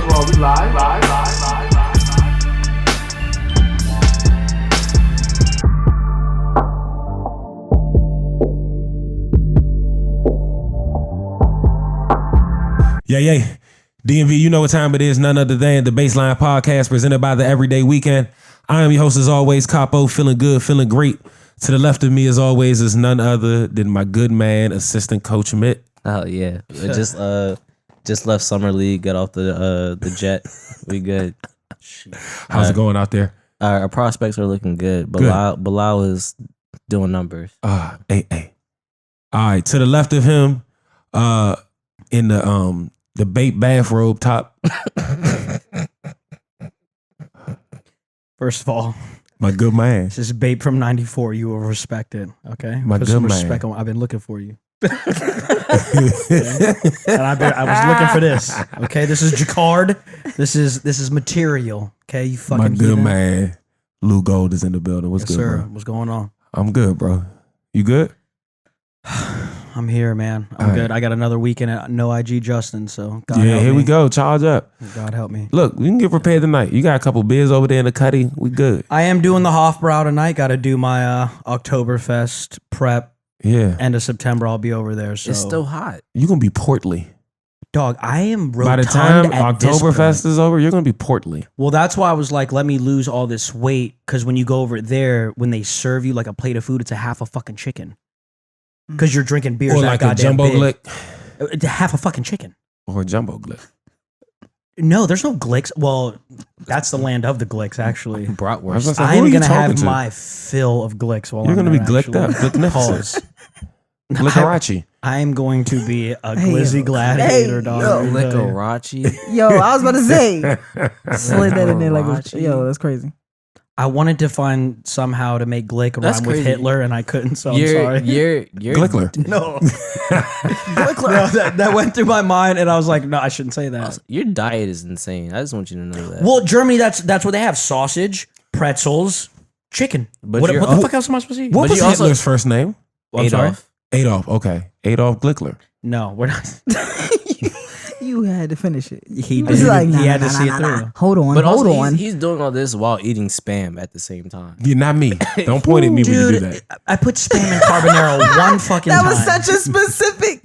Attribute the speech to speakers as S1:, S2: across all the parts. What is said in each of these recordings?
S1: First of all, we live.
S2: Yeah. DMV, you know what time it is. None other than the BASSLINE podcast presented by TheEvrydywknd. I am your host as always, Capo, feeling good, feeling great. To the left of me as always is none other than my good man, assistant coach Mitt.
S3: Oh yeah, just left summer league, got off the jet. We good.
S2: How's it going out there?
S3: Our prospects are looking good. Bilal is doing numbers.
S2: Hey. All right, to the left of him, in the bait bathrobe top.
S4: First of all,
S2: my good man.
S4: this is Bape from '94. You will respect it, okay?
S2: My
S4: Put
S2: good
S4: some
S2: man.
S4: respect on. I've been looking for you, and I was looking for this. Okay, this is Jacquard. This is material. Okay, you fucking.
S2: My good
S4: heathen.
S2: man. Lou Gold is in the building. What's
S4: Yes,
S2: good,
S4: sir.
S2: bro?
S4: What's going on?
S2: I'm good, bro. You good?
S4: I'm here, man. I'm
S2: All
S4: good.
S2: right.
S4: I got another weekend at No IG Justin, so God
S2: Yeah,
S4: help
S2: here
S4: me.
S2: we go. Charge up.
S4: God help me.
S2: Look, we can get prepared tonight. You got a couple beers over there in the cutty. We good.
S4: I am doing the Hofbrau tonight. Got to do my Oktoberfest prep.
S2: Yeah.
S4: End of September, I'll be over there. So
S3: It's still hot.
S2: You're going to be portly.
S4: dog, I am rotund
S2: By the time
S4: at this point.
S2: Oktoberfest is over, you're going to be portly.
S4: Well, that's why I was like, let me lose all this weight, because when you go over there, when they serve you like a plate of food, it's a half a fucking chicken. Because you're drinking beers
S2: Or
S4: that
S2: like a
S4: goddamn
S2: jumbo
S4: big.
S2: glick.
S4: It's half a fucking chicken.
S2: Or a jumbo glick.
S4: No, there's no Glicks. Well, that's the land of the Glicks, actually.
S2: I was
S3: Bratwurst.
S2: gonna say, who
S4: I'm
S2: are you
S4: going to
S2: talking
S4: have
S2: to?
S4: my fill of Glicks while
S2: You're
S4: I'm
S2: going to be
S4: there,
S2: glicked up.
S4: actually.
S2: Magnificent.
S4: Pause.
S2: Glickerachi.
S4: I am going to be a
S5: Hey,
S4: glizzy gladiator,
S5: hey,
S4: dog.
S5: yo.
S4: let me tell you.
S3: Lickerachi.
S5: Yo, I was about to say, slid that in there like,
S3: Liberace.
S5: yo, that's crazy.
S4: I wanted to find somehow to make Glick
S3: That's
S4: rhyme with
S3: crazy.
S4: Hitler, and I couldn't, so I'm
S3: You're
S4: sorry.
S2: Glickler.
S4: No. No, that went through my mind, and I was like, no, I shouldn't say that.
S3: Your diet is insane. I just want you to know that.
S4: Well, Germany, that's what they have: sausage, pretzels, chicken.
S3: But
S4: What
S3: you're
S4: the
S3: al-
S4: fuck else am I supposed to eat?
S2: What
S3: But
S2: was
S3: you also-
S2: Hitler's first name?
S4: I'm sorry?
S3: Adolf.
S2: Adolf. Okay. Adolf Glickler.
S4: No, we're not.
S5: You had to finish it.
S4: He
S5: It was
S4: did.
S5: like,
S4: He had
S5: nah,
S4: to
S5: nah,
S4: see
S5: nah,
S4: it
S5: nah,
S4: through.
S5: nah. Hold on,
S3: But
S5: hold
S3: also,
S5: on.
S3: he's doing all this while eating Spam at the same time.
S2: You're not me. Don't point at me when you do
S4: Dude,
S2: that.
S4: I put Spam and carbonara one fucking
S5: That
S4: time.
S5: was such a specific.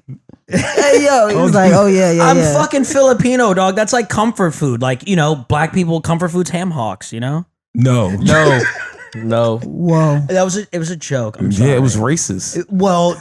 S5: Hey, yo, he was like, oh, yeah.
S4: I'm
S5: yeah.
S4: fucking Filipino, dog. That's like comfort food. Like, black people, comfort food's ham hocks,
S2: No.
S3: No.
S5: Whoa.
S4: It was a joke. I'm sorry.
S2: Yeah, it was racist.
S4: Well,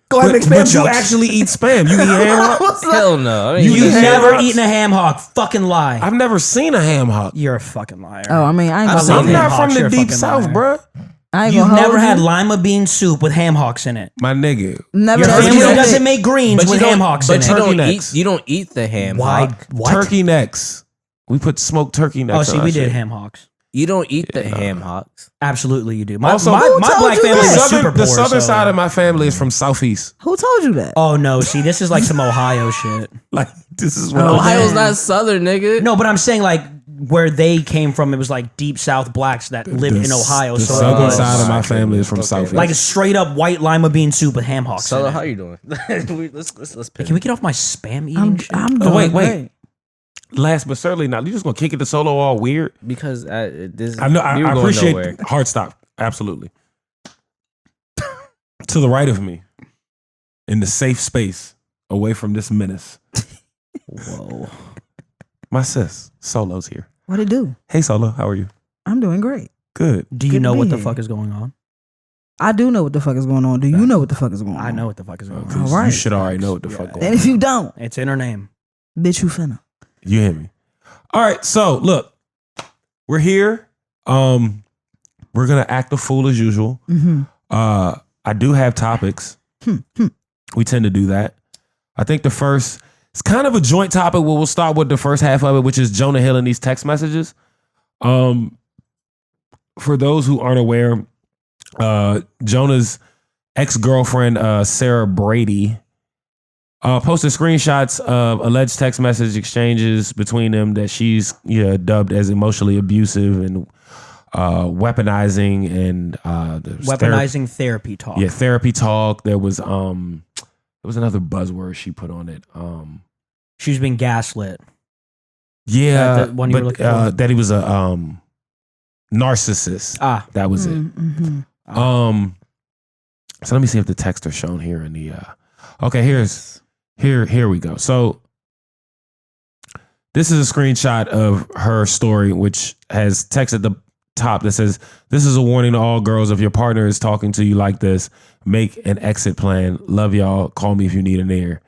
S4: go ahead and make spam
S2: But you
S4: jokes.
S2: actually eat Spam. You eat ham hock?
S3: Hell no. I mean,
S4: You've
S2: eat ham
S4: never
S2: hocks?
S4: eaten a ham hock. Fucking lie.
S2: I've never seen a ham hock.
S4: You're a fucking liar.
S5: Oh, I mean, I ain't
S3: I've
S5: gonna
S3: seen
S5: hold
S2: I'm
S3: ham
S5: you.
S2: not
S4: hocks,
S2: from
S4: you're
S2: the
S4: a
S2: deep
S4: fucking
S2: south,
S4: liar.
S2: bruh.
S5: I ain't
S4: You've
S5: gonna
S4: never
S5: hold
S4: had
S5: you.
S4: lima bean soup with ham hocks in it.
S2: My nigga.
S5: Never
S4: Your
S5: had
S4: family
S5: that.
S4: doesn't make greens with ham hocks in
S3: But
S4: it.
S3: you
S2: Turkey
S3: don't
S2: necks.
S3: eat. You don't eat the ham.
S4: Why?
S3: hock.
S4: What?
S2: Turkey necks. We put smoked turkey necks
S4: Oh,
S2: on
S4: see,
S2: our
S4: we did
S2: shit.
S4: ham hocks.
S3: You don't eat the ham hocks.
S4: Absolutely, you do. My
S2: Also,
S4: my
S2: who
S4: my
S5: told
S4: black
S5: you
S4: family
S5: that?
S4: is super poor.
S2: The southern
S4: so-
S2: side of my family is from Southeast.
S5: Who told you that?
S4: Oh no! See, this is like some Ohio shit.
S2: Like, this is what
S5: Oh,
S2: I'm
S3: Ohio's
S5: man.
S3: not southern, nigga.
S4: No, but I'm saying like where they came from, it was like deep South blacks that lived in Ohio.
S2: The
S4: So
S2: southern
S3: Oh,
S2: side of my
S3: my
S2: family is from
S3: goodness.
S2: Southeast.
S4: like a straight up white lima bean soup with ham hocks.
S3: So
S4: in
S3: how
S4: it.
S3: you doing? let's
S4: Can we get off my spam eating
S5: I'm
S4: shit?
S5: doing
S2: Oh, wait.
S5: great.
S2: Last but certainly not. You just gonna kick it to solo all weird?
S3: because this.
S2: I know. I
S3: we were going
S2: appreciate
S3: nowhere.
S2: hard stop. Absolutely. To the right of me, in the safe space, away from this menace,
S4: Whoa.
S2: my sis Solo's here.
S5: What it do?
S2: Hey Solo, how are you?
S5: I'm doing great.
S2: Good.
S4: Do you
S5: Good
S4: know
S5: to
S4: what
S5: be
S4: the
S5: here.
S4: fuck is going on?
S5: I do know what the fuck is going on. Do you know what the fuck is going on?
S4: I know what the fuck is going on.
S2: 'Cause
S5: All right.
S2: You should already know what the
S4: Yeah.
S2: fuck going
S5: And
S2: on.
S5: if you don't,
S4: It's in her name.
S5: bitch, you finna.
S2: You hear me? All right. So look, we're here. We're gonna act a fool as usual.
S5: Mm-hmm.
S2: I do have topics. We tend to do that. I think the first, it's kind of a joint topic where we'll start with the first half of it, which is Jonah Hill and these text messages. For those who aren't aware, Jonah's ex-girlfriend, Sarah Brady, posted screenshots of alleged text message exchanges between them that she's dubbed as emotionally abusive and weaponizing and
S4: Weaponizing therapy talk.
S2: Yeah, therapy talk. There was another buzzword she put on it.
S4: She's been gaslit.
S2: Yeah,
S4: That the one you were looking for?
S2: that he was a narcissist. That was it.
S5: Mm-hmm.
S2: So let me see if the texts are shown here in the. Okay, here we go. So this is a screenshot of her story, which has text at the top that says, "This is a warning to all girls. If your partner is talking to you like this, make an exit plan. Love y'all. Call me if you need an ear."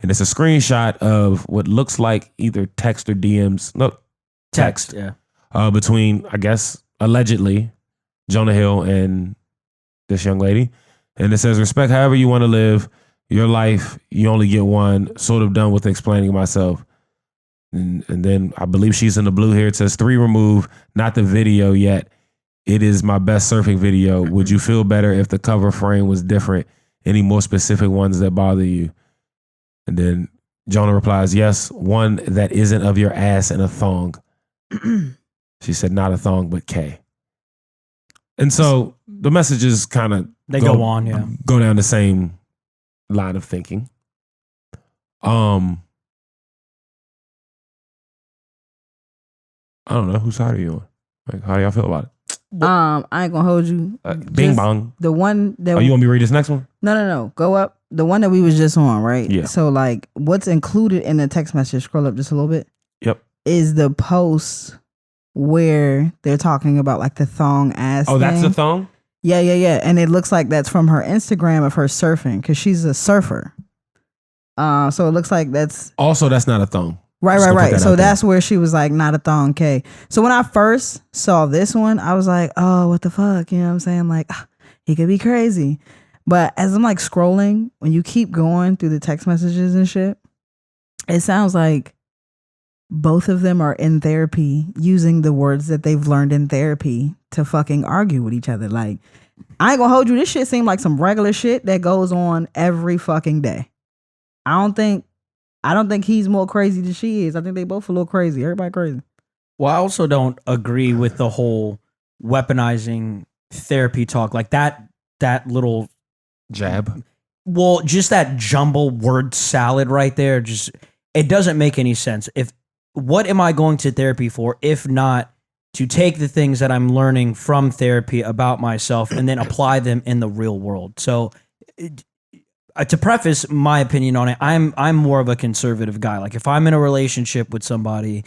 S2: And it's a screenshot of what looks like either text or DMs. No, text.
S4: Yeah.
S2: Between, I guess, allegedly, Jonah Hill and this young lady. And it says, "Respect however you want to live your life. You only get one. Sort of done with explaining myself." And then I believe she's in the blue here. It says, "3 remove, not the video yet. It is my best surfing video. Would you feel better if the cover frame was different? Any more specific ones that bother you?" And then Jonah replies, "Yes, one that isn't of your ass and a thong." She said, "Not a thong, but K." And so the messages kind of
S4: go on, yeah.
S2: Go down the same line of thinking. I don't know. Whose side are you on? Like, how do y'all feel about it?
S5: I ain't gonna hold you.
S2: Bing bong.
S5: The one that
S2: Oh, you want me to read this next one?
S5: No. Go up. The one that we was just on, right?
S2: Yeah.
S5: So like what's included in the text message, scroll up just a little bit.
S2: Yep.
S5: Is the post where they're talking about like the thong ass.
S2: Oh, that's
S5: thing.
S2: the thong?
S5: Yeah. And it looks like that's from her Instagram of her surfing because she's a surfer. So it looks like that's
S2: Also, that's not a thong.
S5: right. So that's where she was like, not a thong K. So when I first saw this one, I was like, oh, what the fuck? You know what I'm saying? Like, he could be crazy. But as I'm like scrolling, when you keep going through the text messages and shit, it sounds like both of them are in therapy using the words that they've learned in therapy to fucking argue with each other. Like, I ain't gonna hold you. This shit seemed like some regular shit that goes on every fucking day. I don't think he's more crazy than she is. I think they both a little crazy. Everybody crazy.
S4: Well, I also don't agree with the whole weaponizing therapy talk. Like that little
S2: jab.
S4: Well, just that jumble word salad right there, just it doesn't make any sense. What am I going to therapy for if not to take the things that I'm learning from therapy about myself and then apply them in the real world? So to preface my opinion on it, I'm more of a conservative guy. Like if I'm in a relationship with somebody,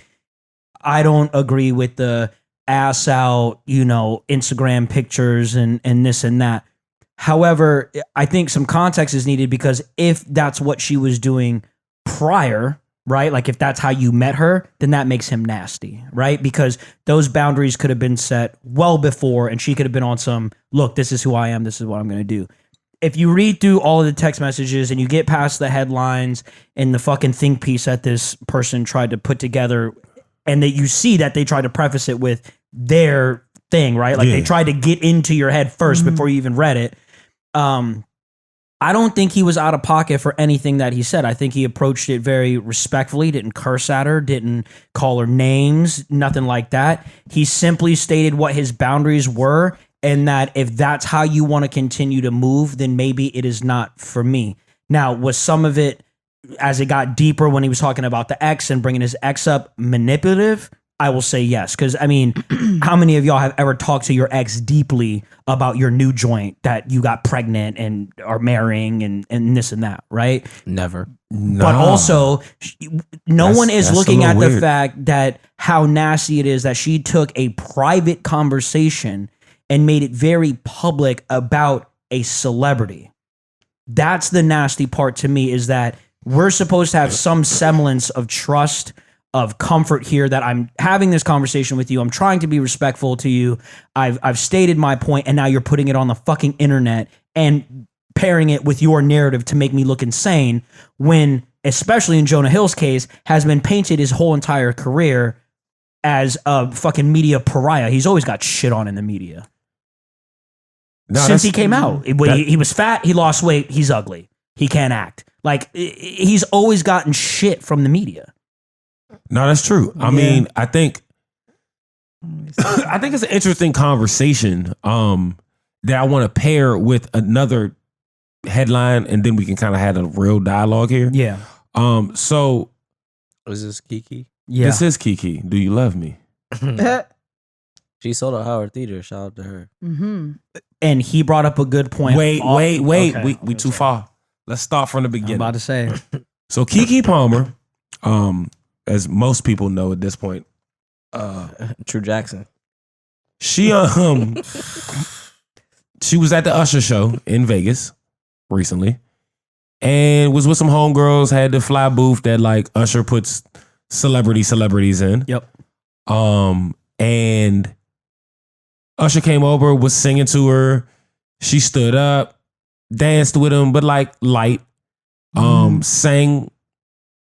S4: I don't agree with the ass out, Instagram pictures and this and that. However, I think some context is needed because if that's what she was doing prior, right? Like if that's how you met her, then that makes him nasty, right? Because those boundaries could have been set well before and she could have been on some, look, this is who I am. This is what I'm going to do. If you read through all of the text messages and you get past the headlines and the fucking think piece that this person tried to put together and that you see that they tried to preface it with their thing, right? Like they tried to get into your head first before you even read it. I don't think he was out of pocket for anything that he said. I think he approached it very respectfully, didn't curse at her, didn't call her names, nothing like that. He simply stated what his boundaries were and that if that's how you want to continue to move, then maybe it is not for me. Now, was some of it, as it got deeper when he was talking about the ex and bringing his ex up, manipulative? I will say yes. Because, I mean, how many of y'all have ever talked to your ex deeply about your new joint that you got pregnant and are marrying and this and that, right?
S3: Never.
S2: No.
S4: But also, no one is
S2: that's
S4: looking
S2: a
S4: at
S2: little
S4: the
S2: weird.
S4: fact that how nasty it is that she took a private conversation and made it very public about a celebrity. That's the nasty part to me, is that we're supposed to have some semblance of trust, of comfort here, that I'm having this conversation with you. I'm trying to be respectful to you. I've stated my point, and now you're putting it on the fucking internet and pairing it with your narrative to make me look insane when, especially in Jonah Hill's case, has been painted his whole entire career as a fucking media pariah. He's always got shit on in the media.
S2: No,
S4: Since
S2: that's-
S4: he came out. He was fat, he lost weight, he's ugly, he can't act. Like, he's always gotten shit from the media.
S2: No, that's true. I mean, I think it's an interesting conversation that I want to pair with another headline, and then we can kind of have a real dialogue here.
S4: Yeah.
S2: So
S3: Was this Kiki?
S4: Yeah.
S2: This is Kiki. Do you love me?
S3: She sold a Howard Theater. Shout out to her.
S5: Mm-hmm.
S4: And he brought up a good point.
S2: Wait.
S4: Okay,
S2: We too far. Let's start from the
S4: I'm
S2: beginning.
S4: about to say.
S2: So Keke Palmer, as most people know at this point,
S3: True Jackson.
S2: she she was at the Usher show in Vegas recently, and was with some homegirls. Had the fly booth that like Usher puts celebrities in.
S4: Yep.
S2: And Usher came over, was singing to her. She stood up, danced with him, but like light. Sang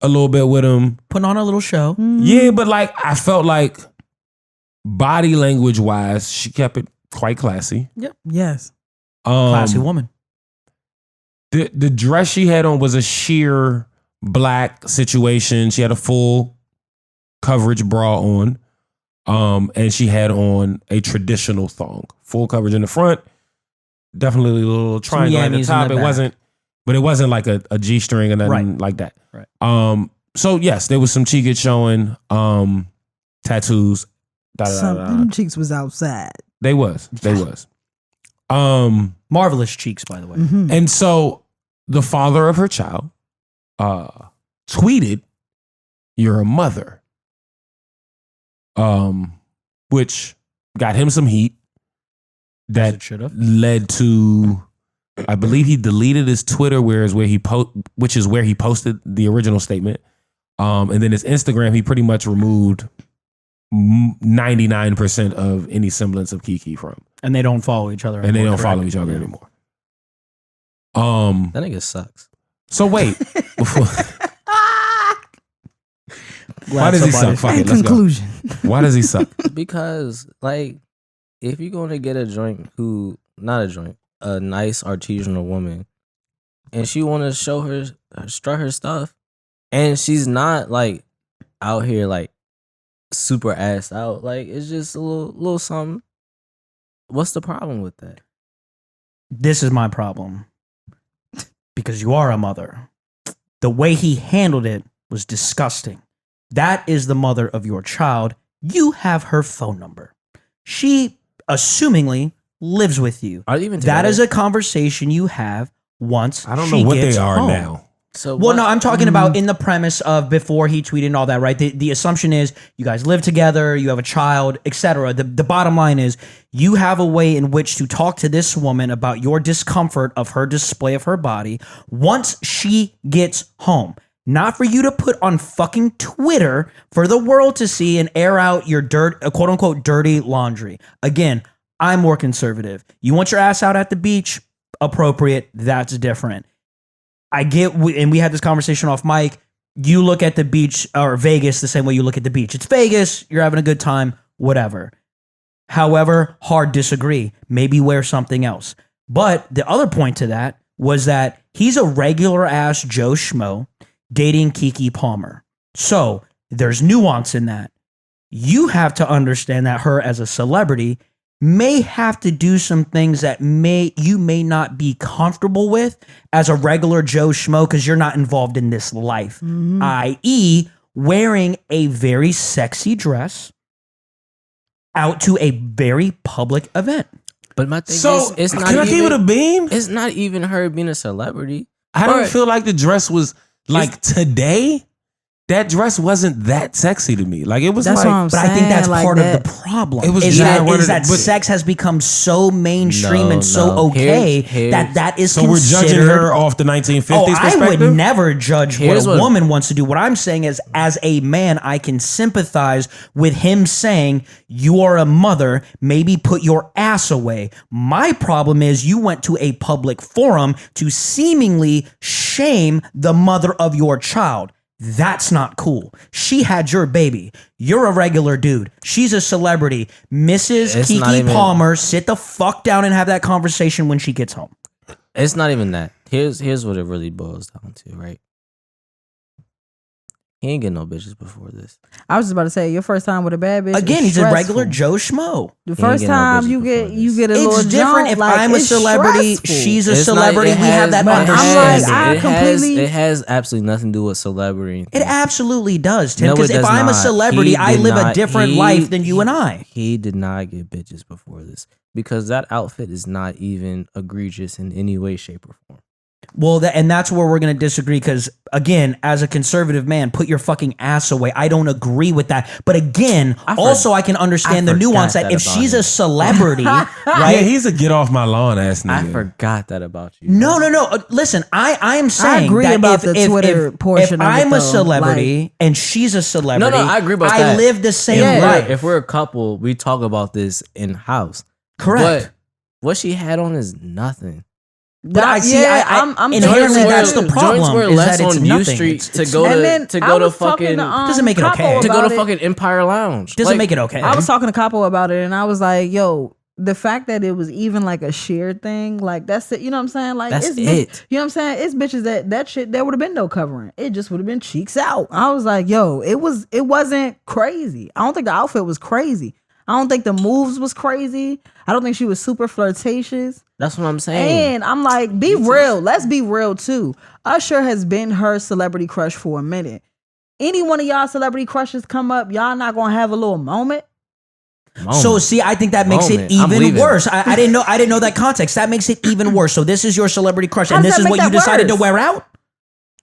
S2: a little bit with him.
S4: Putting on a little show.
S2: Yeah, but like I felt like body language wise, she kept it quite classy.
S5: Yes.
S4: Classy woman.
S2: The dress she had on was a sheer black situation. She had a full coverage bra on. And she had on a traditional thong. Full coverage in the front. Definitely a little triangle at the
S4: yammies
S2: top.
S4: in the
S2: It wasn't like a G-string or nothing like that.
S4: Right.
S2: So yes, there was some cheekage showing, tattoos.
S5: Some cheeks was outside.
S2: They was.
S4: Marvelous cheeks, by the way.
S5: Mm-hmm.
S2: And so the father of her child tweeted, "You're a mother," which got him some heat.
S4: As
S2: That
S4: it should have.
S2: led to, I believe he deleted his Twitter, which is where he posted the original statement. And then his Instagram, he pretty much removed 99% of any semblance of Keke from.
S4: And they don't follow each other.
S2: And they
S4: anymore,
S2: don't follow
S4: correct?
S2: each other anymore.
S3: That nigga sucks.
S2: So wait, before, why
S4: Glad
S2: does he
S4: somebody-
S2: suck? Fuck
S5: In
S2: it, let's go.
S5: conclusion.
S2: Why does he suck?
S3: Because like, if you're going to get a nice artisanal woman, and she want to show her strut her stuff, and she's not like out here like super ass out, like it's just a little something. What's the problem with that?
S4: This is my problem. Because you are a mother. The way he handled it was disgusting. That is the mother of your child. You have her phone number. She, assumingly, lives with you.
S3: Are they even
S4: That
S3: together?
S4: is a conversation you have once
S2: I don't
S4: she
S2: know what
S4: gets
S2: they are
S4: home.
S2: now.
S3: So
S4: Well,
S3: what-
S4: no, I'm talking about in the premise of before he tweeted and all that, right? The assumption is you guys live together, you have a child, etc. The bottom line is you have a way in which to talk to this woman about your discomfort of her display of her body once she gets home. Not for you to put on fucking Twitter for the world to see and air out your quote unquote dirty laundry. Again, I'm more conservative. You want your ass out at the beach? Appropriate. That's different. I get, and we had this conversation off mic. You look at the beach or Vegas the same way you look at the beach. It's Vegas. You're having a good time, whatever. However, hard disagree. Maybe wear something else. But the other point to that was that he's a regular ass Joe Schmo dating Keke Palmer. So there's nuance in that. You have to understand that her as a celebrity may have to do some things that you may not be comfortable with as a regular Joe Schmo because you're not involved in this life, i.e. wearing a very sexy dress out to a very public event.
S3: But my thing
S2: So
S3: is, it's not
S2: can I
S3: even,
S2: give it a beam?
S3: It's not even her being a celebrity.
S2: I don't
S3: Or-
S2: feel like the dress was like today. That dress wasn't that sexy to me. Like it was
S5: That's
S2: like,
S5: what I'm
S4: But I think
S5: saying,
S4: that's
S5: like
S4: part
S5: that.
S4: of the problem.
S2: It was
S4: is
S2: just
S4: that,
S2: one of the- but-
S4: sex has become so mainstream
S3: No,
S4: and so
S3: no.
S4: okay
S3: Here's-
S4: that is
S2: so we're judging
S4: considered.
S2: her off the 1950s
S4: Oh, I
S2: perspective.
S4: would never judge
S3: Here's
S4: what a
S3: what-
S4: woman wants to do. What I'm saying is, as a man, I can sympathize with him saying, you are a mother, maybe put your ass away. My problem is you went to a public forum to seemingly shame the mother of your child. That's not cool. She had your baby. You're a regular dude. She's a celebrity. Mrs.
S3: It's not
S4: Keke
S3: even-
S4: Palmer, sit the fuck down and have that conversation when she gets home.
S3: It's not even that. Here's what it really boils down to, right? He ain't getting no bitches before this.
S5: I was just about to say, your first time with a bad bitch.
S4: Again,
S5: is
S4: he's a
S5: stressful.
S4: regular Joe Schmo.
S5: The first
S3: getting no
S5: time
S3: bitches
S5: you
S3: before
S5: get a little
S4: It's different
S5: jump,
S4: if
S5: like,
S4: I'm a
S5: it's
S4: celebrity,
S5: stressful.
S4: she's a
S3: It's not-
S4: celebrity.
S3: it
S4: We have that
S3: has-
S4: understanding.
S5: I
S3: it
S5: completely-
S3: has absolutely nothing to do with celebrity.
S4: It absolutely does, Tim.
S3: No,
S4: Because
S3: it
S4: if
S3: does
S4: I'm a
S3: not.
S4: celebrity,
S3: He
S4: I
S3: did
S4: live a
S3: not-
S4: different
S3: he-
S4: life than you and I.
S3: He did not get bitches before this because that outfit is not even egregious in any way, shape, or form.
S4: Well, and that's where we're going to disagree because, again, as a conservative man, put your fucking ass away. I don't agree with that. But again, I can understand the nuance that if
S3: about
S4: she's
S3: him.
S4: a celebrity,
S2: Yeah,
S4: right?
S2: he's a get off my lawn ass nigga.
S3: I forgot that about you.
S4: No. Listen, I am saying
S5: agree
S4: that
S5: about
S4: if,
S5: the Twitter portion
S4: if
S5: of it,
S4: I'm a
S5: though.
S4: celebrity and she's a celebrity,
S3: I agree about
S4: I
S3: that.
S4: live the same
S5: Yeah.
S4: life.
S3: If we're a couple, we talk about this in house.
S4: Correct.
S3: But what she had on is nothing.
S4: But I see.
S5: I'm
S4: inherently
S5: thinking
S4: that's the
S5: too.
S4: problem.
S3: Joints were
S4: is
S3: less
S4: that it's
S3: on U
S4: nothing.
S3: Street
S4: It's-
S3: to go
S5: And
S3: to
S5: then
S3: to
S5: I
S3: go to
S5: was talking
S3: fucking
S4: Doesn't make it
S5: Capo
S4: okay.
S3: to go
S5: about
S3: to
S5: it.
S3: fucking Empire Lounge.
S4: doesn't make it okay.
S5: I was talking to Capo about it, and I was like, "Yo, the fact that it was even like a shared thing, like that's it. You know what I'm saying? Like
S3: That's
S5: it's
S3: it.
S5: You know what I'm saying? It's bitches that shit. There would have been no covering. It just would have been cheeks out. I was like, "Yo, it wasn't crazy. I don't think the outfit was crazy. I don't think the moves was crazy. I don't think she was super flirtatious.
S3: That's what I'm saying.
S5: And I'm like, be real. Let's be real too. Usher has been her celebrity crush for a minute. Any one of y'all celebrity crushes come up, y'all not gonna have a little moment?
S4: So see, I think that makes
S3: Moment.
S4: it
S3: I'm
S4: even
S3: leaving.
S4: worse. I didn't know that context. That makes it even worse. So this is your celebrity crush,
S5: How
S4: and
S5: does
S4: this
S5: that
S4: is
S5: make
S4: what you
S5: that
S4: decided to
S5: worse?
S4: wear out.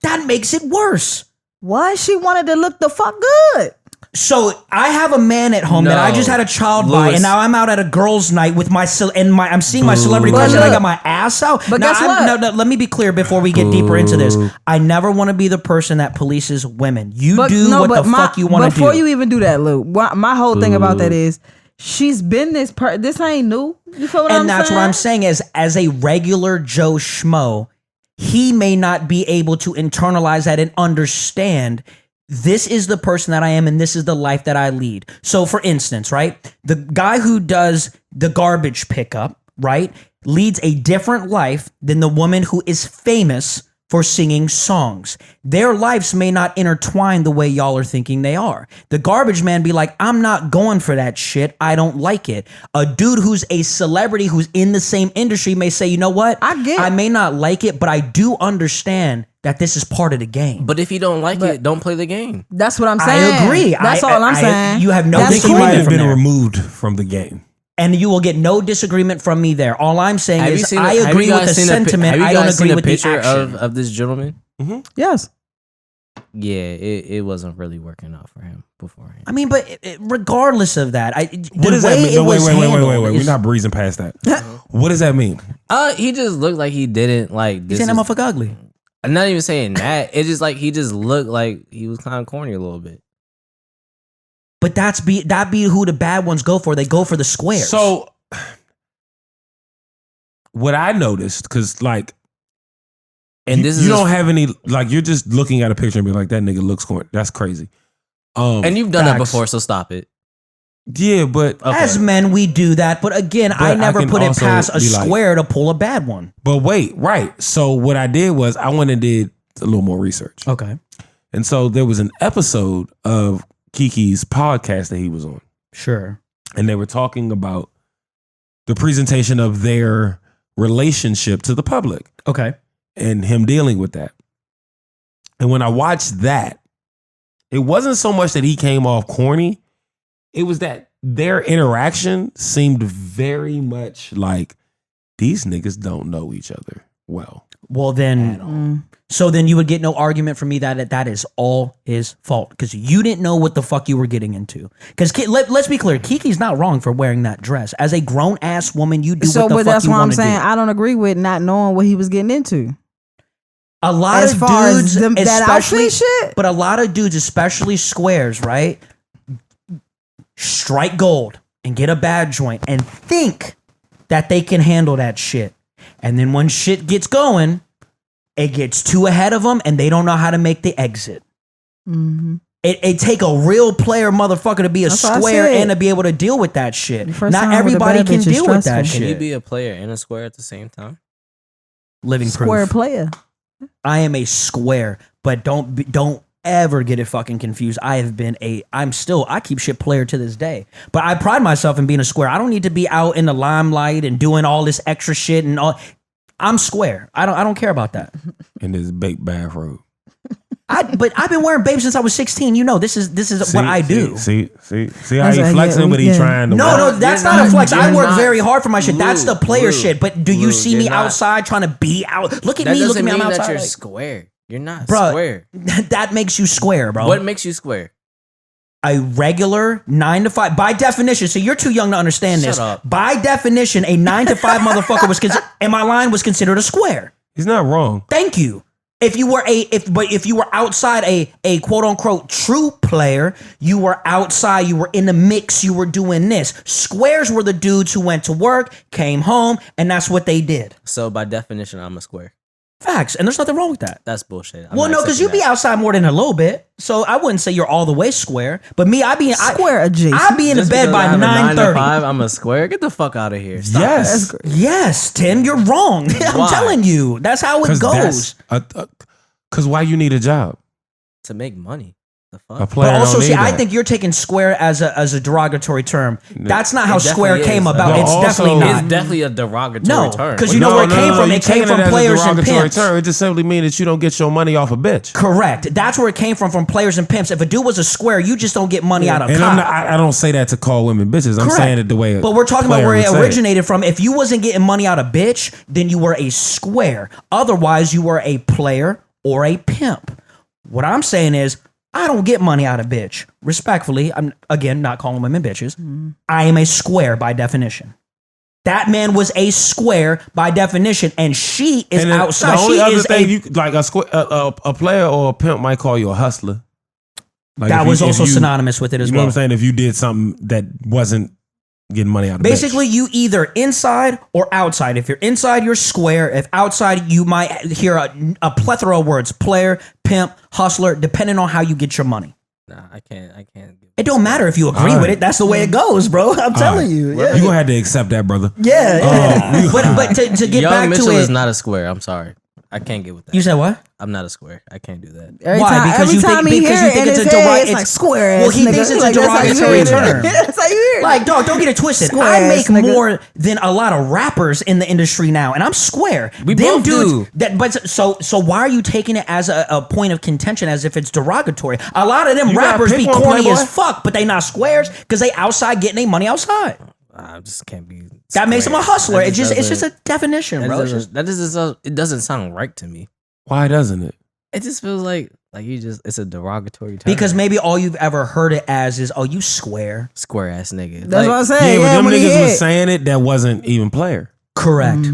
S4: That makes it worse.
S5: Why? She wanted to look the fuck good.
S4: So I have a man at home that I just had a child by,
S3: Louis.
S4: and now I'm out at a girls' night with I'm seeing my celebrity
S2: Boo.
S4: crush,
S5: But
S4: and I
S5: look,
S4: got my ass out.
S5: but
S4: Now,
S5: guess what?
S4: No, let me be clear before we get deeper into this. I never want to be the person that polices women. You do what the fuck you want to do.
S5: Before you even do that, Lou, my whole thing about that is she's been this this ain't new. You feel what I'm saying?
S4: And that's what I'm saying is, as a regular Joe Schmo, he may not be able to internalize that and understand this is the person that I am and this is the life that I lead. So for instance, right, the guy who does the garbage pickup, right, leads a different life than the woman who is famous for singing songs. Their lives may not intertwine the way y'all are thinking they are. The garbage man be like, I'm not going for that shit. I don't like it. A dude who's a celebrity who's in the same industry may say, you know what? I may not like it, but I do understand that this is part of the game.
S3: But if you don't like it, don't play the game.
S5: That's what I'm saying.
S4: I agree.
S5: That's all I'm saying.
S4: You have no
S2: I think he might
S4: disagreement
S2: have
S4: from
S2: been
S4: there.
S2: removed from the game.
S4: And you will get no disagreement from me there. All I'm saying
S3: Have you
S4: is
S3: seen
S4: I
S3: have
S4: agree
S3: you
S4: with
S3: guys
S4: the
S3: seen
S4: sentiment.
S3: Have you
S4: I don't
S3: guys
S4: agree
S3: seen a
S4: with the
S3: picture
S4: action.
S3: of this gentleman?
S5: Yes.
S3: Yeah, it wasn't really working out for him beforehand.
S4: I mean, but regardless of that,
S2: What does that mean? No, wait. We're
S4: Is,
S2: not breezing past that. What does that mean?
S3: He just looked like he didn't like
S4: he's
S3: this.
S4: saying that motherfucker ugly.
S3: I'm not even saying that. It's just like he just looked like he was kind of corny a little bit.
S4: But that be who the bad ones go for. They go for the squares.
S2: So what I noticed, because like,
S3: And this is
S2: you don't have any, like, you're just looking at a picture and be like, that nigga looks corny. That's crazy.
S3: and you've done that
S4: facts.
S3: before, so stop it.
S2: Yeah, but
S4: as men, we do that. But again, I
S2: But I
S4: never
S2: can
S4: put it
S2: also
S4: past a
S2: be like-
S4: square to pull a bad one.
S2: But wait, right. So what I did was I went and did a little more research.
S4: Okay.
S2: And so there was an episode of Kiki's podcast that he was on.
S4: Sure.
S2: And they were talking about the presentation of their relationship to the public
S4: Okay.
S2: and him dealing with that. And when I watched that, it wasn't so much that he came off corny. It was that their interaction seemed very much like these niggas don't know each other well.
S4: Well, then, so then you would get no argument from me that is all his fault because you didn't know what the fuck you were getting into. Because let's be clear, Kiki's not wrong for wearing that dress. As a grown ass woman, you do
S5: So,
S4: what the
S5: but
S4: fuck
S5: that's
S4: you
S5: why I'm
S4: want to
S5: saying
S4: do.
S5: I don't agree with not knowing what he was getting into.
S4: A lot
S5: As
S4: of
S5: far as
S4: dudes,
S5: them- that
S4: especially,
S5: outfit shit?
S4: but a lot of dudes, especially squares, right? Strike gold and get a bad joint and think that they can handle that shit. And then when shit gets going, it gets too ahead of them and they don't know how to make the exit.
S5: Mm-hmm.
S4: It take a real player motherfucker to be a
S5: That's what I
S4: square
S5: said.
S4: and to be able to deal with that shit.
S5: The first
S4: Not
S5: time with a
S4: everybody
S5: bad
S4: can
S5: bitch is
S4: deal with that
S5: stressful.
S3: Can you
S4: shit.
S3: be a player and a square at the same time?
S4: Living
S5: Square
S4: proof.
S5: player.
S4: I am a square, but don't ever get it fucking confused. I keep shit player to this day. But I pride myself in being a square. I don't need to be out in the limelight and doing all this extra shit and all. I'm square. I don't care about that.
S2: In this baked bathrobe.
S4: But I've been wearing babe since I was 16. You know, this is what I do.
S2: See how
S5: That's
S2: he
S5: like,
S2: flexing, but he trying to.
S4: No, that's not a flex. I work very hard for my shit.
S3: Blue,
S4: That's the player
S3: Blue,
S4: shit. But do you
S3: Blue,
S4: see me
S3: you're not-
S4: outside trying to be out? Look at
S3: That
S4: me. Look at
S3: doesn't
S4: me. I'm
S3: mean that
S4: outside.
S3: you're
S4: like,
S3: square. You're not
S4: Bruh,
S3: square.
S4: that makes you square, bro.
S3: What makes you square?
S4: A regular 9 to 5 by definition. So you're too young to understand
S3: Shut
S4: this.
S3: up.
S4: By definition, a 9 to 5 motherfucker was in my line was considered a square.
S2: He's not wrong.
S4: Thank you. If you were outside a quote unquote true player, you were outside, you were in the mix, you were doing this. Squares were the dudes who went to work, came home, and that's what they did.
S3: So by definition, I'm a square.
S4: Facts, and there's nothing wrong with that.
S3: That's bullshit. I'm
S4: Well,
S3: not
S4: no, because you
S3: accepting
S4: be
S3: that.
S4: outside more than a little bit, so I wouldn't say you're all the way square. But me,
S5: Square adjacent.
S4: I be in the
S3: Just
S4: bed
S3: because I
S4: by
S3: have a 9 to
S4: 9:30.
S3: 5, I'm a square. Get the fuck out of here. Stop.
S2: Yes.
S4: Yes, Tim, you're wrong. I'm
S3: Why?
S4: telling you, that's how it goes.
S2: Because why you need a job?
S3: To make money. The
S2: A
S3: fuck?
S2: player
S4: But also,
S2: don't
S4: see,
S2: need
S4: I
S2: that.
S4: think you're taking square as a derogatory term. That's not how
S3: It
S4: square
S3: definitely
S4: came
S3: is.
S4: about.
S2: No,
S4: It's
S2: also-
S4: definitely
S3: It's
S4: not.
S3: definitely a derogatory
S4: No,
S3: term.
S4: 'cause you know where it came from.
S2: you
S4: It came
S2: taking
S4: from
S2: as a
S4: players and
S2: derogatory
S4: pimps.
S2: term. It just simply means that you don't get your money off a bitch.
S4: Correct. That's where it came from players and pimps. If a dude was a square, you just don't get money out of
S2: And
S4: cop.
S2: I don't say that to call women bitches. I'm
S4: Correct.
S2: saying it the way.
S4: But we're talking about
S2: player
S4: where it
S2: would say
S4: originated from. If you wasn't getting money out of bitch, then you were a square. Otherwise, you were a player or a pimp. What I'm saying is, I don't get money out of bitch. Respectfully, I'm again not calling women bitches. I am a square by definition. That man was a square by definition, and she is
S2: And then
S4: outside.
S2: The only
S4: She
S2: other
S4: is
S2: thing
S4: a.
S2: you like a player or a pimp might call you a hustler. Like
S4: That
S2: if
S4: was
S2: you- if
S4: also
S2: you-
S4: synonymous with it as
S2: You know
S4: well.
S2: what I'm saying? If you did something that wasn't getting money out of
S4: Basically,
S2: bitch.
S4: you either inside or outside. If you're inside, you're square. If outside, you might hear a plethora of words: player, pimp, hustler, depending on how you get your money.
S3: Nah, I can't.
S4: It don't matter if you agree
S2: All
S4: with
S2: right.
S4: it. That's the way it goes, bro. I'm telling you.
S2: You gonna have to accept that, brother.
S4: Yeah. but to get
S3: Young
S4: back
S3: Mitchell
S4: to
S3: is
S4: it,
S3: not a square. I'm sorry. I can't get with that.
S4: you said what?
S3: I'm not a square. I can't do that.
S4: Why? Because
S5: every
S4: you
S5: time
S4: think
S5: he
S4: because
S5: hear
S4: you think
S5: it in
S4: it's a
S5: his head,
S4: derogatory.
S5: it's like square
S4: Well,
S5: ass
S4: he
S5: nigga.
S4: thinks it's a
S5: Like, that's how you
S4: derogatory
S5: hear it.
S4: term.
S5: That's how you hear it.
S4: Like, dog, don't get it twisted.
S5: Square
S4: I
S5: ass
S4: make
S5: nigga.
S4: more than a lot of rappers in the industry now, and I'm square.
S3: We both do.
S4: So why are you taking it as a point of contention as if it's derogatory? A lot of them
S2: You gotta
S4: rappers
S2: pick
S4: be
S2: one,
S4: corny
S2: Playboy.
S4: as fuck, but they not squares because they outside getting their money outside.
S3: I just can't be.
S4: That makes them a
S3: square.
S4: hustler.
S3: That
S4: It's just
S3: doesn't-
S4: a definition,
S3: that
S4: bro. It's
S3: doesn't-
S4: just-
S3: it doesn't sound right to me.
S2: Why doesn't it?
S3: It just feels like it's a derogatory term.
S4: because maybe all you've ever heard it as is, oh, you square.
S3: square ass nigga.
S5: That's what I'm
S2: Yeah,
S5: saying.
S2: but
S5: Yeah,
S2: them
S5: when he
S2: niggas was
S5: hit.
S2: saying it that wasn't even player.
S4: Correct.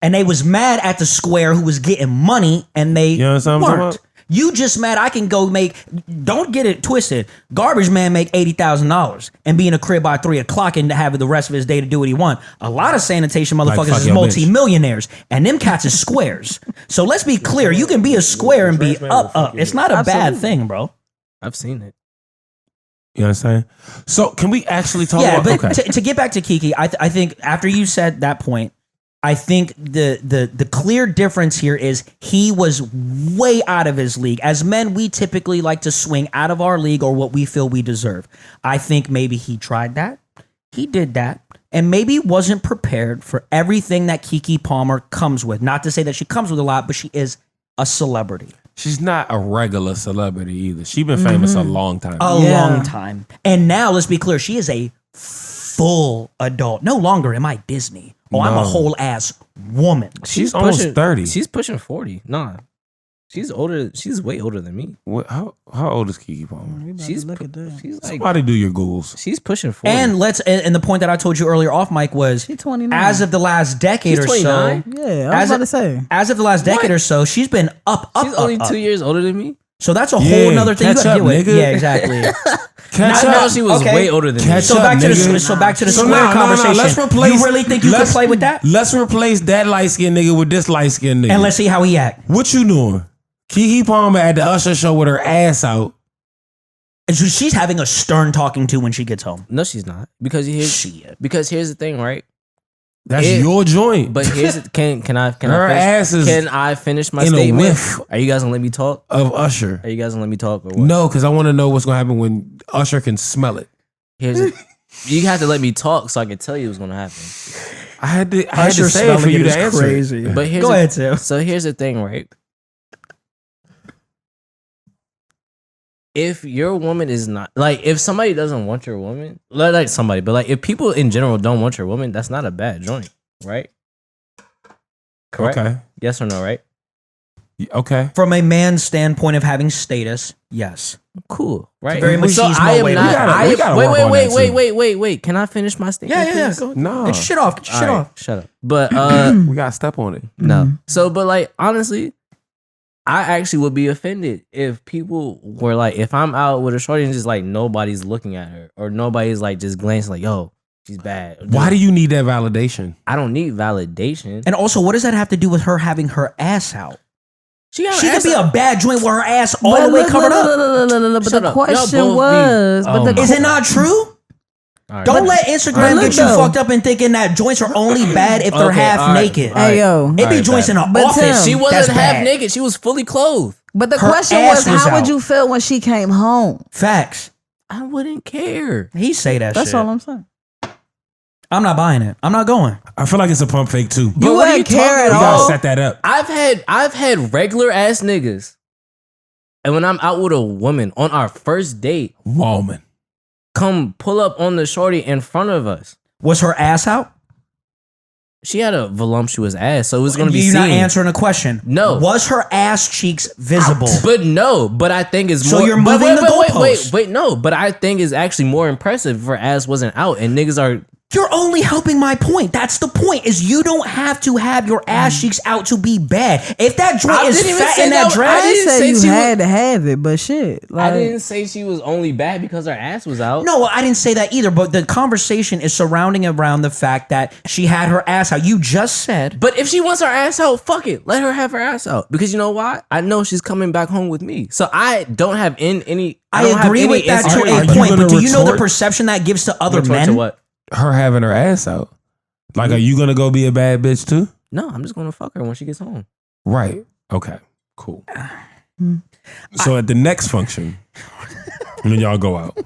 S4: And they was mad at the square who was getting money and they
S2: You know what I'm talking
S4: weren't.
S2: about?
S4: You just mad I can go make, don't get it twisted. Garbage man make $80,000 and be in a crib by 3 o'clock and have the rest of his day to do what he want. A lot of sanitation motherfuckers
S2: fuck
S4: is
S2: your bitch.
S4: multi-millionaires and them cats is squares. So let's be clear. You can be a square and be up. It's not a bad thing, bro.
S3: I've seen it.
S2: You know what I'm saying? So can we actually talk
S4: Yeah,
S2: about
S4: but to get back to Kiki, I think after you said that point, I think the clear difference here is he was way out of his league. As men, we typically like to swing out of our league or what we feel we deserve. I think maybe he tried that. He did that. And maybe wasn't prepared for everything that Keke Palmer comes with. Not to say that she comes with a lot, but she is a celebrity.
S2: She's not a regular celebrity either. She's been famous a long time.
S4: A
S5: Yeah.
S4: long time. And now, let's be clear, she is a full adult. No longer am I Disney. Oh, I'm a
S2: No.
S4: whole ass woman.
S2: She's almost
S3: pushing-
S2: 30.
S3: She's pushing 40. Nah. She's older. She's way older than me.
S2: How old is Keke Palmer?
S3: She's
S5: look at that.
S3: She's like
S2: Somebody do your Googles.
S3: she's pushing 40.
S4: And and the point that I told you earlier off mic was,
S5: She 29.
S4: as of the last decade
S3: She's
S4: or so,
S3: 29?
S5: Yeah, I was
S4: as
S5: about
S4: a-
S5: to say.
S4: as of the last decade or so, she's been up.
S3: she's only 2 years older than me.
S4: So that's a
S2: Yeah,
S4: whole nother thing you
S2: catch
S4: gotta
S2: up,
S4: deal with.
S2: nigga.
S4: Yeah, exactly.
S2: Catch
S3: I know
S2: up.
S3: she was
S4: Okay.
S3: way older than me.
S2: Catch
S4: So
S2: up,
S4: back to the
S2: nigga.
S4: square
S2: No,
S4: conversation.
S2: let's replace.
S4: You really think you could play with that?
S2: Let's replace that light skinned nigga with this light skinned nigga.
S4: And let's see how he act.
S2: What you doing? Keke Palmer at the Usher show with her ass out.
S4: And so she's having a stern talking to when she gets home.
S3: No, she's not. Because here's
S4: Shit.
S3: because here's the thing, right?
S2: That's your joint.
S3: But here's can I
S2: Her
S3: finish,
S2: ass is
S3: can I finish my
S2: in a
S3: statement?
S2: whiff
S3: Are you guys gonna let me talk?
S2: of Usher.
S3: Are you guys gonna let me talk or what?
S2: No, because I want to know what's gonna happen when Usher can smell it.
S3: You have to let me talk so I can tell you what's gonna happen.
S2: I had to
S4: Usher
S2: say it for
S4: smelling
S2: you
S4: it
S2: to
S4: is
S2: answer.
S4: crazy.
S2: It.
S3: But here's
S4: Go ahead, Tim.
S3: So here's the thing, right? If your woman is not like, if somebody doesn't want your woman, like somebody, but like if people in general don't want your woman, that's not a bad joint, right? Correct.
S2: Okay.
S3: Yes or no, right?
S2: Okay.
S4: From a man's standpoint of having status, yes.
S3: Cool, right?
S4: very
S3: so
S4: machismo
S3: I am
S4: way.
S3: not.
S2: We gotta work on that too.
S3: Wait. Can I finish my statement?
S4: Yeah.
S3: please?
S4: Go,
S2: No.
S4: Get your shit off. Get your shit
S3: All right,
S4: off.
S3: shut up. But
S2: We gotta step on it.
S3: no. So, but like honestly, I actually would be offended if people were like, if I'm out with a shorty and just like nobody's looking at her or nobody's like just glancing like, yo, she's bad.
S2: Why do you need that validation?
S3: I don't need validation.
S4: And also, what does that have to do with her having her ass out?
S3: She got
S4: She could be a bad joint with her ass all
S5: But
S4: the way
S5: look,
S4: covered up.
S5: But
S3: Shut
S5: the
S3: up. Y'all
S5: question
S3: both be-
S5: was,
S2: Oh
S5: but the
S2: my
S4: Is it not true?
S3: All right.
S4: Don't let Instagram
S5: But
S4: get you
S5: look, though.
S4: fucked up and thinking that joints are only bad if they're
S3: Okay,
S4: half
S3: all right,
S4: naked.
S3: all right.
S5: Hey yo,
S4: It be
S3: Alright,
S4: joints in
S3: bad.
S4: the
S5: But
S4: office.
S5: Tim,
S3: She wasn't
S4: that's
S3: half
S4: bad.
S3: naked. She was fully clothed.
S5: but the
S4: Her
S5: question
S4: ass
S5: was,
S4: was
S5: how would
S4: out.
S5: you feel when she came home?
S4: Facts.
S3: I wouldn't care.
S4: He say that
S5: That's
S4: shit.
S5: all I'm saying.
S4: I'm not buying it. I'm not going.
S2: I feel like it's a pump fake too.
S3: But
S5: You
S3: what are
S5: wouldn't care
S3: talking
S5: at
S2: You
S3: about?
S2: gotta
S5: all.
S2: set that up.
S3: I've had regular ass niggas, and when I'm out with a woman on our first date,
S2: Woman.
S3: come pull up on the shorty in front of us.
S4: Was her ass out?
S3: She had a voluptuous ass, so it was gonna be
S4: You're
S3: seen.
S4: not answering the question.
S3: No.
S4: Was her ass cheeks visible?
S3: But I think it's
S4: So
S3: more.
S4: you're
S3: but
S4: moving the goalpost.
S3: wait, no. But I think it's actually more impressive if her ass wasn't out and niggas are.
S4: You're only helping my point. That's the point. Is you don't have to have your ass cheeks out to be bad. If that joint
S3: I
S4: is
S3: didn't even
S4: fat
S3: say
S4: in that
S3: that-
S4: dress,
S5: I didn't
S3: didn't
S5: say
S3: say
S5: you
S3: she
S5: had to have it, but shit,
S3: I
S5: like
S3: didn't say she was only bad because her ass was out.
S4: no, I didn't say that either. But the conversation is surrounding around the fact that she had her ass out. You just said
S3: But if she wants her ass out, fuck it. Let her have her ass out. Because you know why? I know she's coming back home with me. So I don't have any.
S4: I
S3: don't have
S4: agree
S3: any
S4: with that to
S3: insecurity.
S2: Are
S4: a
S2: you
S4: point.
S2: gonna
S4: But do you know the
S2: retort?
S4: perception that gives to other
S3: Retort
S4: men?
S3: to what?
S2: Her having her ass out. Like, are you gonna go be a bad bitch too?
S3: No, I'm just gonna fuck her when she gets home.
S2: Right. Okay. Cool. So at the next function, when y'all go out,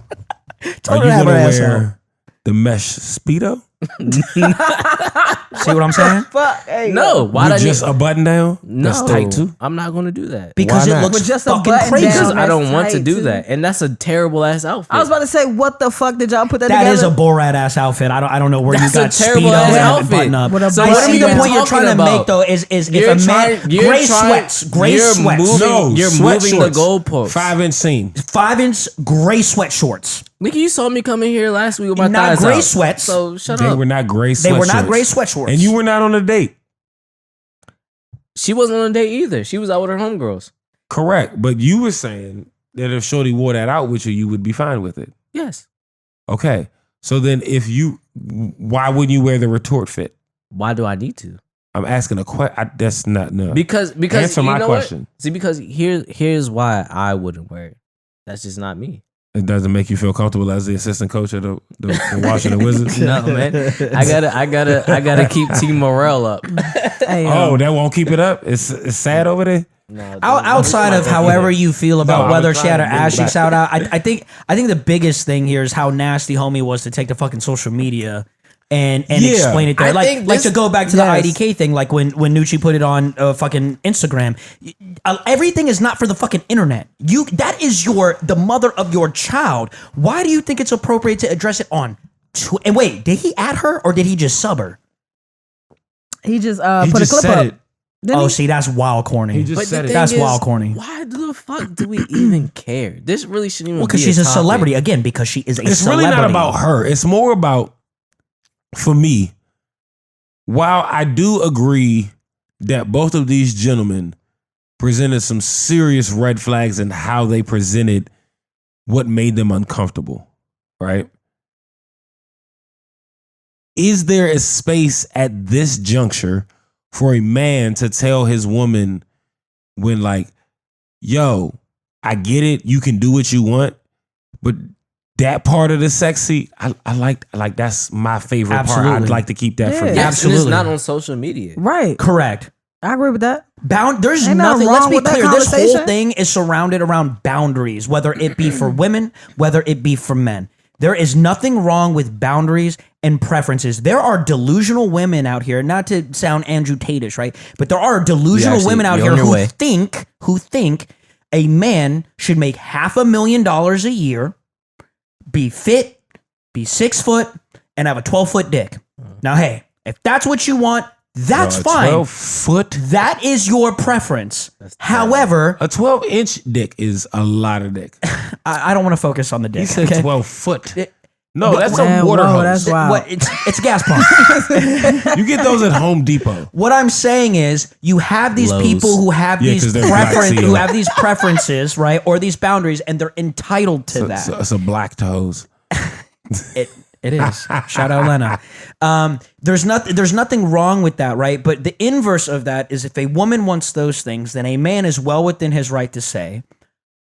S4: Tell
S2: are
S4: her
S2: you
S4: to have
S2: gonna
S4: her ass
S2: wear the mesh speedo?
S4: See what I'm saying?
S5: fuck. Hey,
S3: No, why
S2: With
S3: do I
S2: just a button down?
S3: No,
S2: That's tight too.
S3: I'm not gonna do that
S4: Because
S2: Why
S4: it
S2: not?
S4: looks
S5: With just a
S4: fucking
S5: button
S4: crazy.
S5: down.
S3: because I don't
S5: that's
S3: want to
S5: tight,
S3: do
S5: too.
S3: that, and that's a terrible ass outfit.
S5: I was about to say, what the fuck did y'all put that
S4: That
S5: together?
S4: is a Borat ass outfit. I don't know where
S3: That's
S4: you
S3: a
S4: got
S3: terrible
S4: speedo
S3: ass
S4: and a
S3: outfit.
S4: button up.
S5: With a
S3: So
S4: I
S3: what are
S4: see
S3: we
S4: the
S3: even
S4: point you're
S3: talking
S4: trying to
S3: about?
S4: make though is if
S3: You're
S4: a man
S3: trying- you're
S4: gray
S3: trying-
S4: sweats, gray
S3: you're
S4: sweats,
S3: moving-
S2: No,
S3: you're
S2: sweat
S3: moving the
S2: shorts.
S3: goalpost.
S2: 5-inch seam.
S4: 5-inch gray sweat shorts.
S3: Nigga, you saw me coming here last week with my
S4: Not
S3: thighs
S4: gray
S3: out.
S4: sweats.
S3: So shut
S2: They
S3: up.
S2: were not gray
S4: They
S2: sweat
S4: were not
S2: shorts.
S4: gray sweat shorts.
S2: And you were not on a date.
S3: She wasn't on a date either. She was out with her homegirls.
S2: Correct. But you were saying that if Shorty wore that out with you, you would be fine with it.
S3: Yes.
S2: Okay. So then why wouldn't you wear the retort fit?
S3: Why do I need to?
S2: I'm asking a question. That's not, no.
S3: Because
S2: Answer
S3: you
S2: my
S3: know what?
S2: question.
S3: See, because here's why I wouldn't wear it. That's just not me.
S2: It doesn't make you feel comfortable as the assistant coach of the Washington Wizards.
S3: No, man. I gotta keep Team Morale up.
S5: Hey,
S2: Oh, that won't keep it up. It's sad over there.
S3: No,
S4: Outside of however you feel about
S2: No, I
S4: whether
S2: was
S4: she had her
S2: trying to
S4: ass
S2: bring it
S4: cheeks out, I think the biggest thing here is how nasty homie was to take the fucking social media and
S2: Yeah.
S4: explain it there.
S3: I
S4: Like
S3: think
S4: to
S3: this-
S4: go back to
S5: Yes.
S4: the IDK thing, like when Nucci put it on fucking Instagram. Everything is not for the fucking internet. That is the mother of your child. Why do you think it's appropriate to address it on? And wait, did he add her or did he just sub her?
S5: he just
S2: He
S5: put
S2: just
S5: a clip
S2: said
S5: up.
S2: it.
S5: Didn't
S4: Oh,
S5: he?
S4: see, that's wild corny.
S2: He just
S3: But the
S2: said
S3: thing
S2: it.
S4: That's
S3: is,
S4: wild corny.
S3: Why the fuck do we even care? This really shouldn't even.
S4: Well, because
S3: be
S4: she's a
S3: topic.
S4: celebrity. Again, because she is a
S2: It's
S4: celebrity.
S2: really not about her. It's more about, for me, while I do agree that both of these gentlemen presented some serious red flags in how they presented what made them uncomfortable, right? Is there a space at this juncture for a man to tell his woman when, like, yo, I get it, you can do what you want, but that part of the sex scene, I like that's my favorite part.
S4: Absolutely.
S2: I'd like to keep that for
S5: Yeah.
S2: me.
S3: Yes, and
S4: Absolutely.
S3: it's not on social media.
S5: Right.
S4: Correct.
S5: I agree with that.
S4: There's
S5: Ain't nothing
S4: nothing.
S5: wrong
S4: Let's be
S5: with that
S4: clear. This whole
S5: conversation.
S4: thing is surrounded around boundaries, whether it be for women, whether it be for men. There is nothing wrong with boundaries and preferences. There are delusional women out here, not to sound Andrew Tate-ish, right? But there are delusional
S3: actually-
S4: women out
S3: you're
S4: here
S3: on your
S4: who
S3: way.
S4: think a man should make $500,000 a year, be fit, be 6 foot, and have a 12-foot dick. Now, hey, if that's what you want, that's fine.
S2: 12-foot.
S4: That is your preference. However,
S2: A 12-inch dick is a lot of dick.
S4: I don't want to focus on the dick.
S2: He said
S4: okay?
S2: 12-foot. No, that's
S5: Man,
S2: a water
S5: whoa,
S2: hose.
S5: that's wild.
S4: What, it's a gas pump.
S2: You get those at Home Depot.
S4: What I'm saying is, you have these
S3: Lowe's.
S4: people who have
S2: Yeah,
S4: these
S2: 'cause they're black seal.
S4: who have these preferences, right, or these boundaries, and they're entitled to that.
S2: So it's a black toes.
S4: It is. Shout out Lena. There's nothing wrong with that, right? But the inverse of that is if a woman wants those things, then a man is well within his right to say,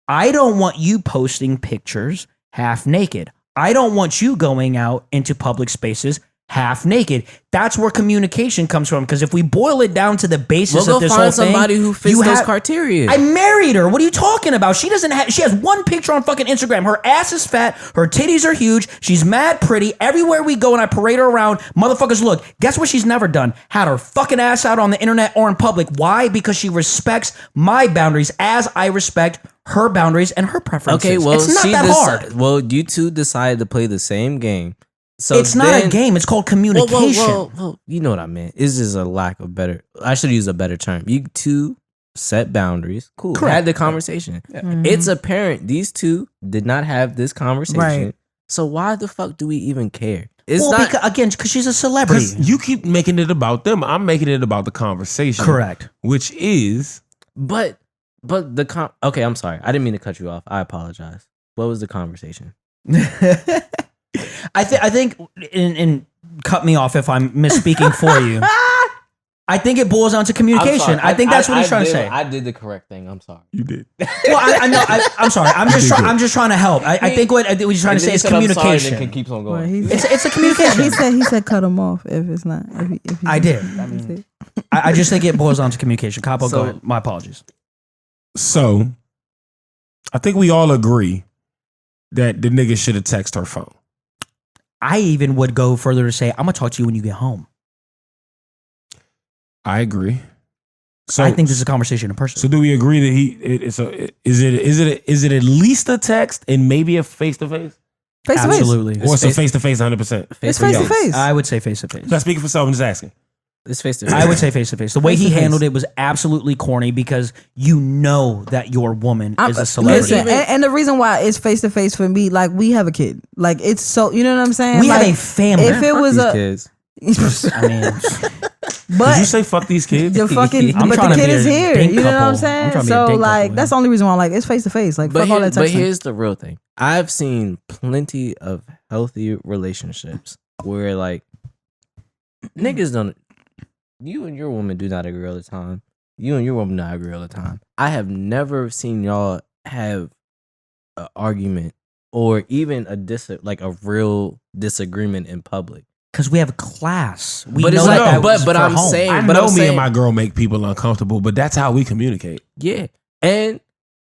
S4: I don't want you posting pictures half naked. I don't want you going out into public spaces half naked. That's where communication comes from. Because if we boil it down to the basis
S3: We'll
S4: of
S3: go
S4: this whole
S3: find
S4: thing,
S3: somebody who fits
S4: you
S3: those
S4: have-
S3: criteria.
S4: I married her. What are you talking about? She doesn't have. She has one picture on fucking Instagram. Her ass is fat. Her titties are huge. She's mad pretty. Everywhere we go and I parade her around, motherfuckers look. Guess what she's never done? Had her fucking ass out on the internet or in public. Why? Because she respects my boundaries as I respect her boundaries and her preferences.
S3: Okay, well,
S4: it's not that hard.
S3: Well, you two decided to play the same game. So
S4: It's not a game. It's called communication.
S3: Whoa. You know what I meant. It's just a lack of better. I should use a better term. You two set boundaries. Cool.
S4: Correct.
S3: Had the conversation. It's apparent these two did not have this conversation.
S5: Right.
S3: So why the fuck do we even care? It's
S4: Well,
S3: not.
S4: because she's a celebrity.
S2: Because you keep making it about them. I'm making it about the conversation.
S4: Correct.
S2: Which is
S3: But the okay, I'm sorry. I didn't mean to cut you off. I apologize. What was the conversation?
S4: I think, and cut me off if I'm misspeaking for you. I think it boils down to communication. I think that's what he's trying to say.
S3: I did the correct thing. I'm sorry.
S2: you did.
S4: Well, I know. I'm sorry. I'm just trying to help. I think what he's trying to say is communication.
S3: It keeps on
S5: Well,
S3: going.
S4: It's a communication.
S5: he said cut him off if it's not. If he
S4: I did. I mean, I just think it boils down to communication. Capo, go ahead. My apologies.
S2: So, I think we all agree that the nigga should have texted her phone.
S4: I even would go further to say, I'm gonna talk to you when you get home.
S2: I agree. So
S4: I think this is a conversation in person.
S2: So do we agree that is it at least a text and maybe a face to face,
S5: face to face.
S4: Absolutely.
S2: or it's a face to face 100%?
S5: It's face to face.
S4: I would say face to face.
S2: Not speaking for self, I'm just asking.
S3: It's face to face.
S4: I would say face to face. The way he
S5: Face-to-face.
S4: handled it was absolutely corny because you know that your woman is a celebrity.
S5: Listen, and the reason why it's face to face for me, like we have a kid, like it's so you know what I'm saying.
S4: We have
S5: like,
S4: a family.
S5: If it was
S3: These
S5: a,
S3: kids.
S4: I mean,
S2: Did
S5: but
S2: you say fuck these kids?
S5: the fucking,
S4: I'm
S5: but
S4: trying
S5: the
S4: to
S5: kid
S4: be
S5: is
S4: a
S5: here.
S4: dink
S5: You know what I'm
S4: couple. I'm
S5: saying?
S4: trying to be a
S5: So
S4: dink
S5: like
S4: couple,
S5: that's the only reason why I'm like it's face to face. Like
S3: But,
S5: fuck all that texting.
S3: here's the real thing. I've seen plenty of healthy relationships where like niggas don't. You and your woman do not agree all the time. You and your woman not agree all the time. I have never seen y'all have an argument or even a real disagreement in public.
S4: because we have a class. We
S3: But
S4: know
S3: it's like-
S4: that
S3: but
S4: was for
S3: I'm
S4: home.
S3: saying-
S2: I
S3: but
S2: know
S3: I'm
S2: me
S3: saying-
S2: and my girl make people uncomfortable, but that's how we communicate.
S3: Yeah, and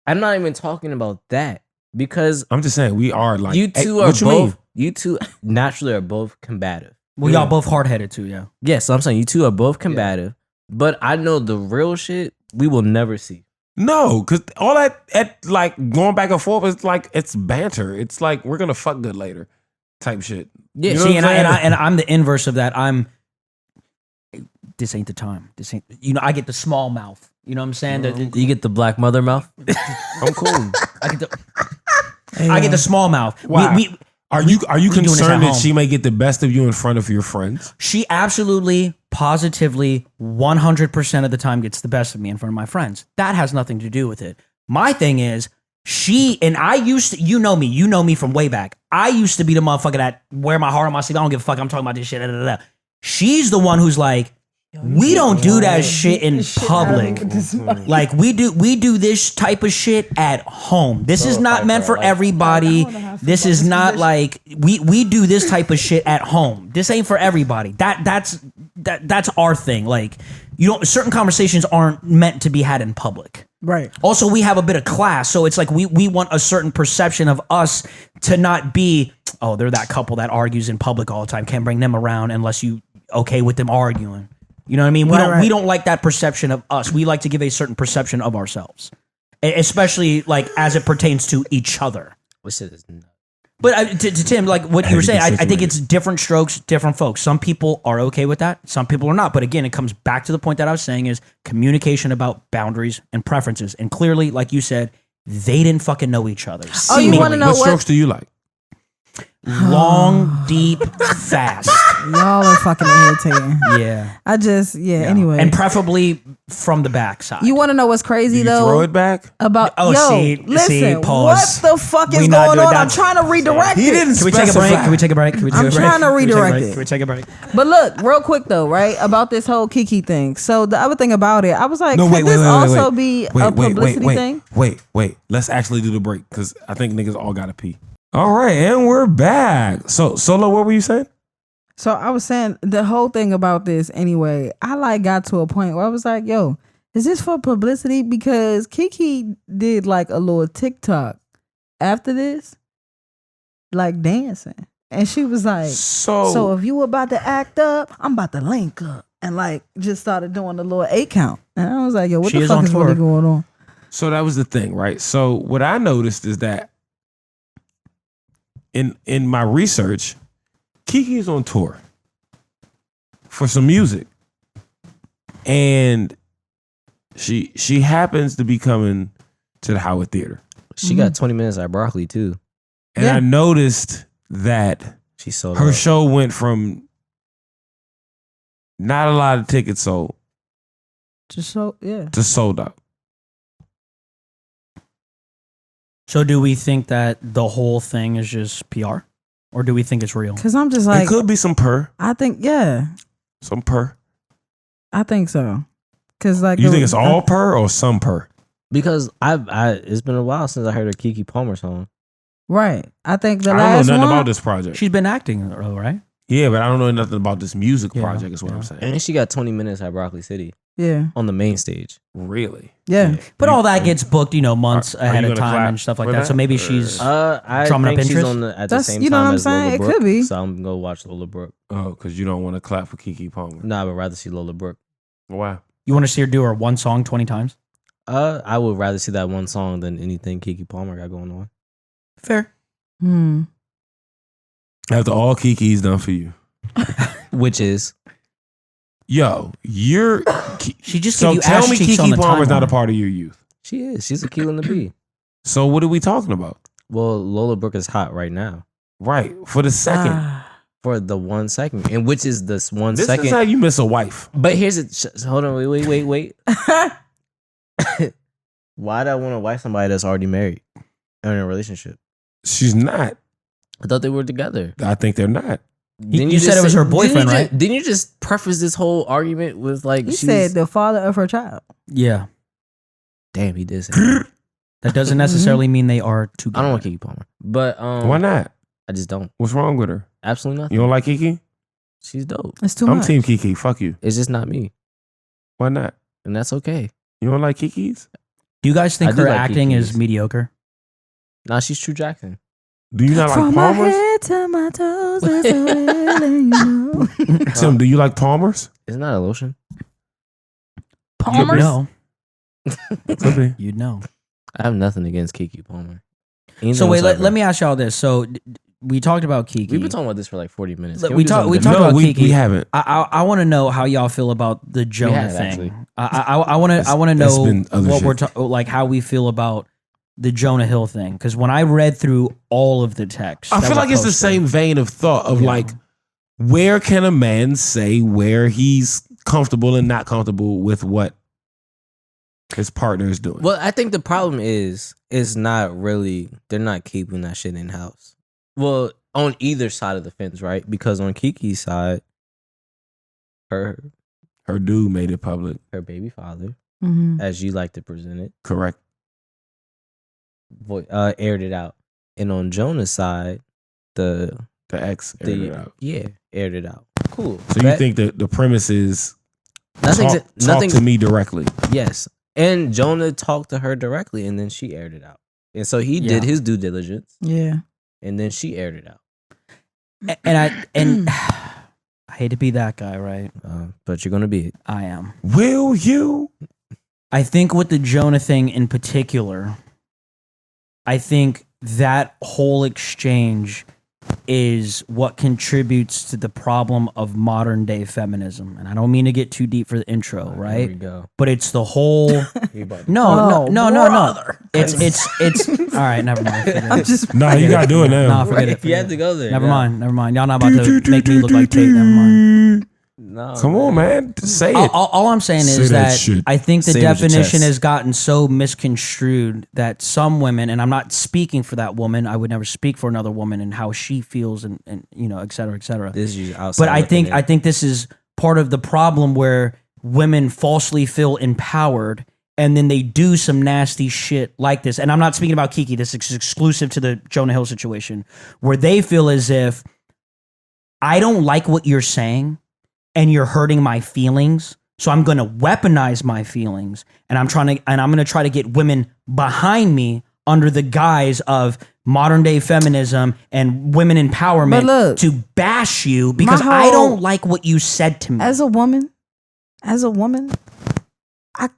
S3: I'm not even talking about that because
S2: I'm just saying we are like
S3: you two
S2: hey,
S3: are
S2: what you mean?
S3: both. You two naturally are both combative.
S4: Well, y'all both hard headed too, yeah.
S3: Yeah, so I'm saying you two are both combative, but I know the real shit we will never see.
S2: No, because all that at like going back and forth is like it's banter. It's like we're gonna fuck good later, type shit.
S3: Yeah,
S2: You know
S4: See,
S2: what I'm saying?
S4: and I'm the inverse of that. This ain't the time. This ain't. I get the small mouth. You know what I'm saying?
S3: You get the black mother mouth.
S2: I'm cool.
S4: I get the small mouth.
S2: Wow. Are you
S4: doing this at
S2: concerned that
S4: home.
S2: she may get the best of you in front of your friends?
S4: She absolutely, positively, 100% of the time gets the best of me in front of my friends. That has nothing to do with it. My thing is, I used to, you know me from way back. I used to be the motherfucker that wear my heart on my sleeve. I don't give a fuck. I'm talking about this shit. Da, da, da. She's the one who's like, We don't do that shit in
S5: Shit
S4: public.
S5: out of this mic.
S4: Like we do this type of shit at home. This is not meant for everybody. This is not like we do this type of shit at home. This ain't for everybody. That's our thing. Like certain conversations aren't meant to be had in public.
S5: Right.
S4: Also, we have a bit of class, so it's like we want a certain perception of us to not be, oh, they're that couple that argues in public all the time. Can't bring them around unless you okay with them arguing. You know what I mean? We don't like that perception of us. We like to give a certain perception of ourselves, especially like as it pertains to each other.
S3: Which is nuts.
S4: But to Tim, like what you were saying, I think it's different strokes, different folks. Some people are okay with that. Some people are not. But again, it comes back to the point that I was saying is communication about boundaries and preferences. And clearly, like you said, they didn't fucking know each other.
S5: Oh, you want to know
S2: what strokes do you like?
S4: Long, deep, fast.
S5: Y'all are fucking irritating.
S4: Yeah.
S5: Anyway.
S4: And preferably from the backside.
S5: You want to know what's crazy
S2: You
S5: though?
S2: throw it back?
S5: About listen,
S4: pause.
S5: what the fuck is
S4: We not
S5: going
S4: doing
S5: on?
S4: that.
S5: I'm trying to redirect
S2: He
S5: it.
S2: didn't
S4: Can we take a break? Can we take a break? Can we take
S5: I'm
S4: a break?
S5: trying to
S4: Can we take a
S5: redirect
S4: break?
S5: it.
S4: Can we take a break?
S5: But look, real quick though, right? About this whole Kiki thing. So the other thing about it, I was like,
S2: No,
S5: could
S2: wait,
S5: this
S2: wait,
S5: also
S2: wait.
S5: be
S2: Wait,
S5: a
S2: wait,
S5: publicity thing?
S2: Wait. Let's actually do the break because I think niggas all gotta pee. All right, and we're back. So, Solo, what were you saying?
S5: So I was saying the whole thing about this anyway, I like got to a point where I was like, yo, is this for publicity? Because Kiki did like a little TikTok after this, like dancing. And she was like, so if you about to act up, I'm about to link up. And like just started doing the little 8 count. And I was like, yo, what the fuck is really going on?
S2: So that was the thing, right? So what I noticed is that in my research, Kiki's on tour for some music. And she happens to be coming to the Howard Theater.
S3: She got 20 minutes at Broccoli too.
S2: And I noticed that
S3: She sold
S2: her
S3: out.
S2: show went from not a lot of tickets sold
S5: Just so, yeah.
S2: to sold out.
S4: So do we think that the whole thing is just PR? Or do we think it's real?
S5: Because I'm just
S2: It
S5: like,
S2: could be some per.
S5: I think, yeah,
S2: Some per.
S5: I think so. Because like,
S2: You think it's all per or some per?
S3: Because it's been a while since I heard a Keke Palmer song.
S5: right? I think the
S2: I don't
S5: last
S2: know nothing
S5: one.
S2: about this project.
S4: She's been acting, though, right?
S2: Yeah, but I don't know nothing about this music
S4: Yeah,
S2: project is what
S4: yeah.
S2: I'm saying.
S3: And she got 20 minutes at Broccoli City
S5: Yeah,
S3: on the main stage.
S2: Really?
S5: yeah.
S4: But all that gets booked, months
S2: Are
S4: ahead
S2: you
S4: of
S2: gonna
S4: time
S2: clap
S4: and stuff like
S2: for
S4: that.
S2: that?
S4: So maybe she's
S3: I
S4: Drumming up
S3: think she's
S4: interest?
S3: on at the
S5: That's-
S3: same
S5: you know
S3: time
S5: what I'm
S3: as
S5: saying?
S3: Lola
S5: It
S3: Brooke.
S5: could be.
S3: So I'm gonna go watch Lola Brooke.
S2: Oh, because you don't want to clap for Keke Palmer.
S3: Nah, I would rather see Lola Brooke.
S2: Why?
S4: you want to see her do her one song 20 times?
S3: I would rather see that one song than anything Keke Palmer got going on.
S4: Fair.
S2: After all Kiki's done for you.
S3: Which is
S2: Yo, you're...
S4: She just
S2: So
S4: gave you
S2: tell
S4: ass
S2: me
S4: cheeks on
S2: Keke
S4: the
S2: Palmer's not a
S4: timeline.
S2: part of your youth.
S3: she is. She's a keel in the bee.
S2: So what are we talking about?
S3: Well, Lola Brooke is hot right now
S2: Right. For the second.
S3: for the 1 second, and which is this 1
S2: This
S3: second.
S2: is how you miss a wife.
S3: But here's it. Hold on. Wait. Why'd I want to wife somebody that's already married or in a relationship?
S2: She's not.
S3: I thought they were together.
S2: I think they're not.
S4: You said it was her boyfriend, right?
S3: Didn't you just preface this whole argument with like
S5: He
S3: she
S5: said
S3: was-
S5: the father of her child.
S4: Yeah.
S3: Damn, he did say that.
S4: That doesn't necessarily mean they are together.
S3: I don't want Keke Palmer, but
S2: Why not?
S3: I just don't.
S2: What's wrong with her?
S3: Absolutely nothing.
S2: You don't like Keke?
S3: She's dope.
S5: It's too
S2: I'm
S5: much.
S2: Team Keke. Fuck you.
S3: It's just not me,
S2: Why not?
S3: and that's okay.
S2: You don't like Kiki's?
S4: Do you guys think
S3: I do
S4: her
S3: like
S4: acting
S3: Kiki's.
S4: is mediocre?
S3: Nah, she's True Jackson.
S2: Do you not like
S5: From my
S2: Palmer's?
S5: head to my toes, there's a feeling, you know.
S2: Tim, do you like Palmer's?
S3: Isn't that a lotion?
S5: Palmer's?
S4: No.
S2: Could be.
S4: You'd know.
S3: I have nothing against Keke Palmer.
S4: So wait, let me ask y'all this. So we talked about Kiki.
S3: We've been talking about this for like 40 minutes.
S4: Look,
S3: Can
S4: we
S3: do
S4: talk-
S3: something
S4: we
S3: different?
S4: talk- about
S2: we
S4: Kiki.
S2: haven't.
S4: I want to know how y'all feel about the Jonah
S3: have,
S4: thing.
S3: actually.
S4: I want to
S2: It's
S4: know
S2: been other
S4: what
S2: shit.
S4: we're like how we feel about the Jonah Hill thing, because when I read through all of the texts,
S2: I
S4: that
S2: feel
S4: were
S2: like it's the
S4: posted-
S2: same vein of thought of
S4: Yeah.
S2: like, where can a man say where he's comfortable and not comfortable with what his partner is doing?
S3: Well, I think the problem is not really, they're not keeping that shit in house. Well, on either side of the fence, right? Because on Kiki's side, her
S2: Her dude made it public.
S3: Her baby father,
S5: Mhm.
S3: as you like to present it,
S2: Correct.
S3: aired it out. And on Jonah's side, the
S2: ex aired it out.
S3: aired it out. Cool.
S2: So you think that the premise is
S3: nothing
S2: talk to me directly?
S3: Yes. And Jonah talked to her directly, and then she aired it out. And so he did his due diligence.
S5: Yeah.
S3: And then she aired it out.
S4: And I hate to be that guy, right?
S3: But you're gonna be it.
S4: I am.
S2: Will you?
S4: I think with the Jonah thing in particular, I think that whole exchange is what contributes to the problem of modern day feminism. And I don't mean to get too deep for the intro,
S3: Here
S4: right?
S3: we go.
S4: But it's the whole
S3: Oh,
S4: no. It's all right, never mind. Forget
S5: I'm
S4: it.
S5: just
S2: Nah, you gotta do it now.
S4: Nah, forget it.
S3: If you had to go there.
S4: Never
S3: yeah.
S4: mind. Y'all not about to make me look like Tate. Never mind.
S3: No,
S2: Come on, man. Say it.
S4: All I'm saying
S2: Say
S4: is
S2: that
S4: that
S2: shit.
S4: I think the
S3: Say it with your
S4: definition
S3: chest.
S4: has gotten so misconstrued that some women, and I'm not speaking for that woman, I would never speak for another woman and how she feels and you know, et cetera, et cetera.
S3: This is outside.
S4: But I think this is part of the problem where women falsely feel empowered and then they do some nasty shit like this. And I'm not speaking about Kiki. This is exclusive to the Jonah Hill situation where they feel as if I don't like what you're saying and you're hurting my feelings. So I'm going to weaponize my feelings and I'm going to try to get women behind me under the guise of modern day feminism and women empowerment
S5: look,
S4: to bash you because
S5: my
S4: I
S5: whole-
S4: don't like what you said to me.
S5: as a woman,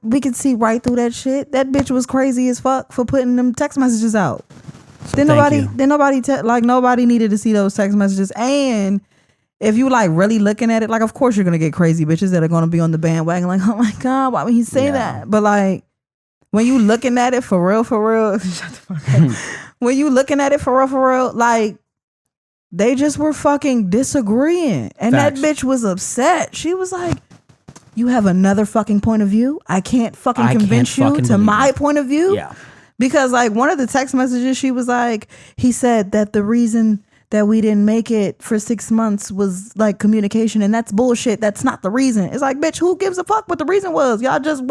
S5: we could see right through that shit. That bitch was crazy as fuck for putting them text messages out.
S4: Thank you.
S5: Nobody needed to see those text messages. And if you like really looking at it, like, of course you're gonna get crazy bitches that are gonna be on the bandwagon, like, oh my God, why would he say that? But like, when you looking at it for real, shut the fuck up. When you looking at it for real, like, they just were fucking disagreeing. And
S4: Facts.
S5: that bitch was upset. She was like, you have another fucking point of view? I can't fucking convince you to my point of view?
S4: Yeah.
S5: Because like one of the text messages, she was like, he said that the reason that we didn't make it for 6 months was like communication, and that's bullshit. That's not the reason. It's like, bitch, who gives a fuck what the reason was? Y'all just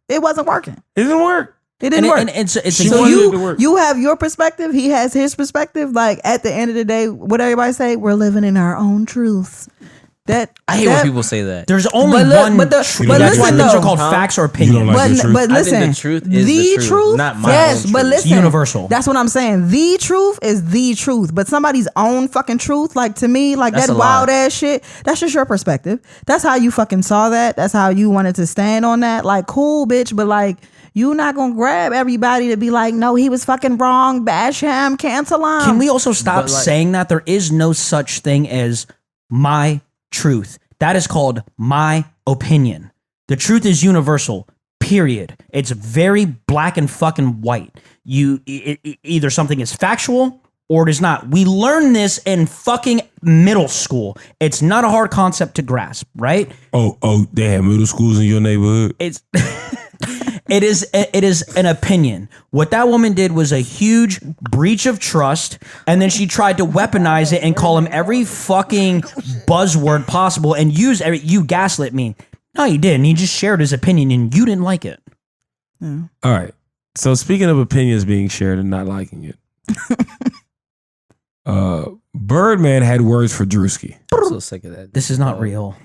S5: it wasn't working.
S2: It didn't work.
S5: It didn't work.
S4: And it's
S2: She
S5: So
S2: wanted it to work.
S5: you have your perspective, he has his perspective. Like at the end of the day, what everybody say, we're living in our own truths.
S3: I hate when people say that.
S4: there's only
S5: But look,
S4: one
S5: but the-
S4: truth.
S5: but
S4: That's why
S5: listen,
S4: things are
S5: though.
S4: called
S3: Huh?
S4: facts or
S2: You don't
S4: opinions.
S2: like the truth?
S5: But
S3: I think
S5: listen,
S3: the truth is the truth, not my
S5: yes,
S3: own
S5: but
S3: truth.
S5: listen,
S4: It's universal.
S5: That's what I'm saying. The truth is the truth, but somebody's own fucking truth, like to me, like
S3: That's
S5: that
S3: a lie.
S5: wild ass shit. That's just your perspective. That's how you fucking saw that. That's how you wanted to stand on that. Like, cool, bitch, but like, you not gonna grab everybody to be like, no, he was fucking wrong. Bash him, cancel him.
S4: Can we also stop
S3: But, like-
S4: saying that? There is no such thing as my truth. That is called my opinion. The truth is universal, period. It's very black and fucking white. Either something is factual or it is not. We learn this in fucking middle school. It's not a hard concept to grasp, right?
S2: Oh, they have middle schools in your neighborhood?
S4: It's it is an opinion. What that woman did was a huge breach of trust, and then she tried to weaponize it and call him every fucking buzzword possible and use you gaslit me. No, he didn't. He just shared his opinion and you didn't like it.
S2: All right. So speaking of opinions being shared and not liking it, Birdman had words for Drewski.
S3: I'm so sick of that.
S4: This is not real.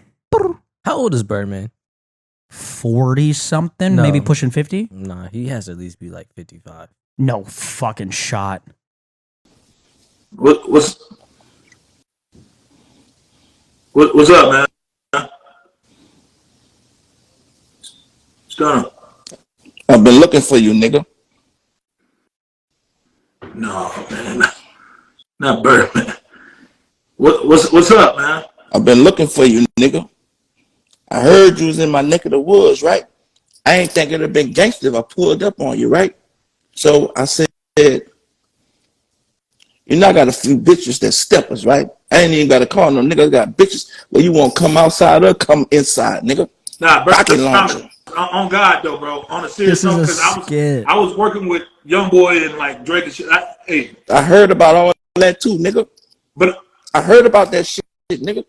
S3: How old is Birdman?
S4: 40 something,
S3: No.
S4: maybe pushing 50?
S3: Nah, he has to at least be like 55.
S4: No fucking shot.
S1: What's up, man? What's going on?
S6: I've been looking for you, nigga.
S1: No, man, not Birdman. What's up, man?
S6: I've been looking for you, nigga. I heard you was in my neck of the woods, right? I ain't think it'd have been gangster if I pulled up on you, right? So I said, you know I got a few bitches that steppers, right? I ain't even got to call no nigga. I got bitches where you won't come outside or come inside, nigga.
S1: Nah,
S6: Rocket
S1: Birdman.
S6: launcher.
S1: On God though, bro. On a serious
S4: This is
S1: note,
S4: a
S1: because
S4: skit.
S1: I was working with YoungBoy and like Drake and shit.
S6: I heard about all that too, nigga.
S1: But
S6: I heard about that shit, nigga.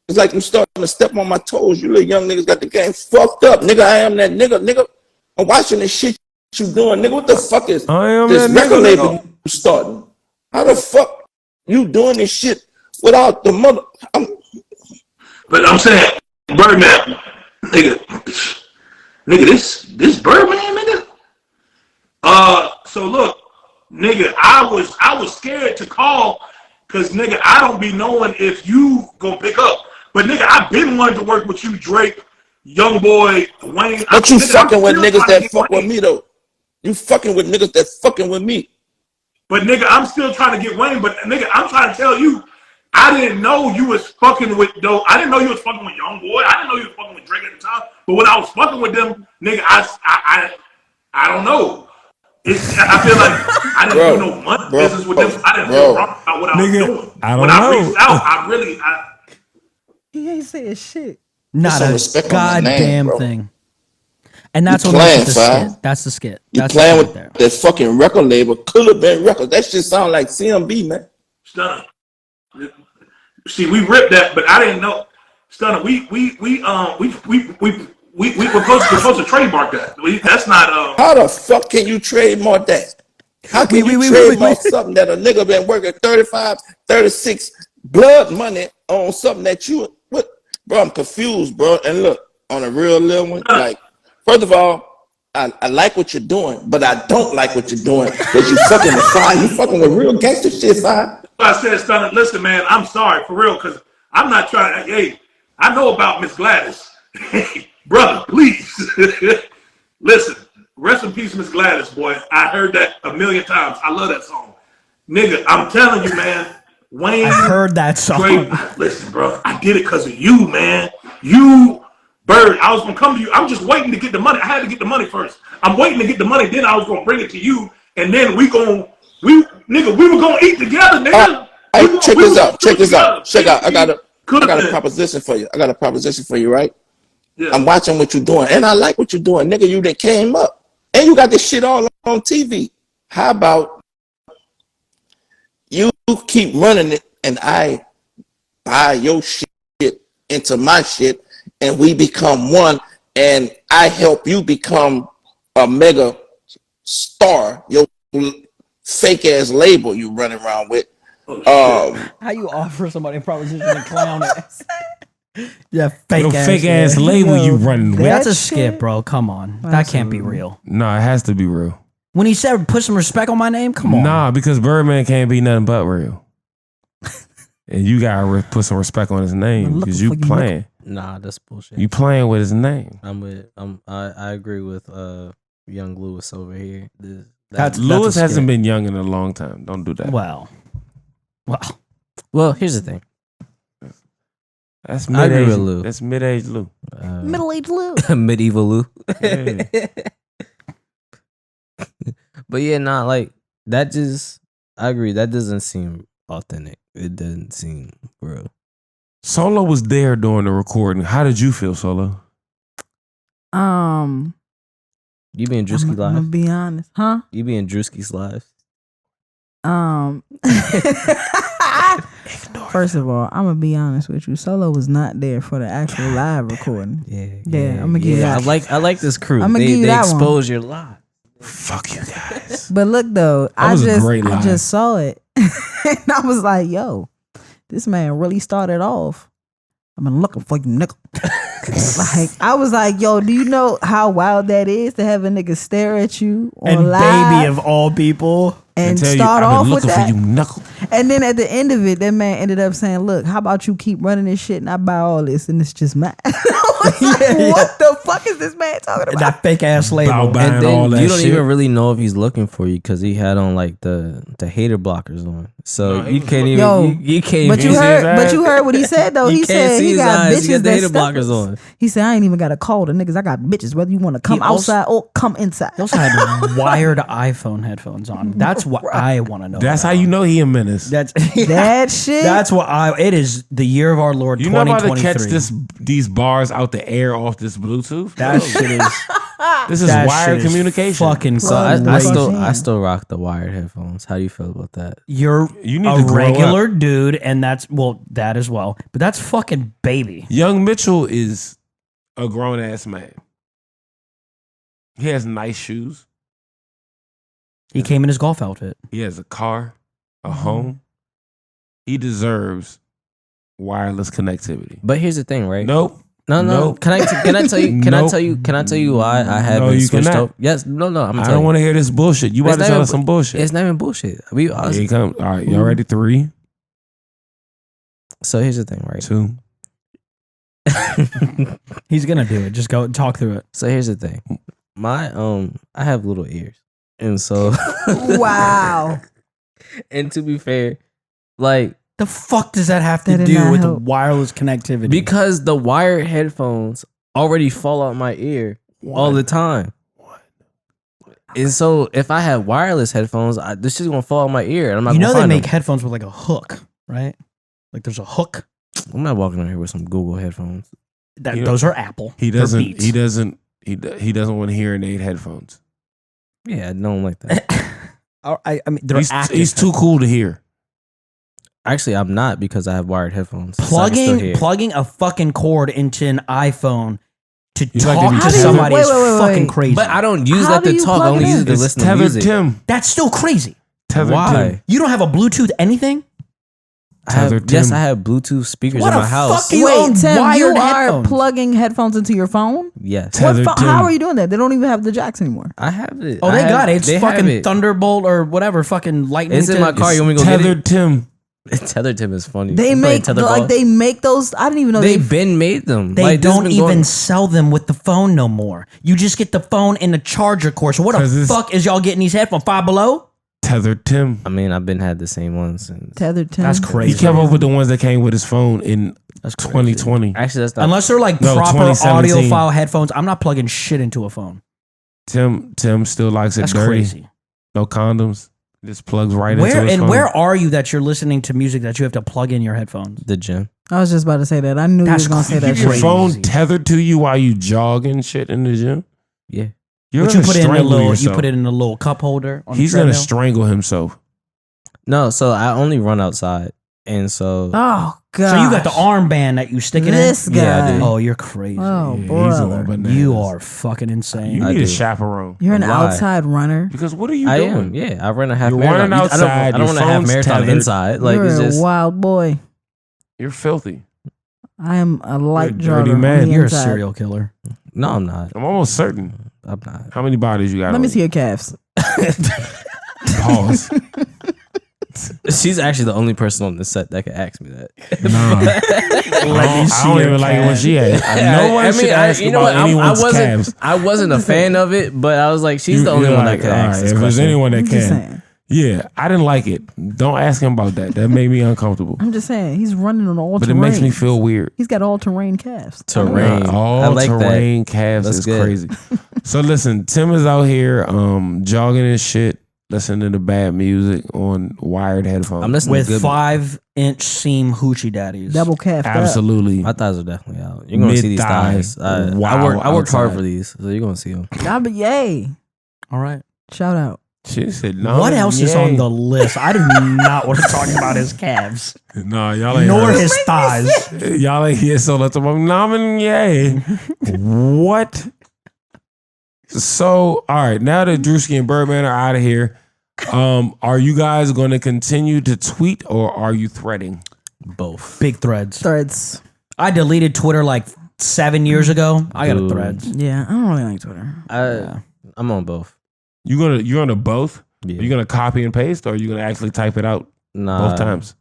S6: It's like you starting to step on my toes. You little young niggas got the game fucked up. Nigga, I am that nigga. Nigga, I'm watching this shit you doing. Nigga, what the fuck is
S2: I am
S6: this
S2: that
S6: record
S2: nigga.
S6: label you starting? How the fuck you doing this shit without the mother?
S1: But I'm saying, Birdman, nigga, this Birdman, nigga. So look, nigga, I was scared to call because nigga, I don't be knowing if you gonna pick up. But nigga, I've been wanting to work with you, Drake, Young Boy, Wayne.
S6: But you
S1: nigga,
S6: fucking with niggas that fuck
S1: Wayne.
S6: with me though. You fucking with niggas that fucking with me.
S1: But nigga, I'm still trying to get Wayne. But nigga, I'm trying to tell you, I didn't know you was fucking with though. I didn't know you was fucking with Young Boy. I didn't know you was fucking with Drake at the time. But when I was fucking with them, nigga, I don't know. I feel like I didn't do no money business with them. I didn't feel wrong about what I was doing.
S2: I don't
S1: when
S2: know.
S1: I reached out,
S5: He ain't saying shit.
S4: Not
S6: some
S4: a
S6: respect on my name,
S4: goddamn
S6: bro.
S4: thing. And that's
S6: You
S4: what makes
S6: playing,
S4: it the
S6: fam.
S4: skit. That's the skit.
S6: You
S4: That's
S6: playing
S4: the
S6: with
S4: skit
S6: that fucking record label. Could have been records. That shit sound like CMB, man.
S1: Stunner. See, we ripped that, but I didn't know. Stunner, we were supposed to trademark that. That's not
S6: How the fuck can you trademark that? How can you trademark something that a nigga been working 35, 36 blood money on something that you what? Bro, I'm confused, bro. And look, on a real little one, like, first of all, I like what you're doing, but I don't like what you're doing because you fucking with fire. You fucking with real gangster shit, fire.
S1: I said, Stunner, listen, man, I'm sorry for real, because I'm not trying to, hey, I know about Miss Gladys. Hey, brother, please. Listen, rest in peace, Miss Gladys, boy. I heard that a million times. I love that song. Nigga, I'm telling you, man, Wayne.
S4: I heard that song.
S1: Listen, bro, I did it because of you, man. You, Bird, I was going to come to you. I'm just waiting to get the money. I had to get the money first. I'm waiting to get the money. Then I was going to bring it to you. And then we were going to eat together, nigga.
S6: Hey, check this out. I got a proposition for you. Right?
S1: Yeah.
S6: I'm watching what you're doing, and I like what you're doing. Nigga, you done came up. And you got this shit all on TV. How about you keep running it, and I buy your shit into my shit, and we become one, and I help you become a mega star, your fake ass label you running around with.
S4: How you offer somebody a proposition and clown ass? Yeah, fake
S2: ass label you running with.
S4: That's a
S5: shit?
S4: skit, bro. Come on. That can't be real.
S2: Nah, it has to be real.
S4: When he said put some respect on my name, come on.
S2: Nah, because Birdman can't be nothing but real. And you gotta put some respect on his name because you playing.
S3: Nah, that's bullshit.
S2: You playing with his name.
S3: I agree with young Lewis over here.
S2: Lewis hasn't been young in a long time. Don't do that.
S4: Well,
S3: here's the thing.
S2: That's
S3: I agree
S2: mid-age
S3: with Lou.
S2: That's mid-age Lou.
S5: Middle-aged Lou.
S3: Medieval Lou.
S2: Yeah.
S3: But yeah, nah, like that just I agree. That doesn't seem authentic. It doesn't seem real.
S2: Solo was there during the recording. How did you feel, Solo?
S3: You be in Drewski's
S5: I'm gonna
S3: live?
S5: be honest, huh?
S3: You be in Drewski's live?
S5: First of all, I'm gonna be honest with you. Solo was not there for the actual live recording.
S3: Yeah.
S5: I'm gonna give you that.
S3: I like this crew.
S5: I'ma give you
S3: they
S5: that one.
S3: expose your live.
S2: Fuck you guys.
S5: But look though,
S2: That was a great
S5: I
S2: line.
S5: just saw it, and I was like, "Yo, this man really started off. I've been looking for you, nigga." Like I was like, "Yo, do you know how wild that is to have a nigga stare at you on
S4: and
S5: live
S4: baby of all people.
S5: and
S2: Tell you,
S5: start
S2: I've been
S5: off with
S2: looking
S5: that?"
S2: for you, knuckle.
S5: And then at the end of it, that man ended up saying, "Look, how about you keep running this shit and I buy all this and it's just mine." I was like, what the fuck is this man talking about?
S4: That fake ass label.
S2: Bow, bow.
S3: And
S2: all
S3: then
S2: that
S3: you don't
S2: shit.
S3: even really know if he's looking for you because he had on like the hater blockers on. So
S1: No, he
S3: you
S1: was
S3: can't
S1: looking-
S3: even.
S5: Yo,
S3: you can't
S5: But
S3: even
S5: you
S3: see his eyes.
S5: heard, what he said though.
S3: You
S5: He
S3: can't
S5: said
S3: see
S5: he
S3: his
S5: got
S3: eyes. He
S5: bitches
S3: got the
S5: that
S3: hater
S5: stuff
S3: blockers
S5: us.
S3: on.
S5: He said, "I ain't even got to call the niggas. I got bitches whether you want to come
S3: also-
S5: outside or come inside."
S4: He also had wired iPhone headphones on. That's what I want to know.
S2: That's how
S4: about.
S2: you know he a menace.
S4: That's
S5: That shit.
S4: That's what it is the year of our Lord
S2: You know how to
S4: 2023.
S2: catch these bars out the air off this Bluetooth?
S4: That shit is
S2: This is
S4: That
S2: wired
S4: shit is
S2: communication.
S4: fucking
S3: So I
S4: crazy.
S3: still rock the wired headphones. How do you feel about that?
S4: You're
S2: You need
S4: a
S2: to grow
S4: regular dude, and that's that as well. But that's fucking baby.
S2: Young Mitchell is a grown ass man. He has nice shoes.
S4: He came in his golf outfit.
S2: He has a car, a home. He deserves wireless connectivity.
S3: But here's the thing, right?
S2: Nope.
S3: No.
S2: Nope.
S3: Can I tell you? Can I
S2: Nope.
S3: tell you? Can I tell you why I haven't
S2: No, you
S3: switched
S2: cannot.
S3: up? Yes. No. I'm gonna
S2: I
S3: tell
S2: don't
S3: you.
S2: want to hear this bullshit. You about
S3: It's
S2: to
S3: not
S2: tell
S3: even
S2: us some bullshit.
S3: It's not even bullshit.
S2: Here he comes. All right, y'all ready? 3,
S3: So here's the thing, right?
S2: 2.
S4: He's gonna do it. Just go talk through it.
S3: So here's the thing. My I have little ears, and so
S5: Wow.
S3: and to be fair, like
S4: The fuck does that have to
S5: That did
S4: do
S5: not
S4: with
S5: help.
S4: wireless connectivity?
S3: because the wired headphones already fall out my ear all the time. And so if I have wireless headphones, this shit's gonna fall out my ear, and I'm not.
S4: you know
S3: gonna
S4: they
S3: find
S4: make
S3: them.
S4: headphones with like a hook, right? Like there's a hook.
S3: I'm not walking on here with some Google headphones.
S4: That
S2: You know,
S4: those are Apple.
S2: He
S4: They're
S2: doesn't.
S4: Beats.
S2: He doesn't. He doesn't want hearing aid headphones.
S3: Yeah, I don't like that.
S4: I mean, they're active.
S2: He's too cool to hear.
S3: Actually, I'm not because I have wired headphones. So I can still hear.
S4: plugging a fucking cord into an iPhone to
S2: He's like,
S4: talk
S2: if you
S4: to
S2: tether-
S4: somebody is
S5: Wait.
S4: fucking crazy.
S3: But I don't use
S5: How
S3: that
S5: do
S3: to
S5: you
S3: talk. I
S5: plug
S3: only
S5: it
S3: use
S5: in?
S3: it to
S2: It's
S3: listen to
S2: tethered
S3: music.
S2: Tim.
S4: That's still crazy.
S2: Tethered
S3: Why?
S2: Tim.
S4: You don't have a Bluetooth anything?
S2: Tethered
S3: Yes,
S2: Tim.
S3: I have Bluetooth speakers
S4: What
S3: in
S4: a
S3: my house.
S4: fucking- You own
S5: Wait, Tim, you
S4: wired
S5: are
S4: headphones.
S5: plugging headphones into your phone?
S3: Yes,
S2: Tethered
S5: What
S2: Tim.
S5: how are you doing that? They don't even have the jacks anymore.
S3: I have it.
S4: Oh, they got it. It's
S3: they have
S4: fucking
S3: it.
S4: Thunderbolt or whatever. Fucking lightning.
S3: It's in my car. You want me to go
S2: Tethered Tim.
S3: get it? Tethered Tim is funny.
S5: They
S3: I'm playing
S5: make
S3: tetherball.
S5: they make those. I didn't even know
S3: They been made them.
S4: They
S3: Like, this has
S4: don't
S3: been
S4: even
S3: going-
S4: sell them with the phone no more. You just get the phone in the charger cord. So what
S2: 'Cause
S4: the
S2: it's-
S4: fuck is y'all getting these headphones? Five Below?
S2: Tethered Tim.
S3: I mean, I've been had the same ones since.
S5: tethered. Tim.
S4: That's
S2: He
S4: crazy.
S2: came up with the ones that came with his phone in
S3: That's crazy.
S2: 2020.
S3: Actually, that's not.
S4: Unless they're like
S2: No,
S4: proper
S2: 2017.
S4: audiophile headphones, I'm not plugging shit into a phone.
S2: Tim still likes it
S4: That's
S2: dirty.
S4: crazy.
S2: No condoms. Just plugs right into
S4: Where
S2: his
S4: and
S2: phone.
S4: where are you that you're listening to music that you have to plug in your headphones?
S3: the gym.
S5: I was just about to say that. I knew
S4: That's
S5: you was gonna say
S2: You
S5: that.
S2: keep your
S5: Shit.
S2: phone tethered to you while you jog and shit in the gym.
S3: Yeah.
S2: You're
S4: But you
S2: gonna
S4: put it in a
S2: strangle
S4: little.
S2: yourself.
S4: You put it in a little cup holder. On
S2: He's
S4: the
S2: gonna
S4: treadmill?
S2: strangle himself.
S3: No, so I only run outside, and so
S5: Oh god.
S4: So you got the armband that you stick it
S5: This
S4: in.
S5: guy.
S3: Yeah, I do.
S4: Oh, you're crazy.
S5: Oh,
S2: Yeah,
S5: brother.
S2: he's on bananas.
S4: You are fucking insane.
S2: You
S3: I
S2: need a
S3: do.
S2: chaperone.
S5: You're an
S3: Why?
S5: outside runner.
S2: Because what are you
S3: I
S2: doing?
S3: am. Yeah, I run a half
S2: You're
S3: marathon.
S2: running outside,
S3: I don't
S2: your
S3: run a half
S2: phone's
S3: marathon
S2: tethered.
S3: inside. Like
S5: You're
S3: it's just.
S5: a wild boy.
S2: You're filthy.
S5: I am a light
S2: You're a dirty
S5: jogger.
S2: man.
S5: on the
S4: You're a
S5: inside.
S4: serial killer.
S3: No, I'm not.
S2: I'm almost certain.
S3: I'm not.
S2: How many bodies you got?
S5: Let me
S2: on
S5: see
S2: you?
S5: your calves.
S2: Pause.
S3: She's actually the only person on the set that can ask me that.
S2: I don't even like it when she asked. No one should ask about anyone's calves.
S3: I wasn't a fan of it, but I was like, she's the only
S2: You're
S3: one
S2: like,
S3: that can
S2: all
S3: ask
S2: right,
S3: this
S2: if there's
S3: question.
S2: anyone that
S5: I'm just
S2: can.
S5: saying.
S2: Yeah, I didn't like it. Don't ask him about that. That made me uncomfortable.
S5: I'm just saying. He's running on all
S2: But it
S5: terrain.
S2: makes me feel weird.
S5: He's got all terrain calves.
S3: Terrain. I
S2: All
S3: like
S2: terrain calves
S3: That's
S2: is
S3: good.
S2: crazy. So listen, Tim is out here jogging and shit, listening to bad music on wired headphones.
S3: I'm listening
S4: With
S3: to good.
S4: 5-inch seam hoochie daddies.
S5: Double calf.
S2: Absolutely.
S3: My thighs are definitely out. You're gonna see these
S2: Mid-thighs.
S3: thighs. I
S2: Wow,
S3: worked hard
S2: outside.
S3: for these, so you're gonna see them.
S5: Nah, but yay.
S4: All right.
S5: Shout out.
S2: She said no.
S4: What else is
S2: yay.
S4: on the list? I do not want to talk about his calves,
S2: No, y'all ain't
S4: nor
S2: heard.
S4: his thighs.
S2: Y'all ain't here, so let's talk about yay. What? So, all right, now that Drewski and Birdman are out of here, are you guys going to continue to tweet or are you threading?
S3: Both.
S4: Big threads.
S5: Threads.
S4: I deleted Twitter like 7 years ago. I got a
S3: Dude.
S4: threads.
S5: Yeah, I don't really like Twitter.
S3: I'm on both.
S2: You're gonna both?
S3: Yeah.
S2: Are you gonna copy and paste or are you gonna actually type it out
S3: Nah.
S2: both times?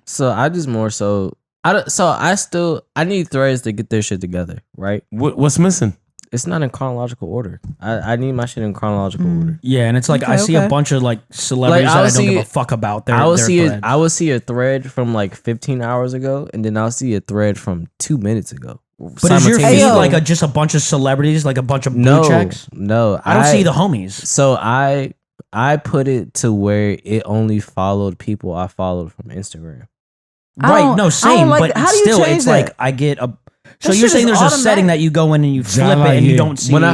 S3: So I just more so. I need threads to get their shit together, right?
S2: What's missing?
S3: It's not in chronological order. I need my shit in chronological order.
S4: Yeah, and it's like I
S5: Okay,
S4: see
S5: okay.
S4: a bunch of like celebrities
S3: Like,
S4: that
S3: I'll
S4: I don't
S3: see-
S4: give a fuck about.
S3: I will see
S4: threads.
S3: I will see a thread from like 15 hours ago, and then I'll see a thread from 2 minutes ago.
S4: But is your feed
S5: Hey,
S4: like
S5: yo.
S4: just a bunch of celebrities, like a bunch of blue
S3: no
S4: checks?
S3: no?
S4: I don't see the homies.
S3: So I put it to where it only followed people I followed from Instagram.
S5: I
S4: Right?
S5: don't-
S4: No,
S5: I don't
S4: same.
S5: like
S4: But
S5: that. How do you
S4: still,
S5: change
S4: it's
S5: that?
S4: like I get a So
S5: That
S4: you're
S5: shit
S4: saying
S5: is
S4: there's a setting that you go in and you flip it and you don't see.
S3: when you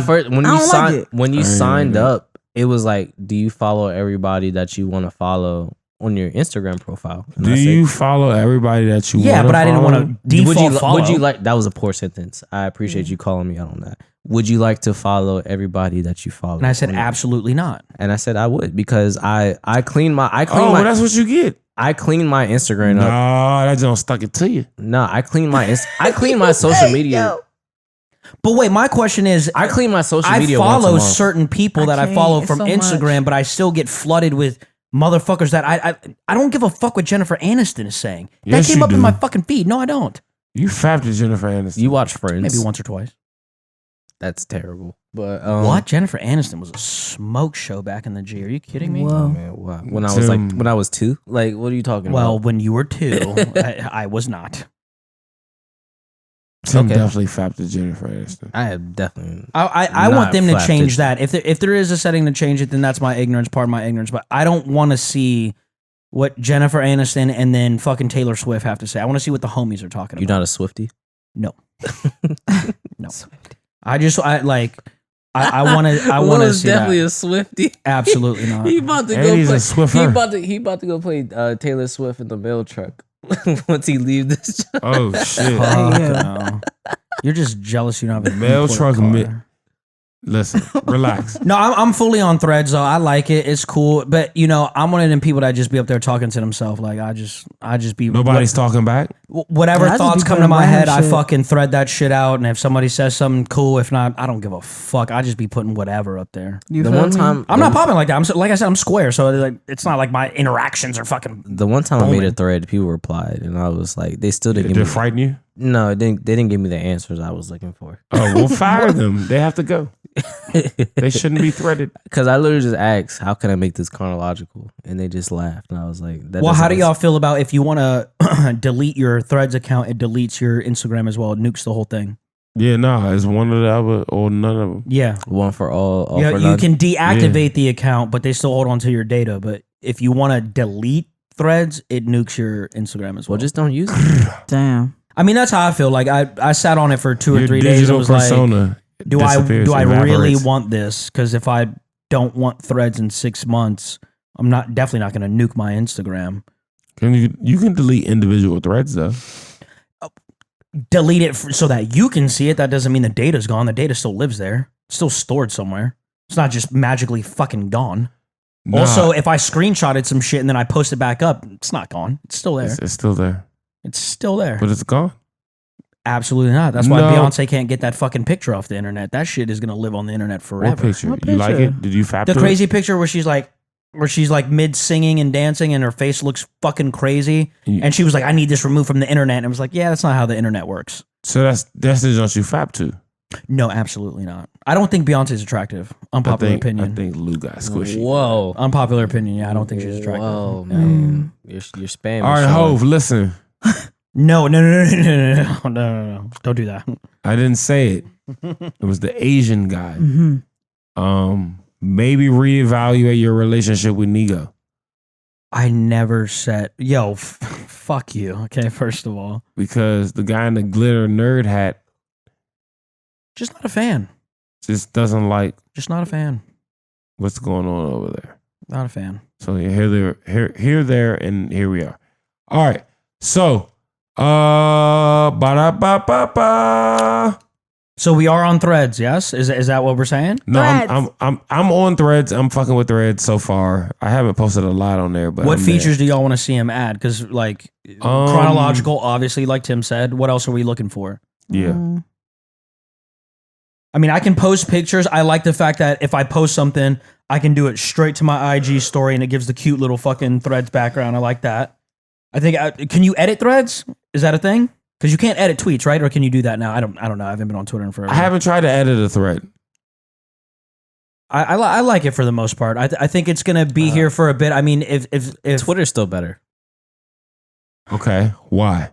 S5: like it.
S3: when you
S2: I
S3: signed
S2: ain't
S3: up, it was like, do you follow everybody that you want to follow on your Instagram profile? And
S2: Do
S3: I said,
S2: you follow everybody that you want?
S4: Yeah, but I didn't want to default follow.
S3: would you like? That was a poor sentence. I appreciate you calling me out on that. Would you like to follow everybody that you follow?
S4: And I said
S3: on your-
S4: absolutely not.
S3: And I said I would, because I clean my
S2: well, that's what you get.
S3: I clean my Instagram up.
S2: No, that don't stuck it to you.
S3: No, I clean my social media.
S4: But wait, my question is,
S3: I clean my social
S4: I
S3: media. once a
S4: follow
S3: month.
S4: certain people that I
S5: can't.
S4: follow
S5: It's
S4: from
S5: so
S4: Instagram,
S5: much.
S4: but I still get flooded with motherfuckers that I don't give a fuck what Jennifer Aniston is saying.
S2: Yes,
S4: that came
S2: you
S4: up in
S2: do.
S4: my fucking feed. No, I don't.
S2: You fapped to Jennifer Aniston.
S3: You watch Friends?
S4: Maybe once or twice.
S3: That's terrible. But
S4: What? Jennifer Aniston was a smoke show back in the G. Are you kidding me?
S5: Whoa.
S3: Man, wow. When I was 2, like, what are you talking
S4: Well,
S3: about?
S4: when you were 2, I was not.
S2: Tim
S3: Okay.
S2: definitely fapped to Jennifer Aniston.
S3: I have definitely.
S4: I want
S3: Not
S4: them to
S3: flapped
S4: change
S3: it.
S4: that. If there is a setting to change it, then that's my ignorance, part of my ignorance. But I don't want to see what Jennifer Aniston and then fucking Taylor Swift have to say. I want to see what the homies are talking
S3: You're
S4: about.
S3: not a Swiftie?
S4: No. No. I want to
S3: Will's
S4: see
S3: definitely
S4: that.
S3: a Swiftie.
S4: Absolutely not.
S3: He about to
S2: And he's
S3: go
S2: a
S3: play.
S2: Swiffer.
S3: He about to go play Taylor Swift in the mail truck once he leave this job.
S2: Oh shit!
S4: Fuck
S5: Yeah.
S4: no. You're just jealous you don't have a
S2: Mail
S4: Newport
S2: truck
S4: car.
S2: mi- Listen, relax.
S4: No, I'm fully on Threads though. I like it. It's cool. But you know, I'm one of them people that just be up there talking to themselves. Like I just be
S2: Nobody's talking back.
S4: whatever
S5: Yeah, I just
S4: thoughts
S5: be
S4: come to
S5: putting
S4: my
S5: random
S4: head, I
S5: shit.
S4: fucking thread that shit out. And if somebody says something cool, if not, I don't give a fuck. I just be putting whatever up there.
S5: You
S3: The
S5: feel
S3: one
S5: me?
S3: time,
S4: I'm not popping like that. Like I said, I'm square, so it's not like my interactions are fucking.
S3: The one time I made a
S4: Bowman.
S3: thread, people replied, and I was like, they still didn't
S2: Did
S3: give
S2: it
S3: me.
S2: frighten you?
S3: No, they didn't give me the answers I was looking for.
S2: Oh, well, fire them. They have to go. They shouldn't be threaded.
S3: Because I literally just asked, how can I make this chronological? And they just laughed, and I was like, that
S4: Well, how do
S3: doesn't-
S4: y'all feel about if you want to delete your Threads account, it deletes your Instagram as well. It nukes the whole thing.
S2: Yeah, no, it's one or the other or none of them.
S4: Yeah.
S3: one for all
S4: Yeah,
S3: for
S4: you
S3: none?
S4: can deactivate the account, but they still hold on to your data. But if you want to delete Threads, it nukes your Instagram as well.
S3: Well, just don't use it.
S5: Damn.
S4: I mean, that's how I feel. Like I sat on it for 2 or
S2: Your
S4: 3 days. And
S2: digital
S4: was like,
S2: persona
S4: do I
S2: disappears,
S4: really
S2: evaporates.
S4: want this? Because if I don't want Threads in 6 months, I'm definitely not going to nuke my Instagram.
S2: You can delete individual threads though.
S4: Delete it so that you can see it. That doesn't mean the data's gone. The data still lives there. It's still stored somewhere. It's not just magically fucking gone.
S2: Nah,
S4: Also, if I screenshotted some shit and then I post it back up, it's not gone. It's still there.
S2: it's still there,
S4: It's still there.
S2: but it's gone.
S4: Absolutely not. That's why
S2: No.
S4: Beyonce can't get that fucking picture off the internet. That shit is gonna live on the internet forever.
S2: What picture?
S5: What
S2: You like
S5: picture?
S2: it? Did you fap
S4: The
S2: to
S4: crazy picture where she's like mid singing and dancing and her face looks fucking crazy.
S2: Yeah.
S4: And she was like, I need this removed from the internet. And I was like, yeah, that's not how the internet works.
S2: it? So that's the joint you fap to.
S4: No, absolutely not. I don't think Beyonce's attractive. Unpopular
S2: I
S4: opinion.
S2: think Lou got squishy.
S3: Whoa.
S4: Unpopular opinion. Yeah, I don't think she's attractive.
S3: Whoa,
S4: Yeah.
S3: man. You're spamming.
S2: All right,
S3: Sean.
S2: Hove, listen.
S4: No. Don't do that.
S2: I didn't say it. It was the Asian guy.
S5: Mm-hmm.
S2: Maybe reevaluate your relationship with Nigo
S4: I never said, yo, fuck you. Okay, first of all,
S2: because the guy in the glitter nerd hat
S4: just not a fan.
S2: just doesn't like
S4: Just not a fan.
S2: what's going on over there.
S4: Not a fan.
S2: So here, there, and here we are. All right. So, ba-da-ba-ba-ba.
S4: So we are on Threads, yes? Is that what we're saying?
S2: No,
S5: Threads.
S2: I'm on Threads. I'm fucking with Threads so far. I haven't posted a lot on there, but
S4: What
S2: I'm there.
S4: features do y'all want to see him add? Because like chronological, obviously, like Tim said. What else are we looking for?
S2: Yeah.
S4: I mean, I can post pictures. I like the fact that if I post something, I can do it straight to my IG story and it gives the cute little fucking Threads background. I like that. I think can you edit Threads? Is that a thing? Because you can't edit tweets, right? Or can you do that now? I don't know. I haven't been on Twitter in forever.
S2: I haven't tried to edit a thread.
S4: I like it for the most part. I think it's gonna be here for a bit. I mean, if
S3: Twitter's still better
S2: Okay. Why?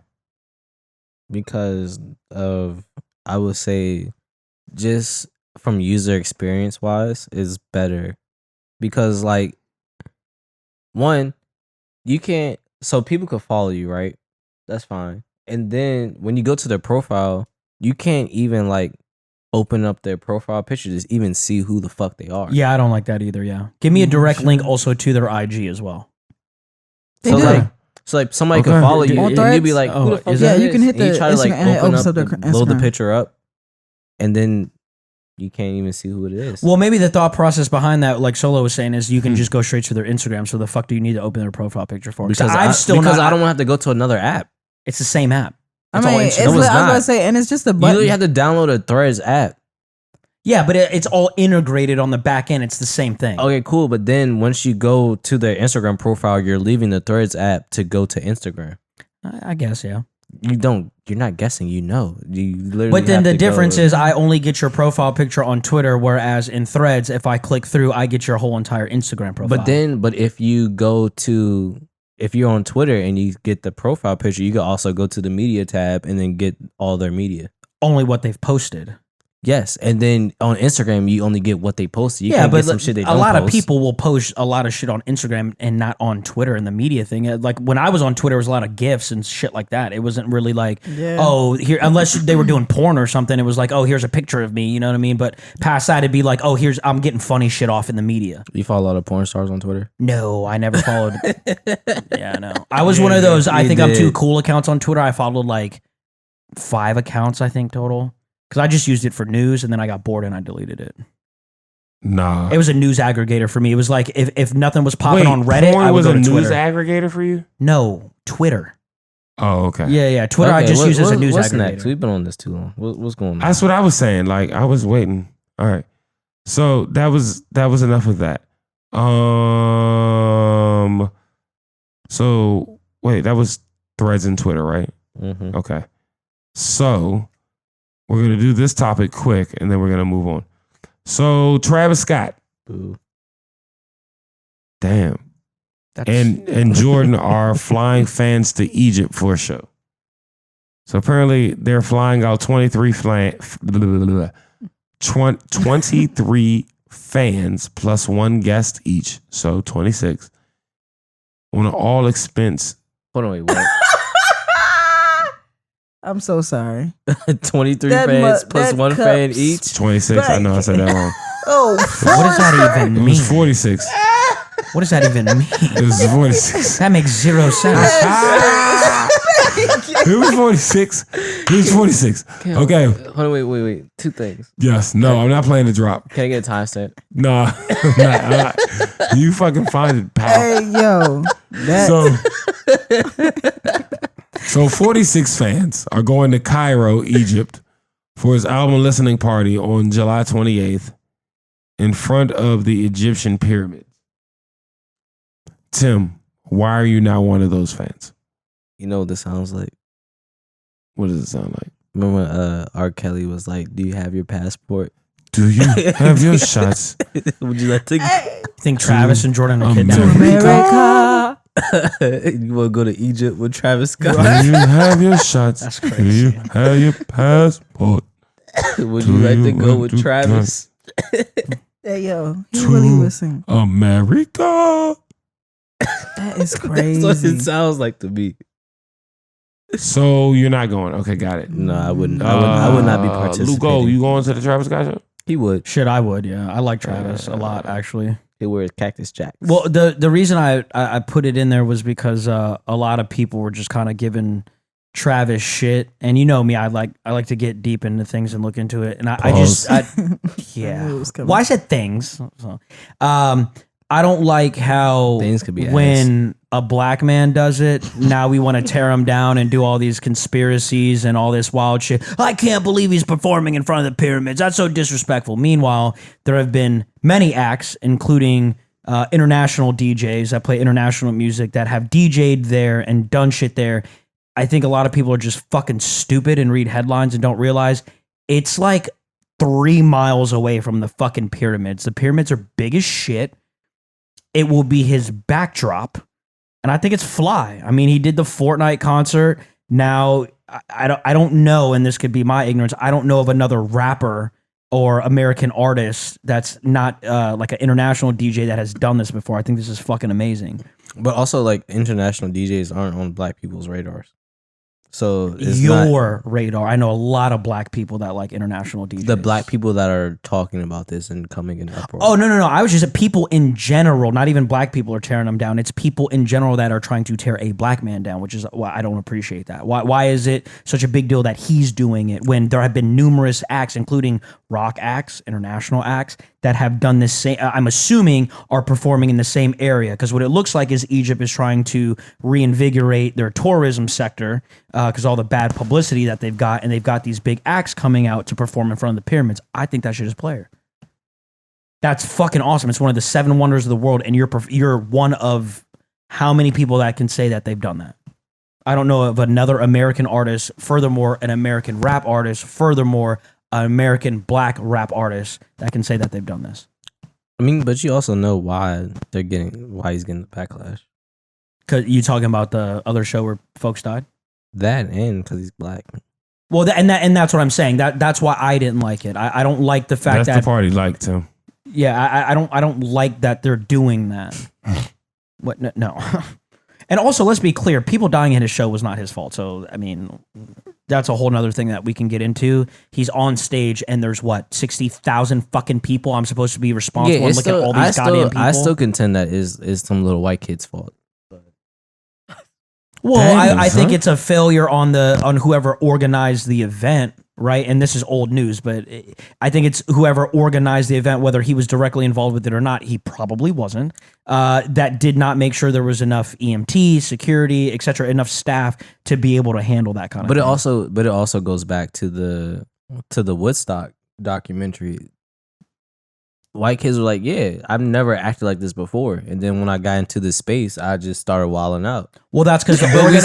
S3: because of, I would say, just from user experience wise, is better because like one, you can't. So people could follow you, right? That's fine. And then when you go to their profile, you can't even like open up their profile picture to even see who the fuck they are.
S4: Yeah, I don't like that either. Yeah, give me a direct link also to their IG as well.
S5: They
S3: So
S5: do.
S3: like, somebody
S2: Okay.
S3: could follow you
S5: On
S3: and you'd be
S5: Threads?
S3: like, who the fuck
S4: is
S3: is
S5: Yeah,
S3: this?
S5: you can hit
S3: And you
S5: the
S3: try to like
S5: Instagram and it
S3: open
S5: opens
S3: up,
S5: up their
S3: load the
S5: Instagram.
S3: picture up, and then you can't even see who it is.
S4: Well, maybe the thought process behind that, like Solo was saying, is you can just go straight to their Instagram. So the fuck do you need to open their profile picture for?
S3: because
S4: I don't
S3: want to have to go to another app.
S4: It's the same app.
S5: I
S4: It's all
S5: mean,
S4: Instagram.
S5: I
S3: No,
S5: was
S3: it's
S5: gonna
S3: not.
S5: say, and it's just a
S3: You
S5: button.
S3: literally have to download a Threads app.
S4: Yeah, but it's all integrated on the back end. It's the same thing.
S3: Okay, cool. But then once you go to their Instagram profile, you're leaving the Threads app to go to Instagram.
S4: I guess, yeah.
S3: You're not guessing, you know. You literally
S4: But then
S3: have
S4: the
S3: to
S4: difference
S3: go-
S4: is I only get your profile picture on Twitter, whereas in Threads, if I click through, I get your whole entire Instagram profile.
S3: But if you go to, if you're on Twitter and you get the profile picture, you can also go to the media tab and then get all their media.
S4: only what they've posted.
S3: Yes, and then on Instagram you only get what they posted. You
S4: Yeah,
S3: can't
S4: but
S3: get some shit they
S4: a
S3: don't
S4: lot of
S3: post.
S4: people will post a lot of shit on Instagram and not on Twitter and the media thing. Like when I was on Twitter, it was a lot of GIFs and shit like that. It wasn't really like, oh, here, unless they were doing porn or something. It was like, oh, here's a picture of me. You know what I mean? But past that, it'd be like, oh, I'm getting funny shit off in the media.
S3: You follow a lot of porn stars on Twitter?
S4: No, I never followed. Yeah, no. I was one of those. I think I'm too cool accounts on Twitter. I followed like 5 accounts, I think, total. Because I just used it for news and then I got bored and I deleted it.
S2: Nah.
S4: It was a news aggregator for me. It was like if nothing was popping
S2: Wait,
S4: on Reddit,
S2: porn
S4: I would
S2: was
S4: go
S2: a
S4: to
S2: news
S4: Twitter.
S2: aggregator for you?
S4: No, Twitter.
S2: Oh, okay.
S4: Yeah. Twitter I just use as a news
S3: what's
S4: aggregator.
S3: next? We've been on this too long. What's going on?
S2: That's what I was saying. Like I was waiting. All right. So that was enough of that. So wait, that was Threads and Twitter, right?
S3: Mhm.
S2: Okay. So we're gonna do this topic quick and then we're gonna move on. So Travis Scott,
S3: Boo.
S2: damn,
S4: That's,
S2: and Jordan are flying fans to Egypt for a show. So apparently they're flying out 23 fans plus one guest each, so 26 on an all expense.
S3: Hold on, wait, what?
S5: I'm so sorry.
S3: 23
S5: That
S3: fans
S5: mu-
S3: plus
S5: that
S3: one fan
S5: cups.
S3: each?
S2: 26. I know I said that wrong.
S5: Oh,
S4: what does that even
S2: It
S4: mean?
S2: was 46.
S4: What does that even mean?
S2: It was 46.
S4: That makes zero sense.
S2: It was 46. It was 46. Okay.
S3: Hold on, wait. 2 things.
S2: Yes. No, I'm not playing the drop.
S3: Can I get a timestamp?
S2: Nah. I'm not. You fucking find it, pal.
S5: hey, yo.
S2: So 46 fans are going to Cairo, Egypt for his album listening party on July 28th in front of the Egyptian pyramids. Tim, why are you not one of those fans?
S3: You know what this sounds like?
S2: What does it sound like?
S3: Remember when R. Kelly was like, do you have your passport?
S2: Do you have your shots?
S3: Would you like to
S4: You think Travis and Jordan are kidnapped?
S5: America.
S3: you want to go to Egypt with Travis Scott?
S2: Do you have your shots?
S4: That's
S2: Do
S4: crazy.
S2: you have your passport?
S3: Would you like to go with Travis?
S5: Hey, yo. He really was singing.
S2: America.
S5: That is
S3: That's what
S5: crazy.
S3: it sounds like to me.
S2: So you're not going. Okay, got it.
S3: No, I wouldn't. I would not be participating.
S2: Lugo, you going to the Travis Scott show?
S3: He would.
S4: Shit, I would. Yeah, I like Travis a lot, actually.
S3: He wears Cactus Jacks.
S4: Well, the reason I put it in there was because a lot of people were just kind of giving Travis shit, and you know me, I like to get deep into things and look into it, and I just yeah.
S5: I knew it was coming.
S4: Well, I said things. So, I don't like how
S3: Things could be
S4: when a black man does it. Now we want to tear him down and do all these conspiracies and all this wild shit. I can't believe he's performing in front of the pyramids. That's so disrespectful. Meanwhile, there have been many acts, including international DJs that play international music that have DJ'd there and done shit there. I think a lot of people are just fucking stupid and read headlines and don't realize it's like 3 miles away from the fucking pyramids. The pyramids are big as shit. It will be his backdrop. And I think it's fly. I mean, he did the Fortnite concert. Now, I don't know, and this could be my ignorance, I don't know of another rapper or American artist that's not like an international DJ that has done this before. I think this is fucking amazing.
S3: But also, like, international DJs aren't on black people's radars. So it's
S4: Your radar. I know a lot of black people that like international DJs.
S3: the black people that are talking about this and coming in uproar.
S4: Oh, no. I was just people in general, not even black people are tearing them down. It's people in general that are trying to tear a black man down, which is why I don't appreciate that. Why is it such a big deal that he's doing it when there have been numerous acts, including rock acts, international acts, that have done this same, I'm assuming are performing in the same area? Because what it looks like is Egypt is trying to reinvigorate their tourism sector because all the bad publicity that they've got, and they've got these big acts coming out to perform in front of the pyramids. I think that shit is player. That's fucking awesome. It's one of the 7 wonders of the world, and you're one of how many people that can say that they've done that. I don't know of another American artist, furthermore, an American rap artist, furthermore, an American black rap artist that can say that they've done this.
S3: I mean, but you also know why he's getting the backlash.
S4: Cause you talking about the other show where folks died?
S3: That and because he's black.
S4: Well, and that's what I'm saying. That's why I didn't like it. I don't like the fact
S2: That's the part he liked too.
S4: Yeah, I don't like that they're doing that. What? No. And also, let's be clear: people dying in his show was not his fault. So, I mean, that's a whole nother thing that we can get into. He's on stage, and there's 60,000 fucking people. I'm supposed to be responsible and look at all these goddamn people.
S3: I still contend that is some little white kid's fault.
S4: Well, I think it's a failure on whoever organized the event, right? And this is old news, but I think it's whoever organized the event, whether he was directly involved with it or not. He probably wasn't. That did not make sure there was enough EMT, security, etc., enough staff to be able to handle that kind of thing.
S3: But it also goes back to the Woodstock documentary. White kids were like, yeah, I've never acted like this before. And then when I got into this space, I just started wilding out.
S4: Well, that's because
S3: we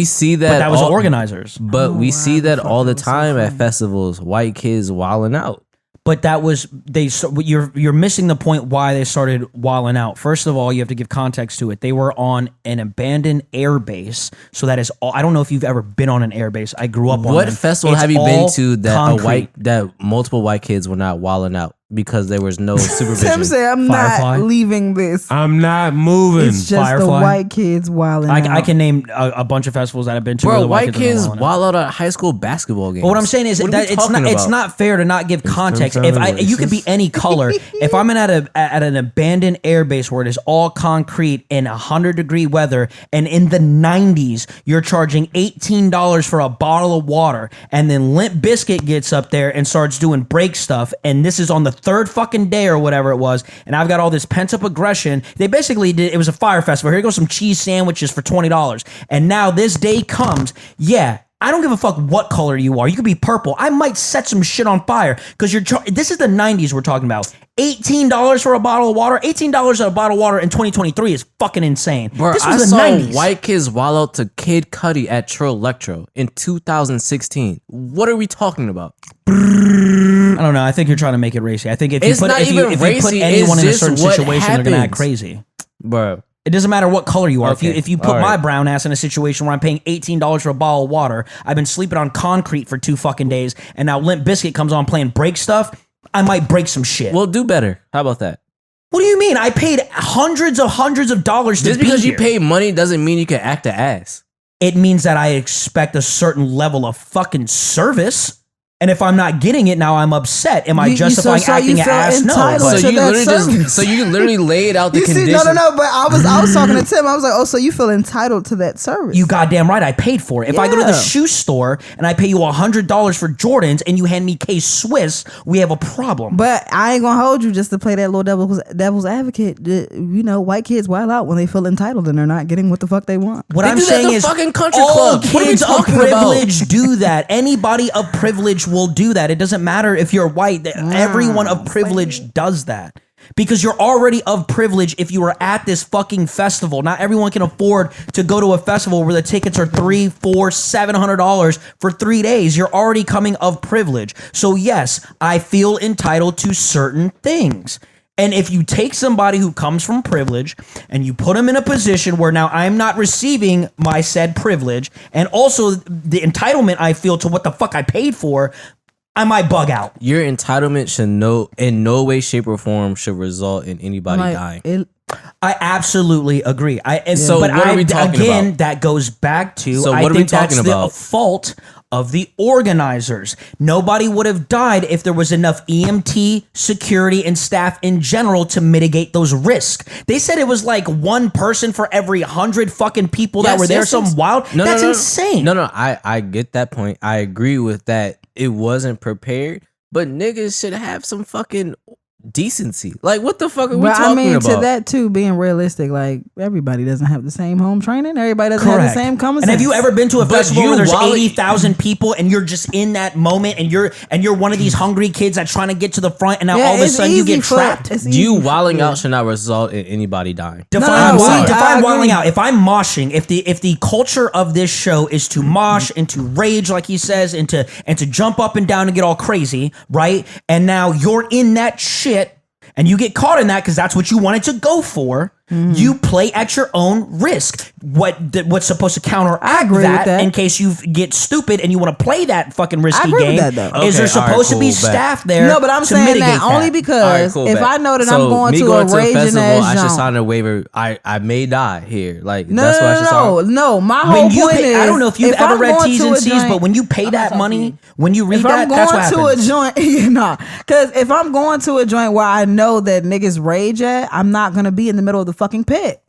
S3: see that
S4: that was organizers.
S3: But we see that all the time at festivals, white kids wilding out.
S4: But that was you're missing the point why they started wilding out. First of all, you have to give context to it. They were on an abandoned air base, so that is all. I don't know if you've ever been on an air base. I grew up on
S3: what
S4: them.
S3: festival
S4: It's
S3: have you been to
S4: concrete.
S3: that multiple white kids were not wilding out because there was no supervision?
S5: Tim said, "I'm
S4: Firefly?
S5: not leaving this.
S2: I'm not moving.
S5: It's just
S4: Firefly?
S5: the white kids wilding out."
S4: I can name a bunch of festivals that I've been to. where
S3: Bro,
S4: the
S3: white kids
S4: are wilding out.
S3: wild out at high school basketball games.
S4: But what I'm saying is
S3: What are
S4: that
S3: we
S4: it's
S3: talking about?
S4: not fair to not give context. If you could be any color, if I'm at an abandoned air base where it is all concrete in 100-degree weather, and in the 90s you're charging $18 for a bottle of water, and then Limp Bizkit gets up there and starts doing break stuff, and this is on the 3rd fucking day or whatever it was, and I've got all this pent up aggression. They basically did. It was a fire festival. Here goes some cheese sandwiches for $20, and now this day comes. Yeah. I don't give a fuck what color you are. You could be purple. I might set some shit on fire because this is the 90s we're talking about. $18 for a bottle of water. $18 for a bottle of water in 2023 is fucking insane.
S3: Bro,
S4: this was
S3: I
S4: the
S3: saw
S4: 90s.
S3: white kids wild out to Kid Cudi at Trill Electro in 2016. What are we talking about?
S4: I don't know. I think you're trying to make it racy. I think if you
S3: It's
S4: put
S3: not even
S4: if you put
S3: racy,
S4: anyone
S3: it's
S4: in a
S3: just
S4: certain
S3: what
S4: situation, they're gonna act
S3: happens.
S4: crazy.
S3: Bro.
S4: It doesn't matter what color you are.
S3: Okay.
S4: If you put
S3: All right.
S4: my brown ass in a situation where I'm paying $18 for a bottle of water, I've been sleeping on concrete for 2 fucking days, and now Limp Bizkit comes on playing break stuff, I might break some shit.
S3: Well, do better. How about that?
S4: What do you mean? I paid hundreds of dollars to
S3: Just
S4: be
S3: because
S4: here.
S3: you pay money doesn't mean you can act an ass.
S4: It means that I expect a certain level of fucking service. And if I'm not getting it, now I'm upset. Am I justifying acting an ass? No.
S5: entitled
S4: But
S5: to that service.
S3: So you literally laid out the
S5: You see,
S3: conditions.
S5: no. But I was talking to Tim. I was like, oh, so you feel entitled to that service?
S4: you goddamn right, I paid for it. If I go to the
S5: Yeah.
S4: shoe store and I pay you $100 for Jordans and you hand me K-Swiss, we have a problem.
S5: But I ain't gonna hold you just to play that little devil's advocate. White kids wild out when they feel entitled and they're not getting what the fuck they want.
S4: What
S3: They
S4: I'm
S3: do that at
S4: saying
S3: the
S4: is,
S3: fucking country
S4: all
S3: club. What are we
S4: kids of
S3: talking about?
S4: privilege do that. Anybody of privilege will do that. It doesn't matter if you're white. Everyone of privilege does that. Because you're already of privilege if you are at this fucking festival. Not everyone can afford to go to a festival where the tickets are $300, $400, $700 for 3 days. You're already coming of privilege. So yes, I feel entitled to certain things. And if you take somebody who comes from privilege and you put them in a position where now I'm not receiving my said privilege and also the entitlement I feel to what the fuck I paid for, I might bug out.
S3: Your entitlement should in no way, shape, or form should result in anybody dying.
S4: I absolutely agree.
S3: So
S4: but
S3: what are we talking
S4: again,
S3: about?
S4: that goes back to
S3: So
S4: I
S3: what are we
S4: think that's
S3: talking
S4: the
S3: about?
S4: fault of the organizers. Nobody would have died if there was enough EMT, security, and staff in general to mitigate those risks. They said it was like one person for every 100 fucking people that were there. Some wild. That's insane.
S3: No, I get that point. I agree with that. It wasn't prepared, but niggas should have some fucking decency. Like, what the fuck are we talking about?
S5: To that too, being realistic, like everybody doesn't have the same home training. Everybody doesn't have the same common sense.
S4: And have you ever been to a festival where there's
S3: Wally-
S4: 80,000 people and you're just in that moment and you're one of these hungry kids that's trying to get to the front and now all of a sudden you get trapped?
S3: You wilding out should not result in anybody dying.
S4: Define
S5: I
S4: wilding
S5: agree.
S4: out. If I'm moshing, if the culture of this show is to mosh and to rage, like he says, and to jump up and down and get all crazy, right? And now you're in that shit and you get caught in that because that's what you wanted to go for. You play at your own risk. What's supposed to counteract that in case you get stupid and you want to play that fucking risky game?
S5: With that, though.
S4: Is there supposed to be staff there?
S5: No, but I'm saying that only because if I know that I'm going to a raging ass
S3: I should
S5: zone,
S3: sign a waiver. I may die here. Like
S5: no,
S3: that's what I should sign.
S5: no. My whole point is,
S4: I don't know if you've
S5: if
S4: ever
S5: I'm
S4: read
S5: going
S4: T's
S5: to
S4: and
S5: a
S4: C's,
S5: joint-
S4: but when you pay that money, when you read that, that's what happens.
S5: If I'm going to a joint, because if I'm going to a joint where I know that niggas rage at, I'm not gonna be in the middle of the fucking pit.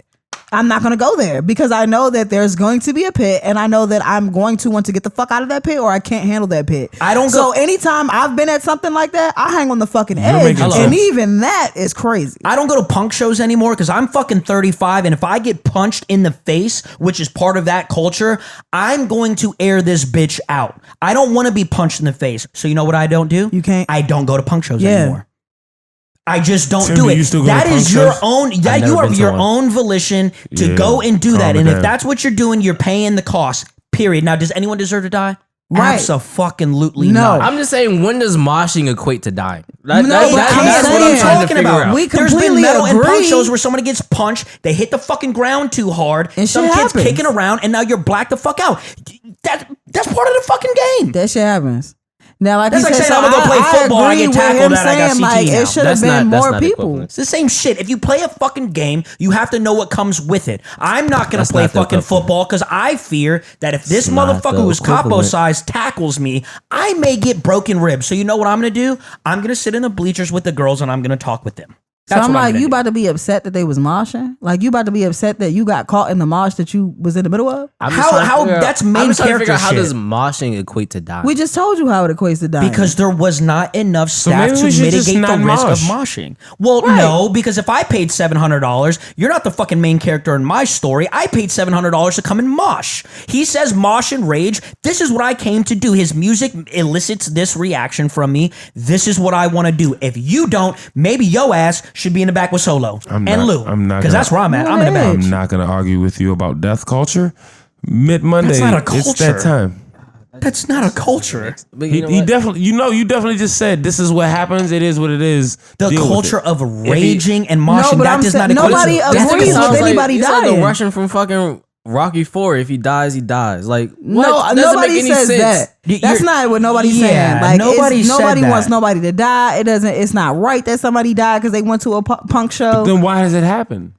S5: I'm not going to go there because I know that there's going to be a pit and I know that I'm going to want to get the fuck out of that pit or I can't handle that pit. So anytime I've been at something like that, I hang on the fucking edge. And even that is crazy.
S4: I don't go to punk shows anymore because I'm fucking 35 and if I get punched in the face, which is part of that culture, I'm going to air this bitch out. I don't want to be punched in the face. So you know what I don't do?
S5: You can't.
S4: I don't go to punk shows anymore. I just don't do it. That is your own. That you have your own volition to go and do that. And if that's what you're doing, you're paying the cost. Period. Now, does anyone deserve to die?
S5: Right.
S4: Absolutely
S5: No.
S4: not.
S3: I'm just saying, when does moshing equate to dying?
S5: That's
S4: that's what I'm talking about.
S5: We
S4: There's been
S5: completely
S4: metal and punk
S5: agree.
S4: shows where somebody gets punched, they hit the fucking ground too hard,
S5: And
S4: some
S5: shit
S4: kid's
S5: happens.
S4: kicking around, and now you're blacked the fuck out. That's part of the fucking game.
S5: That shit happens. Now, like
S4: That's
S5: you
S4: like
S5: said,
S4: saying I'm gonna go play football, I
S5: agree
S4: get
S5: with
S4: tackled,
S5: him
S4: and I got
S5: saying,
S4: CTE
S5: like,
S4: now.
S5: it should have
S3: That's
S5: been
S3: not
S5: more people.
S3: equivalent.
S4: It's the same shit. If you play a fucking game, you have to know what comes with it. I'm not going to play
S3: not the
S4: fucking
S3: equivalent.
S4: football because I fear that if this
S3: It's not
S4: motherfucker
S3: the
S4: who's capo
S3: equivalent.
S4: size tackles me, I may get broken ribs. So you know what I'm going to do? I'm going to sit in the bleachers with the girls and I'm going to talk with them.
S5: So
S4: That's
S5: I'm
S4: what
S5: like,
S4: gonna
S5: you
S4: do.
S5: about to be upset that they was moshing? Like, you about to be upset that you got caught in the mosh that you was in the middle of?
S4: How that's main
S3: I'm just trying to figure
S4: character
S3: out how
S4: shit.
S3: does moshing equate to dying?
S5: We just told you how it equates to dying.
S4: Because there was not enough staff
S2: maybe
S4: to
S2: we should just
S4: mitigate the
S2: not
S4: risk of
S2: mosh.
S4: moshing. Well, no, because if I paid $700, you're not the fucking main character in my story. I paid $700 to come and mosh. He says mosh and rage. This is what I came to do. His music elicits this reaction from me. This is what I want to do. If you don't, maybe yo ass should be in the back with Solo and Lou.
S2: I'm not
S4: Because
S2: gonna-
S4: that's where I'm at. I'm in the back.
S2: I'm not going to argue with you about death culture. Mid-Monday,
S4: That's not a
S2: it's that
S4: culture.
S2: time.
S4: That's not a culture.
S3: But
S2: He,
S3: you know
S2: he
S3: what?
S2: definitely, you definitely just said this is what happens. It is what it is.
S4: The
S2: Deal with
S4: culture
S2: it.
S4: of raging and moshing,
S5: but
S4: that
S5: I'm
S4: does
S5: saying
S4: not equate
S5: nobody
S4: to-
S5: agrees
S4: that's
S5: with
S4: culture.
S5: anybody
S3: It's like
S5: dying.
S3: the Russian from fucking Rocky 4. If he dies, he dies. Like, what?
S5: No,
S3: Doesn't
S5: nobody
S3: make any
S5: says
S3: sense.
S5: that. That's
S4: You're-
S5: not what nobody's
S4: Yeah,
S5: saying. Like,
S4: nobody said
S5: nobody
S4: that.
S5: wants nobody to die. It doesn't. It's not right that somebody died because they went to a punk show.
S2: Then why does it happen?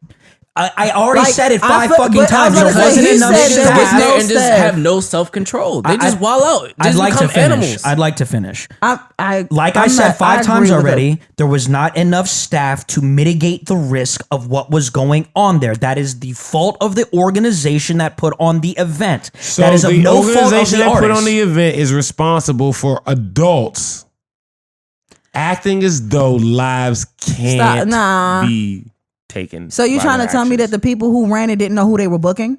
S4: I already
S5: Like,
S4: said it
S5: I
S4: five
S5: feel-
S4: fucking
S5: but I
S4: times.
S5: was
S4: There
S5: gonna say,
S4: wasn't
S5: he
S4: enough
S5: said
S3: Niggas
S5: there
S3: get
S5: was
S4: staff.
S3: there
S5: no
S3: and just
S5: staff.
S3: have no self-control. They just wall out.
S4: I'd
S3: Just
S4: like to
S3: become
S4: finish.
S3: animals.
S4: I'd like to finish.
S5: I
S4: Like I
S5: I'm
S4: said
S5: not-
S4: five
S5: I
S4: times
S5: agree with
S4: already, there was not enough staff to mitigate the risk of what was going on there. That is the fault of the organization that put on the event.
S2: So
S4: that is of
S2: the
S4: no fault of
S2: organization
S4: the
S2: that put
S4: artist.
S2: on the event is responsible for adults acting as though lives can't
S5: Nah.
S2: be taken.
S5: So you
S2: by
S5: trying to
S2: their
S5: tell me that
S2: actions.
S5: the people who ran it didn't know who they were booking?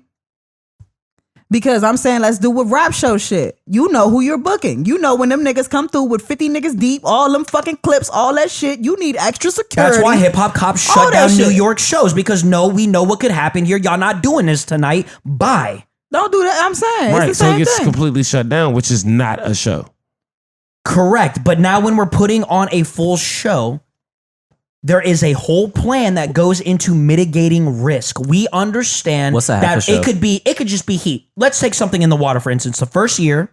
S5: Because I'm saying let's do with rap show shit. You know who you're booking. You know when them niggas come through with 50 niggas deep, all them fucking clips, all that shit. You need extra security.
S4: That's why hip hop cops
S5: All
S4: shut
S5: that
S4: down New
S5: shit.
S4: York shows because we know what could happen here. Y'all not doing this tonight. Bye.
S5: Don't do that. I'm saying
S2: Right,
S5: it's the
S2: so it
S5: same
S2: gets
S5: thing.
S2: completely shut down, which is not a show.
S4: Correct. But now when we're putting on a full show, there is a whole plan that goes into mitigating risk. We understand
S3: What's a half a show?
S4: it could just be heat. Let's take something in the water, for instance. The first year,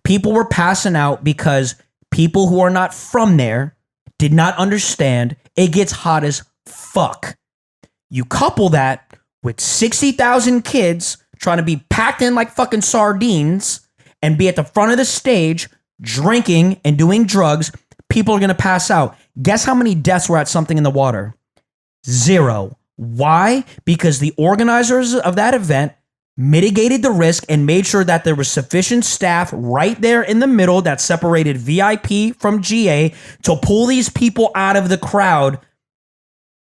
S4: people were passing out because people who are not from there did not understand it gets hot as fuck. You couple that with 60,000 kids trying to be packed in like fucking sardines and be at the front of the stage drinking and doing drugs. People are going to pass out. Guess how many deaths were at Something in the Water? 0. Why? Because the organizers of that event mitigated the risk and made sure that there was sufficient staff right there in the middle that separated VIP from GA to pull these people out of the crowd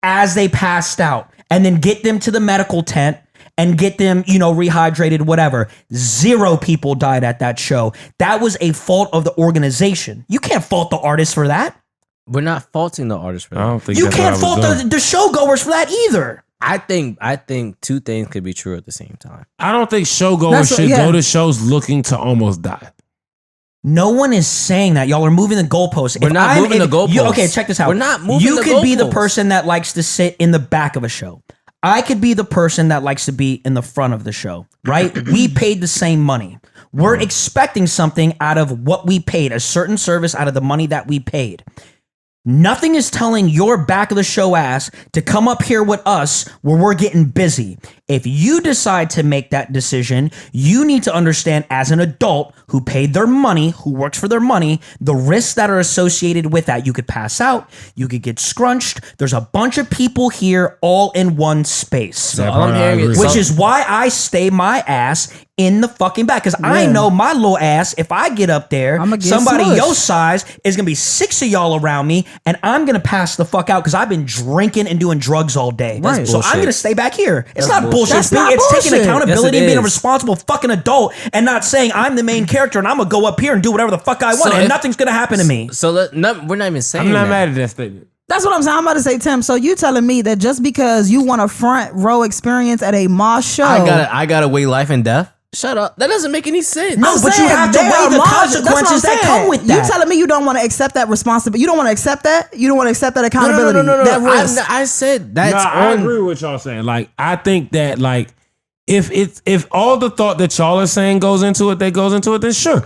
S4: as they passed out and then get them to the medical tent and get them, rehydrated, whatever. 0 people died at that show. That was a fault of the organization. You can't fault the artist for that.
S3: We're not faulting the artist for that.
S2: I don't think
S4: You
S2: that's
S4: can't
S2: what I was
S4: fault
S2: doing.
S4: the showgoers for that either.
S3: I think two things could be true at the same time.
S2: I don't think showgoers
S5: That's what-
S2: should
S5: yeah.
S2: go to shows looking to almost die.
S4: No one is saying that. Y'all are moving the goalposts.
S3: We're not moving the goalposts.
S4: Okay, check this out.
S3: We're not moving
S4: You
S3: the
S4: could be the
S3: goalposts.
S4: person that likes to sit in the back of a show. I could be the person that likes to be in the front of the show, right? We paid the same money. We're expecting something out of what we paid, a certain service out of the money that we paid. Nothing is telling your back of the show ass to come up here with us where we're getting busy. If you decide to make that decision, you need to understand as an adult who paid their money, who works for their money, the risks that are associated with that. You could pass out, you could get scrunched. There's a bunch of people here all in one space.
S2: That
S3: all I'm
S2: part I
S3: hearing is-
S2: agree.
S4: Which is why I stay my ass in the fucking back. Because I know my little ass, if I get up there,
S5: I'ma get
S4: somebody
S5: smushed.
S4: your size is going to be 6 of y'all around me, and I'm going to pass the fuck out because I've been drinking and doing drugs all day.
S5: Right.
S4: So I'm
S3: bullshit.
S4: going to stay back here. It's
S3: That's
S4: not bullshit.
S3: bullshit.
S5: That's
S4: It's
S5: not
S4: taking
S5: bullshit.
S4: accountability
S3: Yes, it
S4: and being a
S3: is.
S4: responsible fucking adult and not saying I'm the main character and I'm going to go up here and do whatever the fuck I want
S3: So
S4: and
S3: if-
S4: nothing's going to happen to me.
S3: So we're not even saying
S2: I'm not
S3: that.
S2: mad at that statement.
S5: That's what I'm saying. I'm about to say, Tim. So you telling me that just because you want a front row experience at a Mosh show,
S3: I gotta weigh life and death. Shut up. That doesn't make any sense.
S4: No, but you have to
S5: they
S4: weigh
S5: are
S4: the
S5: Mosh-
S4: consequences
S5: that's what I'm
S4: that
S5: saying.
S4: come with that.
S5: You telling me you don't want to accept that responsibility? You don't want to accept that? You don't want to accept that accountability?
S3: No.
S5: That risk?
S3: I said that's
S2: Nah, I
S3: on.
S2: agree with what y'all saying. Like, I think that if all the thought that y'all are saying goes into it, then sure.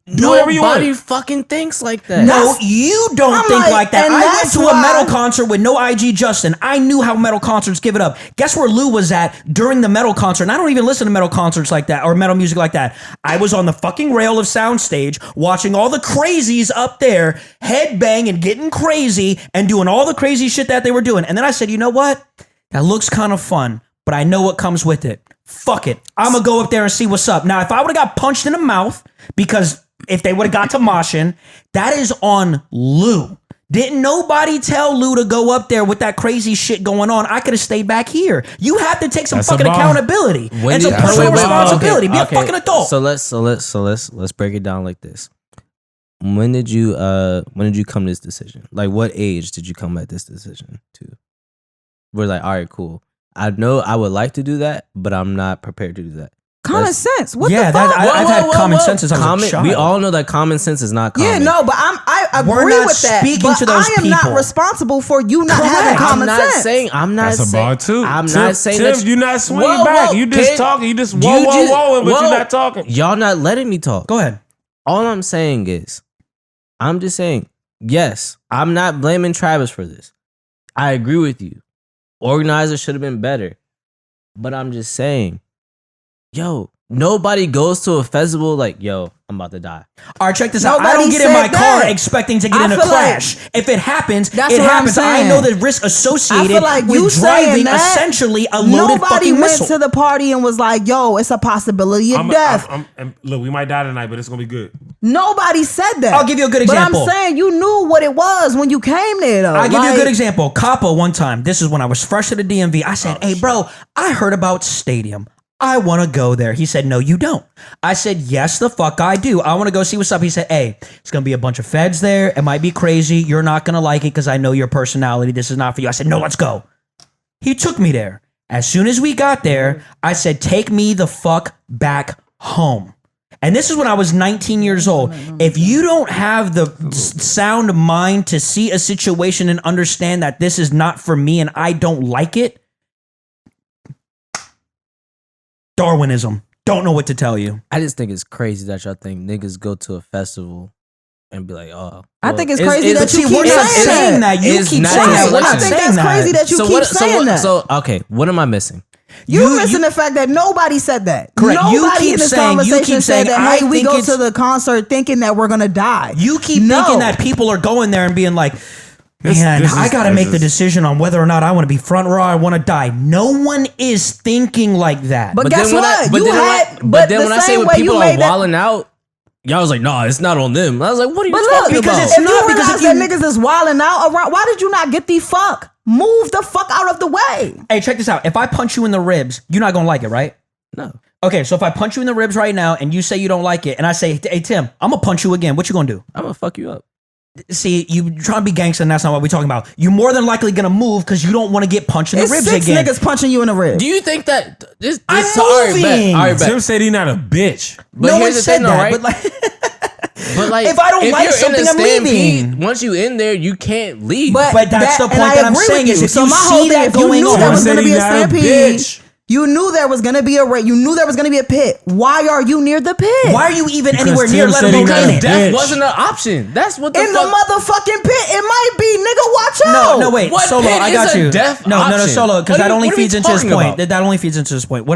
S2: Do whatever you
S3: Nobody
S2: want.
S3: fucking thinks like that.
S4: No, you don't
S5: I'm
S4: think
S5: like,
S4: like that.
S5: and
S4: I went
S5: that's
S4: to a
S5: why-
S4: metal concert with no IG Justin. I knew how metal concerts give it up. Guess where Lou was at during the metal concert? And I don't even listen to metal concerts like that or metal music like that. I was on the fucking rail of soundstage watching all the crazies up there headbang and getting crazy and doing all the crazy shit that they were doing. And then I said, you know what? That looks kind of fun, but I know what comes with it. Fuck it. I'm going to go up there and see what's up. Now, if I would have got punched in the mouth because if they would have got to moshing, that is on Lou. Didn't nobody tell Lou to go up there with that crazy shit going on? I could have stayed back here. You have to take some
S2: That's a
S4: fucking
S2: bar.
S4: accountability
S3: When
S4: and some
S3: did-
S4: personal
S3: wait,
S4: responsibility. Be a
S3: okay.
S4: fucking adult.
S3: So let's break it down like this. When did you come to this decision? Like, what age did you come at this decision to? We're like, all right, cool. I know I would like to do that, but I'm not prepared to do that.
S5: Common sense. What
S4: Yeah,
S5: the fuck?
S4: I've had common sense since I was a child.
S3: We all know that common sense is not common.
S5: Yeah, no, but I
S4: We're
S5: agree
S4: not
S5: with that.
S4: speaking
S5: But
S4: to those
S5: I am not
S4: people.
S5: responsible for you not
S4: Correct.
S5: having
S3: I'm
S5: common
S3: not
S5: sense.
S3: saying. I'm not
S2: That's a
S3: saying.
S2: bar too.
S3: I'm
S2: Tim,
S3: not saying
S2: Tim,
S3: that.
S2: you're not swinging
S3: Whoa,
S2: back.
S3: whoa,
S2: You just
S3: kid.
S2: talking. You just
S3: You
S2: whoa,
S3: just-
S2: but
S3: whoa.
S2: you're not talking.
S3: Y'all not letting me talk.
S4: Go ahead.
S3: All I'm saying is, I'm just saying, yes, I'm not blaming Travis for this. I agree with you. Organizers should have been better. But I'm just saying, yo, nobody goes to a festival like, yo, I'm about to die.
S4: All right, check this out. I
S5: Nobody
S4: don't get in my
S5: said
S4: car
S5: that.
S4: expecting to get
S5: I
S4: in a
S5: feel like-
S4: crash. If it happens,
S5: That's
S4: it
S5: what I'm
S4: happens. I
S5: saying.
S4: know the risk associated
S5: I feel like you
S4: with
S5: saying
S4: driving
S5: that,
S4: essentially a loaded
S5: Nobody
S4: fucking
S5: went
S4: missile.
S5: to the party and was like, yo, it's a possibility of death.
S2: Look, we might die tonight, but it's gonna be good.
S5: Nobody said that.
S4: I'll give you a good example.
S5: But I'm saying you knew what it was when you came there, though.
S4: I'll give you a
S5: Like,
S4: good example. Capo one time, this is when I was fresh to the DMV. I said, hey, bro, I heard about Stadium. I want to go there. He said, no, you don't. I said, yes, the fuck I do. I want to go see what's up. He said, hey, it's going to be a bunch of feds there. It might be crazy. You're not going to like it because I know your personality. This is not for you. I said, no, let's go. He took me there. As soon as we got there, I said, take me the fuck back home. And this is when I was 19 years old. If you don't have the sound mind to see a situation and understand that this is not for me and I don't like it, Darwinism. Don't know what to tell you.
S3: I just think it's crazy that y'all think niggas go to a festival and be like, oh.
S5: I think it's crazy that you keep
S4: saying that. You keep saying that. We're not
S5: I think
S4: saying
S5: that's crazy that you keep saying that.
S3: So okay, what am I missing?
S5: You're missing the fact that nobody said that.
S4: Correct.
S5: Nobody in this conversation said that, hey, we go to the concert thinking that we're going to die.
S4: You keep thinking that people are going there and being like, man, I got to make the decision on whether or not I want to be front row or I want to die. No one is thinking like that.
S5: But guess what?
S3: But then when I say when people are wilding out, y'all was like, nah, it's not on them. I was like, what are you talking about?
S5: If you realize that niggas is wilding out around, why did you not get the fuck? Move the fuck out of the way.
S4: Hey, check this out. If I punch you in the ribs, you're not going to like it, right?
S3: No.
S4: Okay, so if I punch you in the ribs right now and you say you don't like it, and I say, hey, Tim, I'm going to punch you again, what you going to do?
S3: I'm going to fuck you up.
S4: See, you trying to be gangster, and that's not what we're talking about. You're more than likely going to move because you don't want to get punched in the ribs
S5: six
S4: again.
S5: Niggas punching you in the ribs.
S3: Do you think that this
S4: I'm moving.
S3: All right, bet.
S2: Tim said he's not a bitch.
S3: But
S4: no one
S3: here's the
S4: said
S3: thing,
S4: that,
S3: right?
S4: but like, if I don't like
S3: you're
S4: something,
S3: in a
S4: I'm
S3: stampede,
S4: leaving.
S3: Once you in there, you can't leave.
S4: But that's the point that I'm saying is if
S5: so
S4: you
S5: my whole
S4: see
S5: thing,
S4: that
S5: if you
S4: going
S5: knew
S4: on,
S5: there was going to be a
S2: Tim said he's not a
S5: stampede,
S2: bitch.
S5: you knew there was going to be a race. You knew there was going to be a pit. Why are you near the pit?
S4: why are you even
S2: Because
S4: anywhere
S2: Tim
S4: near? Let
S2: said
S4: alone
S2: he not
S4: in
S2: a
S4: it.
S3: Death
S2: bitch.
S3: wasn't an option. That's what the
S5: in the
S3: fuck.
S5: motherfucking pit, it might be, nigga. Watch out.
S4: No, wait,
S3: What
S4: Solo,
S3: pit
S4: I got
S3: is a
S4: you.
S3: death
S4: No,
S3: option?
S4: Solo, because
S3: What are
S4: that
S3: you-
S4: only
S3: what are we
S4: feeds into his
S3: talking
S4: point.
S3: about?
S4: That only feeds into his point.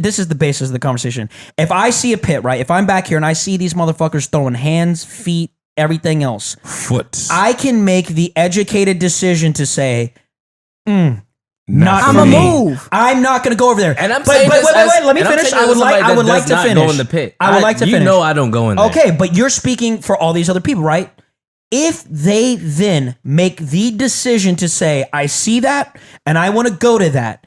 S4: This is the basis of the conversation. If I see a pit, right? If I'm back here and I see these motherfuckers throwing hands, feet, everything else,
S2: Foot.
S4: I can make the educated decision to say,
S2: Not
S5: I'ma
S2: for me.
S5: move.
S4: I'm not going to go over there.
S3: And I'm
S4: but,
S3: saying
S4: but,
S3: this
S4: wait,
S3: as-
S4: let me
S3: and I'm
S4: finish.
S3: saying
S4: I
S3: this
S4: would
S3: as
S4: like
S3: somebody that
S4: to
S3: does not
S4: finish.
S3: go in the pit.
S4: I would like to finish.
S3: You know I don't go in there.
S4: Okay, but you're speaking for all these other people, right? If they then make the decision to say, I see that and I want to go to that,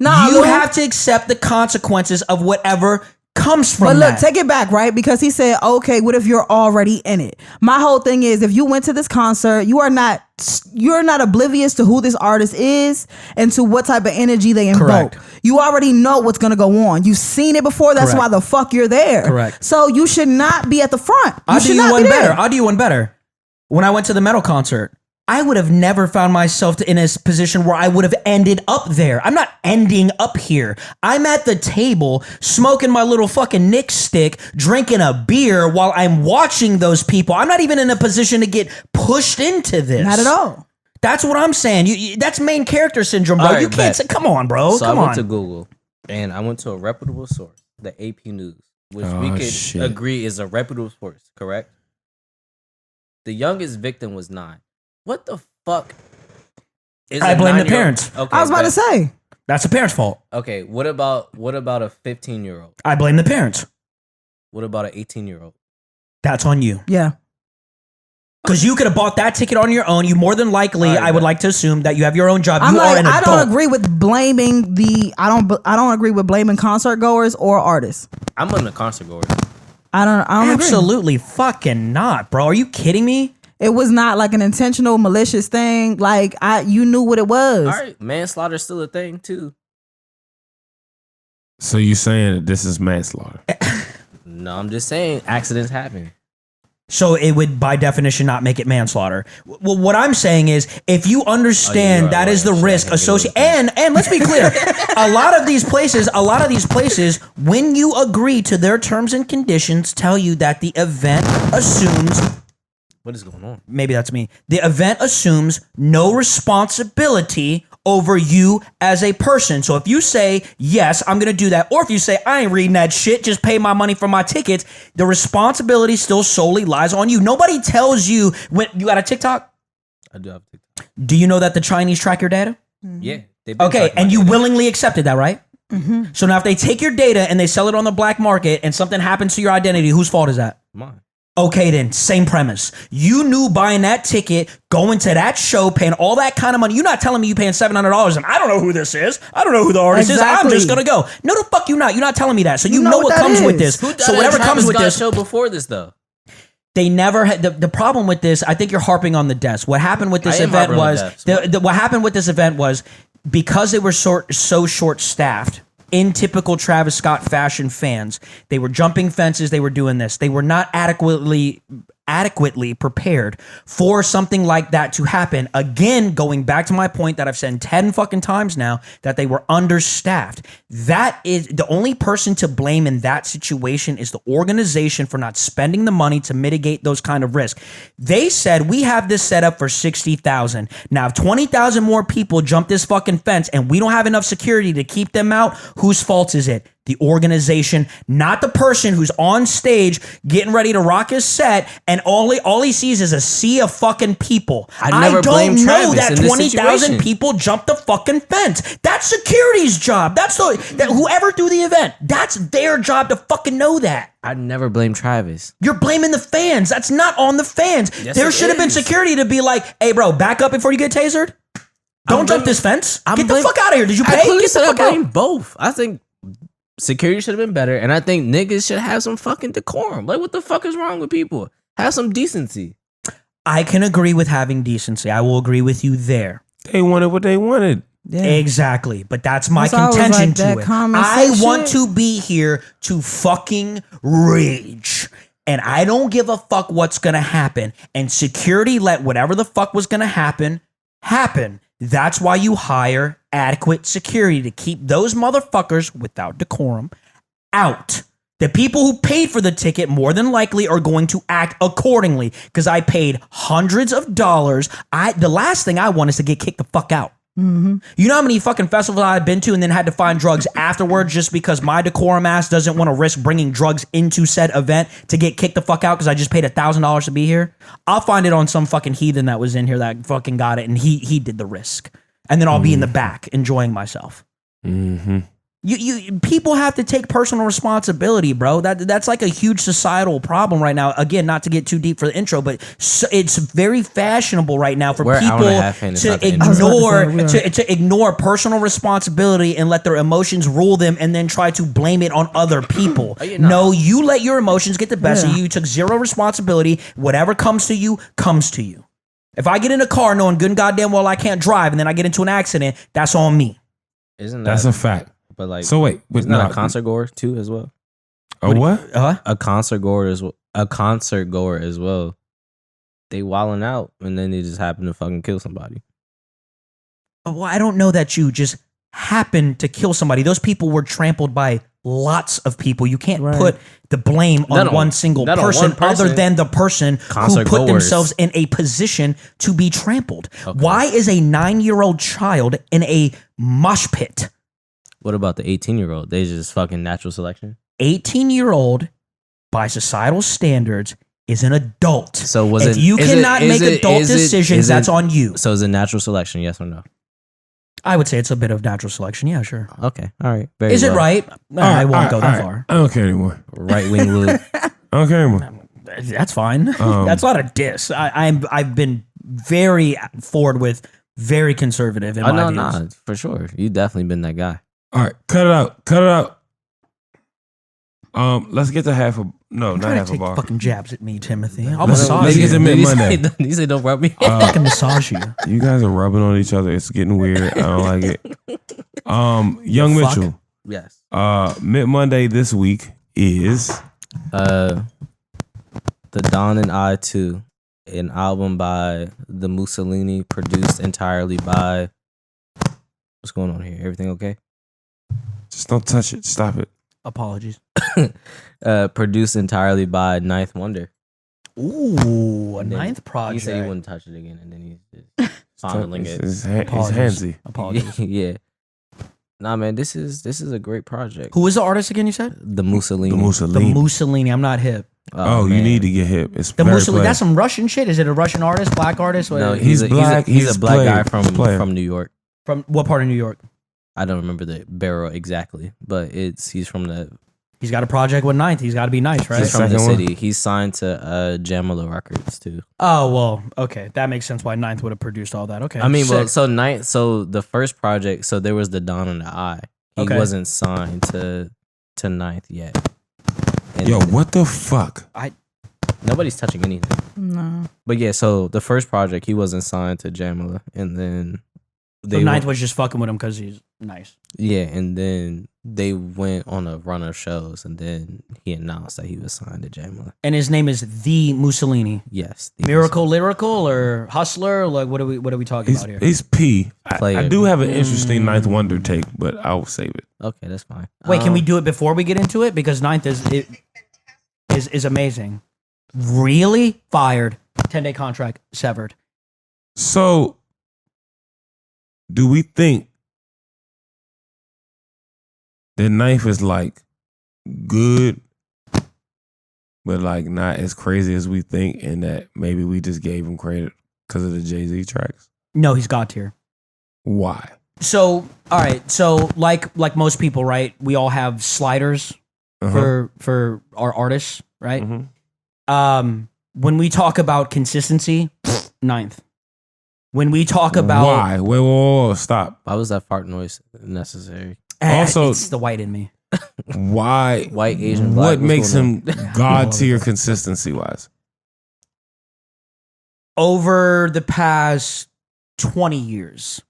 S4: you have to accept the consequences of whatever comes from
S5: But look,
S4: that.
S5: take it back, right? Because he said, okay, what if you're already in it? My whole thing is, if you went to this concert, you're not oblivious to who this artist is and to what type of energy they invoke.
S4: Correct.
S5: You already know what's going to go on. You've seen it before. That's
S4: Correct.
S5: why the fuck you're there.
S4: Correct.
S5: So you should not be at the front.
S4: I'll do you one
S5: there.
S4: better. I'll do you one better. When I went to the metal concert, I would have never found myself in a position where I would have ended up there. I'm not ending up here. I'm at the table smoking my little fucking Nick stick, drinking a beer while I'm watching those people. I'm not even in a position to get pushed into this.
S5: Not at all.
S4: That's what I'm saying. That's main character syndrome, bro.
S3: All right,
S4: you can't say, come on, bro.
S3: So
S4: Come
S3: I went
S4: on.
S3: to Google and I went to a reputable source, the AP News, which we
S2: Oh,
S3: could
S2: shit.
S3: agree is a reputable source, correct? The youngest victim was 9. What the fuck? Is
S4: I
S3: a
S4: blame the
S3: 9-year-old
S4: parents.
S3: Okay,
S5: I was about to say.
S4: That's the parents' fault.
S3: Okay, what about a 15-year-old?
S4: I blame the parents.
S3: What about an 18-year-old?
S4: That's on you.
S5: Yeah.
S4: Because you could have bought that ticket on your own. You more than likely,
S3: All right,
S4: I would
S3: bet.
S4: like to assume that you have your own job.
S5: I'm
S4: You are
S5: like,
S4: an
S5: I
S4: adult.
S5: don't agree with blaming I don't agree with blaming concert goers or artists.
S3: I'm on the concert goer.
S5: I don't agree.
S4: Absolutely fucking not, bro. Are you kidding me?
S5: It was not like an intentional malicious thing. Like you knew what it was.
S3: All right, manslaughter's still a thing too.
S2: So you saying that this is manslaughter?
S3: No, I'm just saying accidents happen.
S4: So it would, by definition, not make it manslaughter. Well, what I'm saying is, if you understand
S3: right,
S4: that is the
S3: right.
S4: risk
S3: Shit, I gotta
S4: associated,
S3: get rid
S4: and let's be clear, a lot of these places, when you agree to their terms and conditions, tell you that the event assumes.
S3: What is going on?
S4: Maybe that's me. The event assumes no responsibility over you as a person. So if you say, yes, I'm going to do that, or if you say, I ain't reading that shit, just pay my money for my tickets, the responsibility still solely lies on you. Nobody tells you when you got a TikTok.
S3: I do have TikTok.
S4: Do you know that the Chinese track your data?
S3: Yeah. they've been
S4: Okay,
S3: talking
S4: and
S3: about
S4: you
S3: that.
S4: willingly accepted that, right? So now if they take your data and they sell it on the black market and something happens to your identity, whose fault is that?
S3: Mine.
S4: Okay, then, same premise. You knew buying that ticket, going to that show, paying all that kind of money. You're not telling me you paying $700 and I don't know who this is. I don't know who the artist is. I'm
S5: Exactly.
S4: just going to go. No, the fuck you not. You're not telling me that. So you
S5: know
S4: know
S5: what
S4: what
S5: that
S4: comes with
S5: is.
S4: this.
S3: Who done
S4: So
S3: a
S4: whatever
S3: Travis
S4: comes with
S3: Scott
S4: this,
S3: show before this though?
S4: they never had the problem with this. I think you're harping on the deaths. What happened with this
S3: I am
S4: event
S3: harping on
S4: was
S3: the deaths.
S4: what happened with this event was because they were so short staffed. In typical Travis Scott fashion, fans, they were jumping fences. They were doing this. They were not adequately adequately prepared for something like that to happen. Again, going back to my point that I've said 10 fucking times now, that they were understaffed. That is the only person to blame in that situation is the organization for not spending the money to mitigate those kind of risks. They said we have this set up for 60,000. Now, if 20,000 more people jump this fucking fence and we don't have enough security to keep them out, whose fault is it? The organization, not the person who's on stage getting ready to rock his set, and all he sees is a sea of fucking people.
S3: I never blame
S4: don't know
S3: Travis
S4: that
S3: in this
S4: 20,000
S3: situation.
S4: people jumped the fucking fence. That's security's job. That's whoever threw the event. That's their job to fucking know that.
S3: I never blame Travis.
S4: You're blaming the fans. That's not on the fans.
S3: Yes,
S4: There
S3: it
S4: should have been
S3: is.
S4: security to be like, hey, bro, back up before you get tasered. Don't jump this fence. Get the fuck out of here. Did you pay?
S3: I clearly
S4: Get the
S3: said I
S4: fuck out.
S3: blame both. I think security should have been better, and I think niggas should have some fucking decorum. Like, what the fuck is wrong with people? Have some decency.
S4: I can agree with having decency. I will agree with you there.
S2: They wanted what they wanted.
S5: Yeah.
S4: Exactly. But that's my
S5: That's always
S4: contention
S5: like that
S4: to it.
S5: common
S4: I
S5: sense
S4: want
S5: shit.
S4: to be here to fucking rage. And I don't give a fuck what's going to happen. And security let whatever the fuck was going to happen. That's why you hire adequate security to keep those motherfuckers without decorum out. The people who paid for the ticket more than likely are going to act accordingly because I paid hundreds of dollars. The last thing I want is to get kicked the fuck out. You know how many fucking festivals I've been to and then had to find drugs afterwards just because my decorum ass doesn't want to risk bringing drugs into said event to get kicked the fuck out because I just paid $1,000 to be here? I'll find it on some fucking heathen that was in here that fucking got it and he did the risk. And then I'll be in the back enjoying myself.
S2: Mm-hmm.
S4: You people have to take personal responsibility, bro. That's like a huge societal problem right now. Again, not to get too deep for the intro, but it's very fashionable right now for
S3: We're an hour and a half in, it's
S4: people
S3: not the intro.
S4: to ignore personal responsibility and let their emotions rule them, and then try to blame it on other people. No, you let your emotions get the best of you. You took zero responsibility. Whatever comes to you, comes to you. If I get in a car knowing good and goddamn well I can't drive, and then I get into an accident, that's on me.
S3: Isn't that?
S2: That's a fact.
S3: But like,
S2: So wait,
S3: isn't that a concert goer too as well?
S2: A what?
S3: A concert goer as well. They wilding out and then they just happen to fucking kill somebody.
S4: Well, I don't know that you just happened to kill somebody. Those people were trampled by lots of people. You can't put the blame on one single person other than the person who put themselves in a position to be trampled. Okay. Why is a 9-year-old child in a mosh pit?
S3: What about the 18-year-old? They just fucking natural selection?
S4: 18-year-old, by societal standards, is an adult.
S3: So
S4: if you cannot make adult decisions, that's on you.
S3: So is it natural selection, yes or no?
S4: I would say it's a bit of natural selection. Yeah, sure.
S3: Okay. All right.
S4: Is it right? I won't go that far.
S2: I don't care anymore.
S3: Right wing Luke.
S2: I don't care anymore.
S4: That's fine. That's not a diss. I've been very forward with very conservative in my views.
S3: No, for sure. You definitely been that guy.
S2: All right, cut it out. Let's get to half a not half a bar.
S4: Fucking jabs at me, Timothy. I'll
S2: Let's
S4: massage
S2: get to
S4: you.
S2: mid-Monday.
S3: You say don't rub me.
S4: I'll fucking massage you.
S2: You guys are rubbing on each other. It's getting weird. I don't like it. Young Mitchell.
S3: Yes.
S2: Mid-Monday this week is
S3: The Dawn and I 2, an album by the Mussolini, produced entirely by. What's going on here? Everything okay?
S2: just don't touch it. Stop it.
S4: Apologies.
S3: Produced entirely by Ninth Wonder.
S4: Ooh, a
S3: And then
S4: ninth project.
S3: He said he wouldn't touch it again, and then he's just fondling it.
S2: It's
S4: Apologies.
S2: handsy.
S4: Apologies.
S3: Yeah. Nah, man, this is a great project.
S4: Who is the artist again? You said
S3: The Mussolini.
S2: The
S4: the
S2: Mussolini.
S4: Mussolini. I'm not hip.
S2: Oh, you
S3: man.
S2: need to get hip. It's
S4: The
S2: very
S4: Mussolini.
S2: plain.
S4: That's some Russian shit. Is it a Russian artist? Black artist? What
S3: No,
S4: is it?
S2: he's black.
S3: He's a black
S2: player.
S3: guy
S2: Player.
S3: from New York.
S4: From what part of New York?
S3: I don't remember the borough exactly, but he's from the
S4: He's got a project with Ninth. He's got to be nice, right?
S3: he's from the
S2: Second one?
S3: city. He's signed to Jamila Records too.
S4: Oh well, okay, that makes sense. Why Ninth would have produced all that? Okay,
S3: I mean, well,
S4: sick.
S3: so the first project, so there was the Dawn and the Eye. He
S4: Okay.
S3: wasn't signed to Ninth yet. And
S2: Yo, what the fuck?
S3: nobody's touching anything.
S5: No.
S3: But yeah, so the first project he wasn't signed to Jamila, and then
S4: So Ninth was just fucking with him because he's Nice.
S3: Yeah, and then they went on a run of shows, and then he announced that he was signed to Jamla.
S4: And his name is The Mussolini.
S3: Yes,
S4: Miracle Lyrical or Hustler? Like what are we talking about here?
S2: He's P. I
S3: Player.
S2: do have an interesting Ninth Wonder take, but I'll save it.
S3: Okay, that's fine.
S4: Wait, can we do it before we get into it? Because Ninth is amazing. Really fired. 10-day contract severed.
S2: So, do we think the Ninth is like good, but like not as crazy as we think, and that maybe we just gave him credit because of the Jay-Z tracks?
S4: No, he's God tier.
S2: Why?
S4: So, all right. So, like most people, right? We all have sliders for our artists, right? When we talk about consistency, Ninth. When we talk about
S2: why? Wait, stop.
S3: Why was that fart noise necessary?
S2: Also,
S4: it's the white in me.
S2: Why?
S3: White, Asian, black.
S2: What makes him
S3: on?
S2: God tier consistency wise?
S4: Over the past 20 years,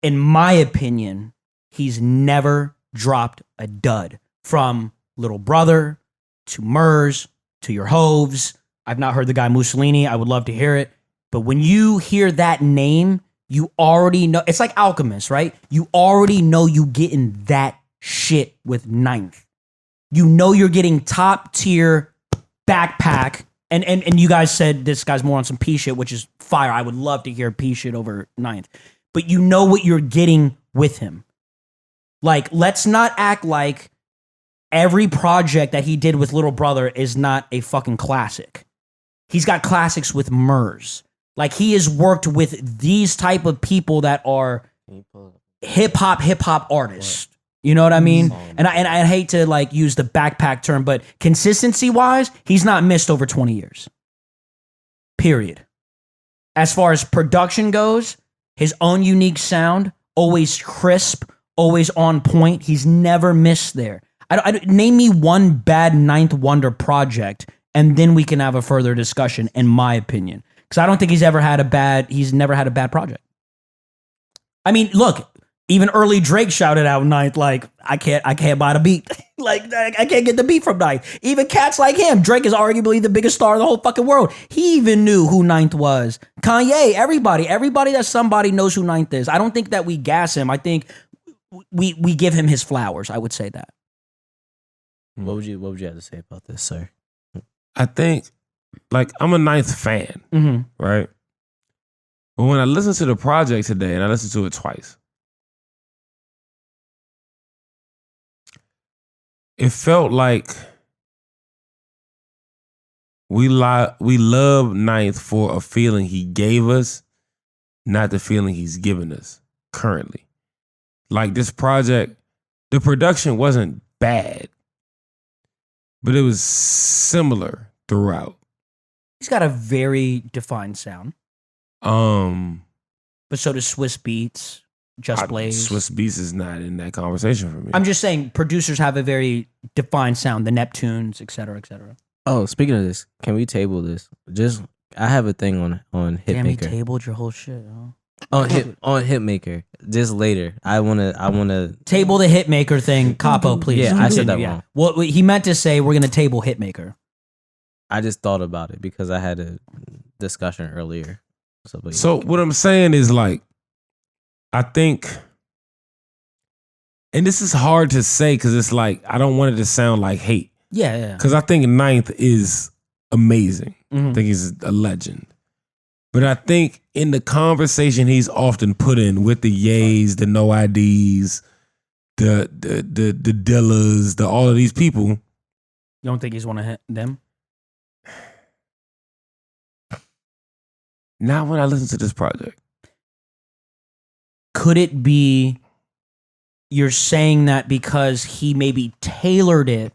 S4: in my opinion, he's never dropped a dud. From Little Brother to Murs to Your Hoves. I've not heard the guy Mussolini. I would love to hear it. But when you hear that name, you already know. It's like Alchemist, right? You already know you getting that shit with Ninth. You know you're getting top tier backpack. And you guys said this guy's more on some P shit, which is fire. I would love to hear P shit over Ninth. But you know what you're getting with him. Like, let's not act like every project that he did with Little Brother is not a fucking classic. He's got classics with Murs. Like, he has worked with these type of people that are hip hop artists. You know what I mean? And I hate to like use the backpack term, but consistency wise, he's not missed over 20 years. Period. As far as production goes, his own unique sound, always crisp, always on point. He's never missed there. Name me one bad Ninth Wonder project, and then we can have a further discussion, in my opinion. Because I don't think he's never had a bad project. I mean, look, even early Drake shouted out Ninth, like, I can't buy the beat. Like, I can't get the beat from Ninth. Even cats like him. Drake is arguably the biggest star in the whole fucking world. He even knew who Ninth was. Kanye, everybody that somebody knows who Ninth is. I don't think that we gas him. I think we give him his flowers. I would say that.
S3: What would you have to say about this, sir?
S2: I think, like, I'm a Ninth fan, right? But when I listened to the project today, and I listened to it twice, it felt like we love Ninth for a feeling he gave us, not the feeling he's given us currently. Like, this project, the production wasn't bad, but it was similar throughout.
S4: He's got a very defined sound. But so does Swiss Beats, Just Blaze.
S2: Swiss Beats is not in that conversation for me.
S4: I'm just saying producers have a very defined sound, the Neptunes, et cetera, et cetera.
S3: Oh, speaking of this, can we table this? I have a thing on Hitmaker.
S4: Damn, you tabled your whole shit, huh?
S3: On Hitmaker. Just later. I wanna
S4: Table the Hitmaker thing, Capo, please.
S3: Yeah, I said that wrong.
S4: Well, he meant to say we're gonna table Hitmaker.
S3: I just thought about it because I had a discussion earlier.
S2: So what I'm saying is, like, I think, and this is hard to say because it's like, I don't want it to sound like hate.
S4: Yeah.
S2: Because I think Ninth is amazing. I think he's a legend. But I think in the conversation he's often put in with the Yays, the No IDs, the Dillas, all of these people.
S4: You don't think he's one of them?
S2: Not when I listen to this project.
S4: Could it be you're saying that because he maybe tailored it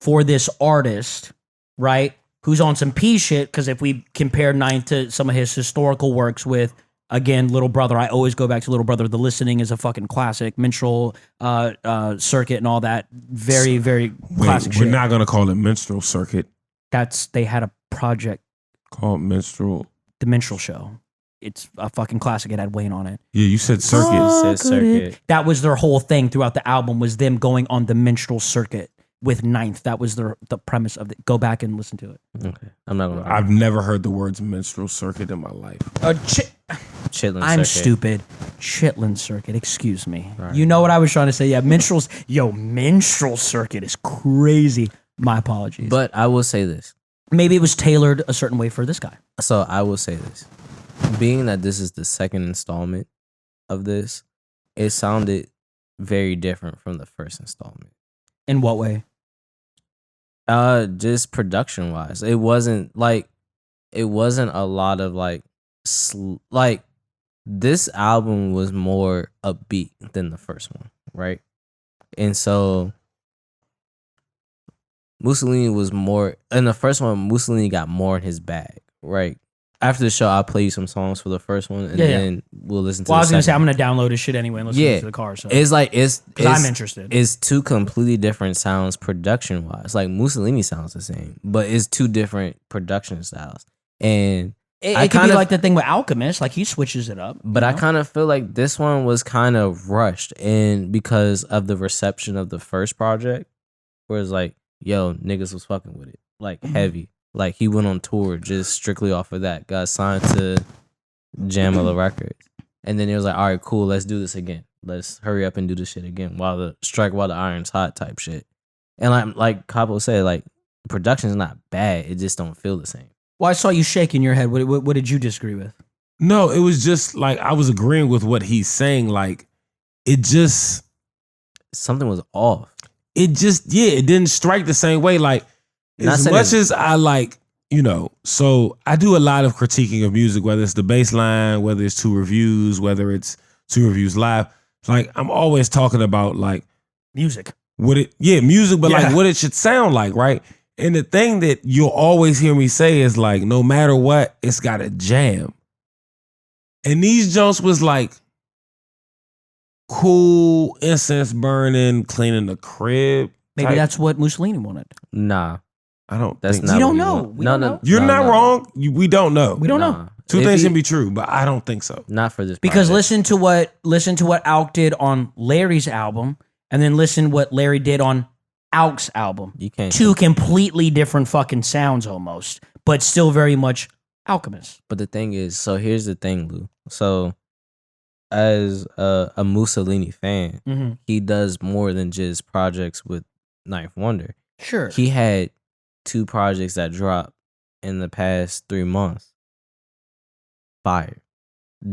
S4: for this artist, right? Who's on some P shit? Because if we compare Ninth to some of his historical works with, again, Little Brother, I always go back to Little Brother. The Listening is a fucking classic. Minstrel Circuit and all that. Very, very classic shit.
S2: We're not going to call it Minstrel Circuit.
S4: They had a project
S2: called Minstrel.
S4: The Minstrel Show. it's a fucking classic. It had Wayne on it.
S2: Yeah, you said circuit.
S3: Said circuit.
S4: That was their whole thing throughout the album, was them going on the minstrel circuit with Ninth. That was the premise of it. Go back and listen to it.
S3: Okay, I'm not gonna.
S2: I've never heard the words minstrel circuit in my life.
S3: Chitlin
S4: I'm
S3: circuit.
S4: stupid. Chitlin circuit. Excuse me. Right. You know what I was trying to say? Yeah, minstrels. Yo, minstrel circuit is crazy. My apologies.
S3: But I will say this.
S4: Maybe it was tailored a certain way for this guy.
S3: So I will say this. Being that this is the second installment of this, it sounded very different from the first installment.
S4: In what way?
S3: Just production wise, it wasn't a lot of like this album was more upbeat than the first one, right? And so Mussolini was more in the first one. Mussolini got more in his bag, right? After the show, I'll play you some songs for the first one, and then we'll listen to.
S4: Well,
S3: the
S4: I was gonna say
S3: second.
S4: I'm gonna download his shit anyway and listen to the car. So
S3: It's
S4: I'm interested.
S3: It's two completely different sounds production wise. Like Mussolini sounds the same, but it's two different production styles. And
S4: it could be like the thing with Alchemist, like he switches it up.
S3: But I kind of feel like this one was kind of rushed, and because of the reception of the first project, where it's like, yo, niggas was fucking with it, like heavy. Like he went on tour just strictly off of that. Got signed to Jamila Records, and then it was like, all right, cool, let's do this again. Let's hurry up and do this shit again while the iron's hot type shit. And like Capo said, like production's not bad. It just don't feel the same.
S4: Well, I saw you shaking your head. What did you disagree with?
S2: No, it was just like I was agreeing with what he's saying. Like it just
S3: something was off.
S2: It just it didn't strike the same way. Like as much as I like, so I do a lot of critiquing of music, whether it's the BASSLINE, whether it's 2 reviews, whether it's 2 reviews live. Like I'm always talking about like
S4: music.
S2: Music, but like what it should sound like, right? And the thing that you'll always hear me say is like, no matter what, it's got a jam. And these joints was like cool, incense burning, cleaning the crib.
S4: Maybe that's what Mussolini wanted.
S3: Nah.
S2: I don't
S3: That's
S2: think
S3: not.
S4: We
S3: what
S4: don't
S3: he
S4: know.
S3: want.
S4: We don't know.
S2: You're not wrong. We don't know.
S4: We don't know.
S2: Two things can be true, but I don't think so.
S3: Not for this.
S4: Because
S3: project.
S4: listen to what Alk did on Larry's album, and then listen what Larry did on Alk's album.
S3: You can't.
S4: 2 completely different fucking sounds almost, but still very much Alchemist.
S3: But the thing is, so here's the thing, Lou. So as a Mussolini fan, he does more than just projects with Ninth Wonder.
S4: Sure.
S3: He had 2 projects that dropped in the past 3 months. Fire.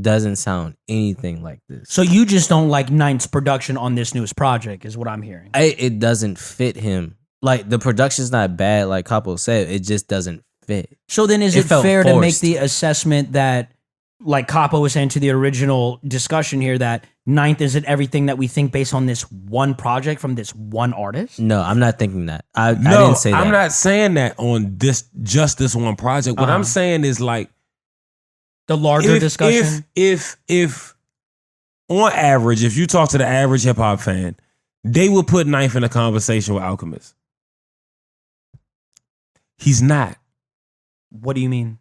S3: Doesn't sound anything like this.
S4: So you just don't like Ninth's production on this newest project, is what I'm hearing.
S3: It doesn't fit him. Like the production's not bad, like Capo said. It just doesn't fit.
S4: So then is it
S3: felt
S4: fair to make
S3: forced.
S4: the assessment that, like Capo was saying to the original discussion here, that Ninth isn't everything that we think based on this one project from this one artist?
S3: No, I'm not thinking that. I didn't say that.
S2: I'm not saying that on just this one project. What I'm saying is like
S4: the larger discussion.
S2: If on average, if you talk to the average hip hop fan, they would put Ninth in a conversation with Alchemist. He's not.
S4: What do you mean?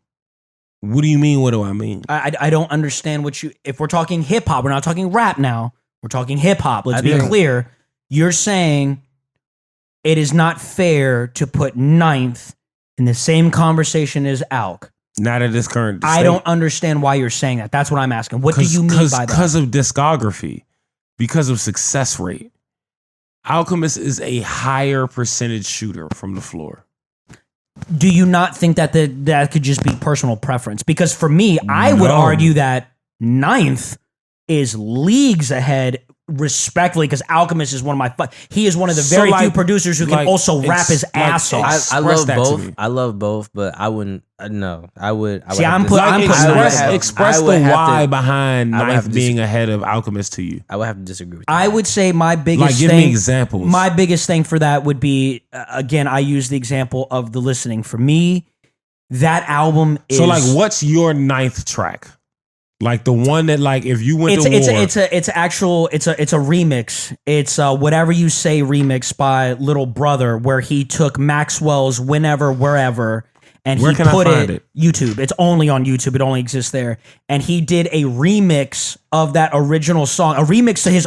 S2: What do you mean? What do I mean?
S4: I don't understand what you. If we're talking hip hop, we're not talking rap now. We're talking hip hop. Let's be clear. You're saying it is not fair to put Ninth in the same conversation as Alk.
S2: Not at this current state.
S4: I don't understand why you're saying that. That's what I'm asking. What do you mean by that?
S2: Because of discography, because of success rate. Alchemist is a higher percentage shooter from the floor.
S4: Do you not think that that could just be personal preference? Because for me, I would argue that Ninth is leagues ahead, respectfully, because Alchemist is one of he is one of the very few producers who can also rap his ass off.
S3: I love both. I love both, but I wouldn't. No, I would.
S4: See,
S2: express the why behind Ninth being ahead of Alchemist to you.
S3: I would have to disagree with that.
S4: I would say my biggest
S2: give me examples.
S4: My biggest thing for that would be, again, I use the example of The Listening. For me, that album is...
S2: So, like, what's your Ninth track? Like the one that, like, if you went to war...
S4: It's a remix. It's Whatever You Say remix by Little Brother, where he took Maxwell's Whenever, Wherever, and
S2: Where
S4: he
S2: can I
S4: put
S2: find
S4: it,
S2: it?
S4: YouTube. It's only on YouTube. It only exists there. And he did a remix of that original song, a remix to his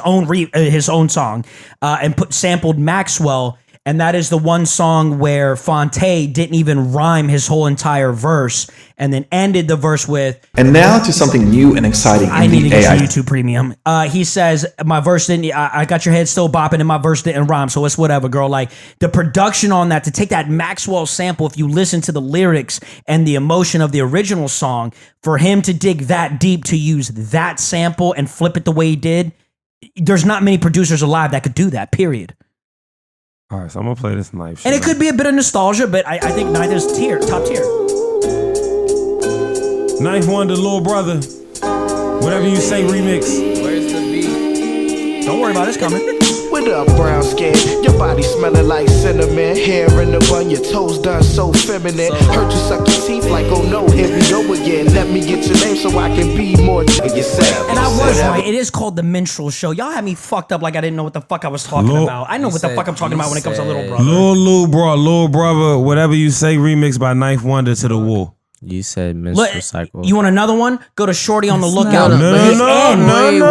S4: own song, and sampled Maxwell. And that is the one song where Fonte didn't even rhyme his whole entire verse, and then ended the verse with,
S7: And now to something new and exciting
S4: I
S7: in
S4: need to
S7: the
S4: get
S7: AI.
S4: some YouTube Premium. He says, my verse didn't, I got your head still bopping and my verse didn't rhyme, so it's whatever, girl. Like, the production on that, to take that Maxwell sample, if you listen to the lyrics and the emotion of the original song, for him to dig that deep to use that sample and flip it the way he did, there's not many producers alive that could do that, period.
S2: All right, so I'm gonna play this knife.
S4: And it could be a bit of nostalgia, but I think Ninth is top tier.
S2: Ninth Wonder, Little Brother. Whatever you say, remix.
S3: Where's the beat?
S4: Don't worry about it, it's coming.
S8: What up, brown skin? Your body smelling like cinnamon. Hair in the bun, your toes done so feminine. Heard you suck your teeth like, oh no, here we go again. Let me get your name so I can be more yourself.
S4: And I was right. It is called The Minstrel Show. Y'all had me fucked up like I didn't know what the fuck I was talking about. I know what the fuck I'm talking about when it comes to Little Brother.
S2: Little Brother, whatever you say, remix by Ninth Wonder to the Wall.
S3: You said menstrual cycle.
S4: You want another one? Go to Shorty on the Lookout.
S3: No,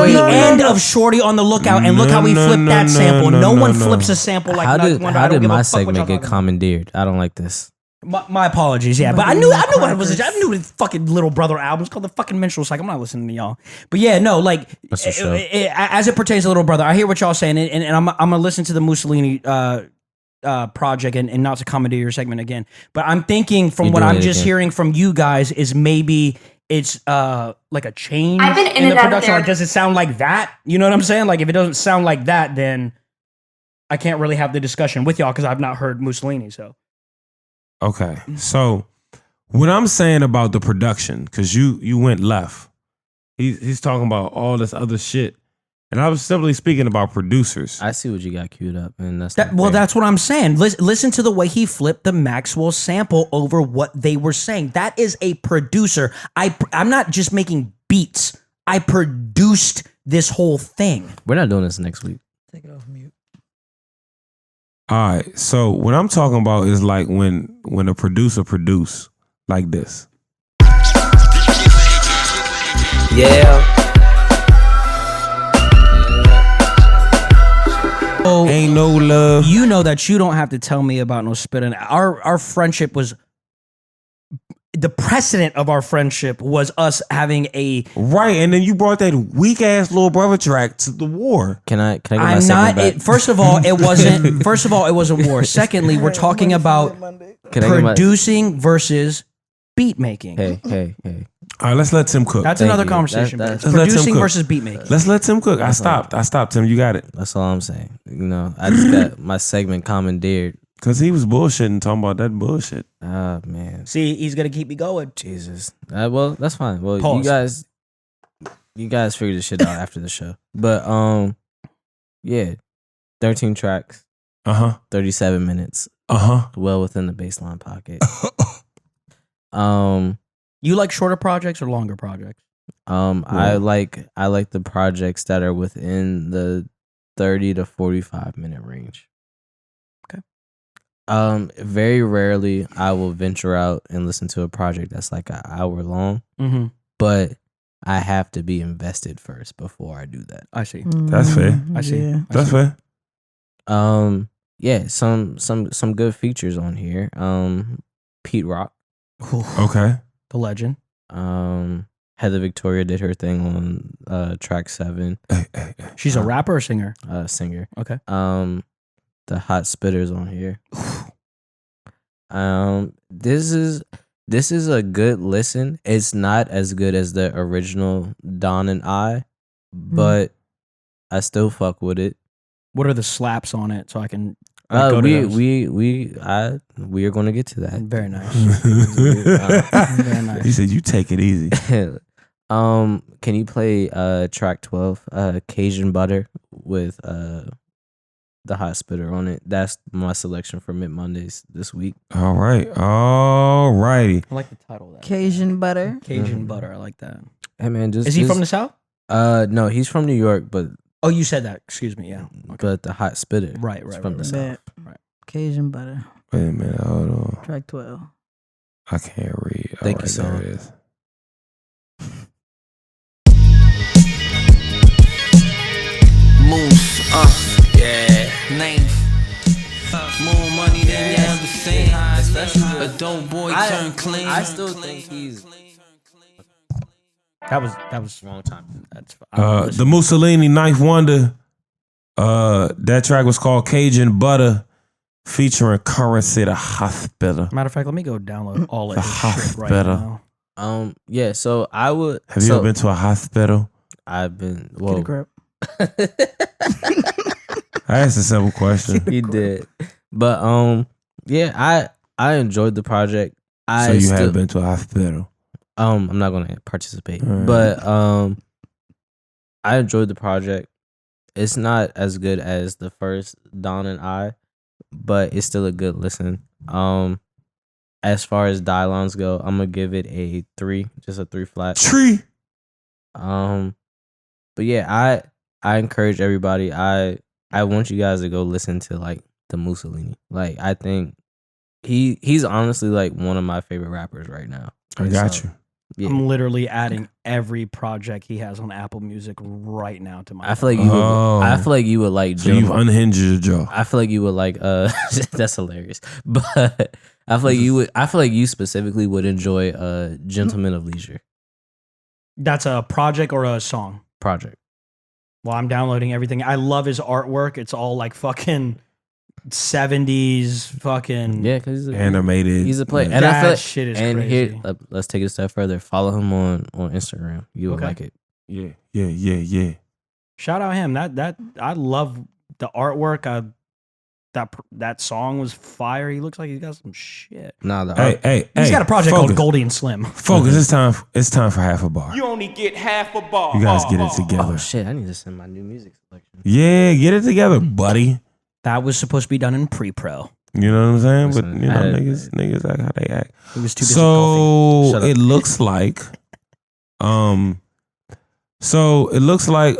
S4: The end of Shorty on the Lookout, and look how we flipped that sample. No one flips a sample like Ninth Wonder.
S3: How
S4: I don't
S3: did
S4: give a
S3: my
S4: fuck what y'all
S3: segment get
S4: talking
S3: commandeered? I don't like this.
S4: about. My apologies, yeah, but I knew what it was. I knew the fucking Little Brother album. It's called the fucking Minstrel Cycle. I'm not listening to y'all, but yeah, no, like as it pertains to Little Brother, I hear what y'all saying, and I'm gonna listen to the Mussolini project and not to commandeer your segment again, but I'm thinking from what I'm just hearing from you guys is maybe it's like a change in the production. Like, does it sound like that? You know what I'm saying? Like, if it doesn't sound like that, then I can't really have the discussion with y'all because I've not heard Mussolini. So
S2: Okay, so what I'm saying about the production, because you went left. He's talking about all this other shit. And I was simply speaking about producers.
S3: I see what you got queued up, and that's
S4: that's what I'm saying. Listen to the way he flipped the Maxwell sample over what they were saying. That is a producer. I'm not just making beats. I produced this whole thing.
S3: We're not doing this next week.
S5: Take it off mute.
S2: All right, so what I'm talking about is like when a producer produce like this.
S3: Yeah.
S2: Ain't no love.
S4: You know that you don't have to tell me about no spitting. Our friendship was, the precedent of our friendship was us having a
S2: Right, and then you brought that weak ass Little Brother track to the war.
S3: Can I get my
S4: I'm
S3: segment
S4: not.
S3: back?
S4: First of all, it wasn't. First of all, it wasn't war. Secondly, we're talking about
S3: Can I get my
S4: producing versus beat making.
S3: Hey.
S2: All right, let's let Tim cook.
S4: That's
S3: Thank
S4: another
S3: you.
S4: conversation.
S3: That's-
S2: Let's let Tim
S4: Producing
S2: cook.
S4: versus beat making.
S2: Let's let Tim cook. I stopped, Tim. You got it.
S3: That's all I'm saying. You know, I just got my segment commandeered.
S2: Because he was bullshitting, talking about that bullshit.
S3: Ah, man.
S4: See, he's gonna keep me going.
S3: Jesus. Well, that's fine. Well,
S4: Pause.
S3: you guys figure this shit out after the show. But yeah, 13 tracks, 37 minutes, well within the baseline pocket.
S4: You like shorter projects or longer projects?
S3: I like the projects that are within the 30 to 45 minute range.
S4: Okay.
S3: Very rarely I will venture out and listen to a project that's like an hour long.
S4: Mm-hmm.
S3: But I have to be invested first before I do that.
S4: I see.
S2: That's fair.
S4: I see.
S5: Yeah.
S2: That's fair.
S3: Yeah, some good features on here. Pete Rock.
S2: Okay.
S4: The legend.
S3: Heather Victoria did her thing on track 7.
S4: She's a rapper or singer?
S3: Singer.
S4: Okay.
S3: The Hot Spitters on here. This is a good listen. It's not as good as the original Don and I, but I still fuck with it.
S4: What are the slaps on it so I can go to those?
S3: We are going to get to that.
S4: Very nice.
S2: Very nice. He said, "You take it easy."
S3: Can you play track 12, Cajun Butter with the Hot Spitter on it? That's my selection for Mid Mondays this week.
S2: All right. All righty.
S4: I like the title of that.
S5: Cajun Butter.
S4: Cajun Butter. I like that.
S3: Hey man,
S4: Is he from the South?
S3: No, he's from New York, but
S4: Oh, you said that. Excuse me. Yeah. Okay.
S3: but the Hot Spitter,
S4: Right,
S3: is
S4: right,
S3: from
S4: right,
S3: the
S4: right.
S3: South.
S5: Cajun Butter.
S2: Wait a minute. Hold on.
S5: Track 12.
S2: I can't read.
S3: Thank you,
S2: there
S3: son.
S2: it is.
S9: Moose, yeah, name. More money than you ever seen. A dope boy turn clean.
S3: I still think he's
S4: That was
S3: wrong time.
S4: that's
S2: The Mussolini Ninth Wonder. That track was called Cajun Butter, featuring Currency the Hospital.
S4: matter of fact. Let me go download all of
S2: The
S4: his shit right
S2: hospital.
S4: now.
S3: Yeah, so I would
S2: Have you ever been to a hospital?
S3: I've been
S5: Get a
S3: well
S5: grip.
S2: I asked a simple question.
S3: he did. But yeah, I enjoyed the project.
S2: So you have been to a hospital?
S3: I'm not gonna participate.
S2: All right.
S3: But I enjoyed the project. It's not as good as the first Dawn and I, but it's still a good listen. As far as Dylons go, I'm gonna give it a 3, just a 3 flat.
S2: Tree.
S3: But yeah, I encourage everybody. I want you guys to go listen to like the Mussolini. Like I think he's honestly like one of my favorite rappers right now.
S2: I got you.
S3: Yeah.
S4: I'm literally adding every project he has on Apple Music right now to my.
S3: I feel like you would. I feel like you would like.
S2: So you've unhinged your jaw.
S3: I feel like you would like. That's hilarious. But I feel like you would. I feel like you specifically would enjoy "Gentleman of Leisure"
S4: That's a project or a song.
S3: project.
S4: Well, I'm downloading everything. I love his artwork. It's all like fucking 70s fucking.
S3: Yeah, because
S2: Animated.
S3: he's a player,
S2: Yeah.
S3: and I
S4: That
S3: feel like,
S4: shit is
S3: and
S4: crazy.
S3: here, let's take it a step further. Follow him on Instagram. You would
S4: Okay.
S3: like it.
S2: Yeah.
S4: Shout out him. That I love the artwork. That song was fire. He looks like he's got some shit.
S3: Nah, the
S2: Hey,
S4: He's got a project
S2: focus.
S4: called Goldie and Slim.
S2: Focus. It's time for half a bar.
S9: You only get half a bar.
S2: You guys get it together.
S3: Oh shit! I need to send my new music selection.
S2: Yeah, get it together, buddy.
S4: That was supposed to be done in pre-pro.
S2: You know what I'm saying?
S3: Listen,
S2: But you know,
S3: I had-
S2: niggas act how they act.
S4: It was too busy golfing.
S2: So
S3: Shut up.
S2: it looks like,